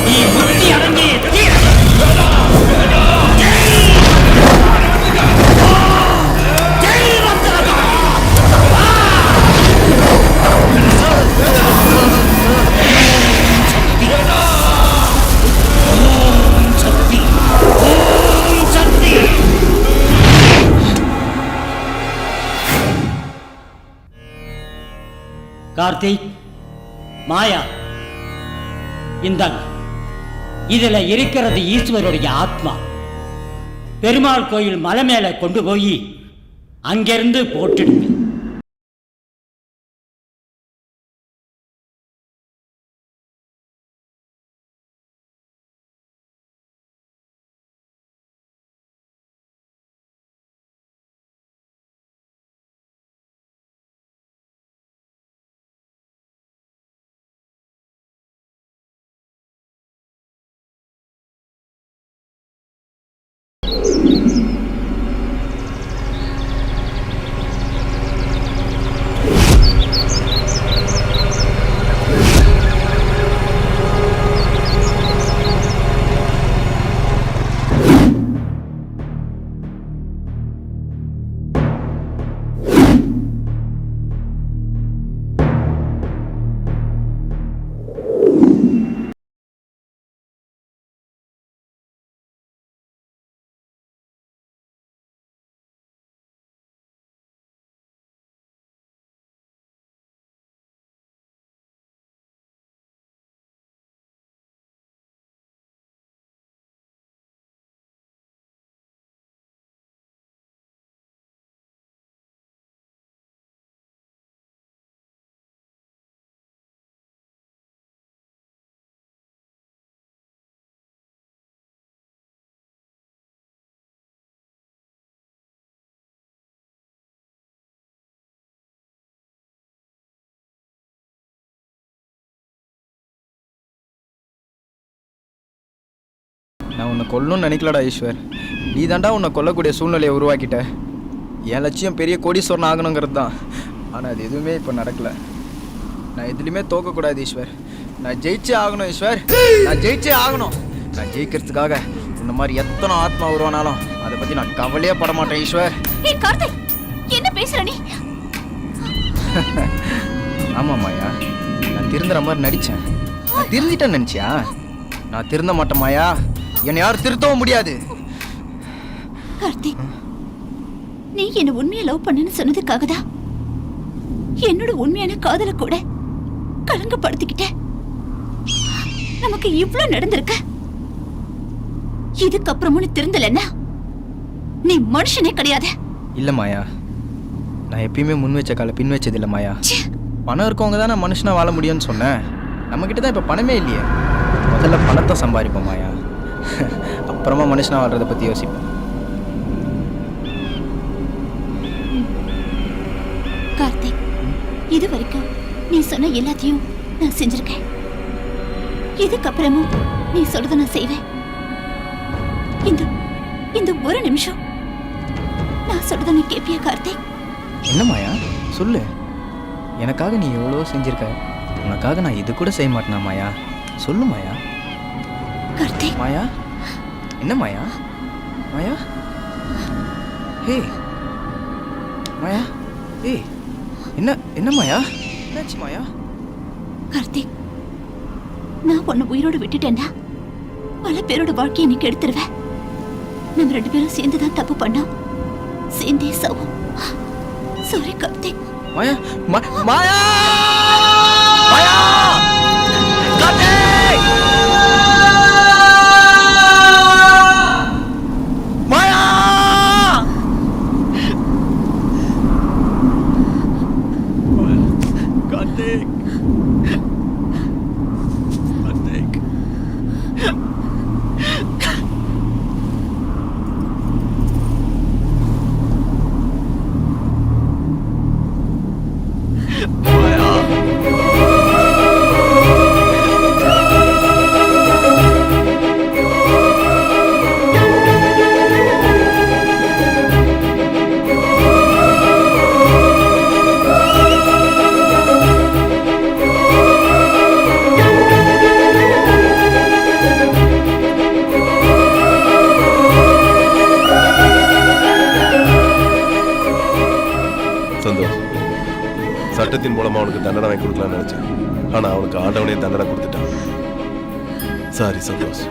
நீ முக்தி அடைஞ்சே தீர. கார்த்திக், மாயா, இந்தாங்க. இதுல இருக்கிறது ஈஸ்வருடைய ஆத்மா. பெருமாள் கோயில் மலை மேல கொண்டு போய் அங்கிருந்து போட்டுடுங்க. நான் உன்னை கொல்லணும்னு நினைக்கலடா ஈஸ்வர். நீ தாண்டா உன்னை கொல்லக்கூடிய சூழ்நிலையை உருவாக்கிட்ட. என் லட்சியம் பெரிய கோடீஸ்வரன் ஆகணுங்கிறது தான். ஆனால் அது எதுவுமே இப்போ நடக்கலை. நான் எதுலையுமே தோக்கக்கூடாது ஈஸ்வர். நான் ஜெயிச்சே ஆகணும் ஈஸ்வர். நான் ஜெயிச்சே ஆகணும். நான் ஜெயிக்கிறதுக்காக இந்த மாதிரி எத்தனை ஆத்மா உருவானாலும் அதை பற்றி நான் கவலையே பட மாட்டேன் ஈஸ்வர். ஏய் கார்த்திக், என்ன பேசுற நீ? ஆமாம் மாயா, நான் திருந்துற மாதிரி நடித்தேன். நான் திருந்திட்டேன்னு நினச்சியா? நான் திருந்த மாட்டேன் மாயா. என்னை யாரும் திருத்தவும் முடியாது. கார்த்திக், நீ என்ன உண்மையா லவ் பண்ணன்னு சொன்னதுக்காக தான் என்னோட உண்மையான காதல கூட கலங்கப்படுத்திக்கிட்ட. நமக்கு இவ்ளோ நடந்திருக்க. இதுக்கப்புறமும் நீ திருந்தலன்னா நீ மனுஷனே கிடையாது. இல்லை மாயா, நான் எப்பயுமே முன் வச்ச காலை பின் வச்சது இல்லை மாயா. பணம் இருக்கவங்க தானே மனுஷனா வாழ முடியும்னு சொன்னேன். நம்மக்கிட்ட தான் இப்போ பணமே இல்லையே. முதல்ல பணத்தை சம்பாதிப்போம் மாயா, அப்புறமா மனுஷனா வாழ்றதை பற்றி யோசிப்போம். கார்த்திக், இது வரைக்கும் நீ சொன்ன எல்லாத்தையும் நான் செஞ்சிருக்கேன். இதுக்கப்புறமும் நீ சொல்றத நான் செய்வேன். இந்த இந்த ஒரு நிமிஷம் நான் சொல்றத நீ கேப்பியா கார்த்திக்? என்ன மாயா சொல்லு. எனக்காக நீ எவ்வளோ செஞ்சிருக்க. உனக்காக நான் இது கூட செய்ய மாட்டேனா மாயா? சொல்லு மாயா. கார்த்திக். மாயா, என்ன மாயா? மாயா, ஹே மாயா, ஹே என்ன என்ன மாயா, என்னாச்சு மாயா? கார்த்திக், நான் உன்னை உயிரோடு விட்டுட்டேன்னா பல பேரோட வாழ்க்கையை நீ கெடுத்துருவேன். நம்ம 2 பேரும் சேர்ந்து தான் தப்பு பண்ணோம். சேர்ந்தே சவம். சாரி கார்த்திக். மாயா, மாயா, மாயா, கார்த்திக், மாயா. கார்த்திக், கார்த்திக். சந்தோஷ், சட்டத்தின் மூலமா அவனுக்கு தண்டனை வாங்கி கொடுக்கலாம்னு நினைச்சேன். ஆனா அவனுக்கு ஆண்டவனே தண்டனை கொடுத்துட்டான். சாரி சந்தோஷ்.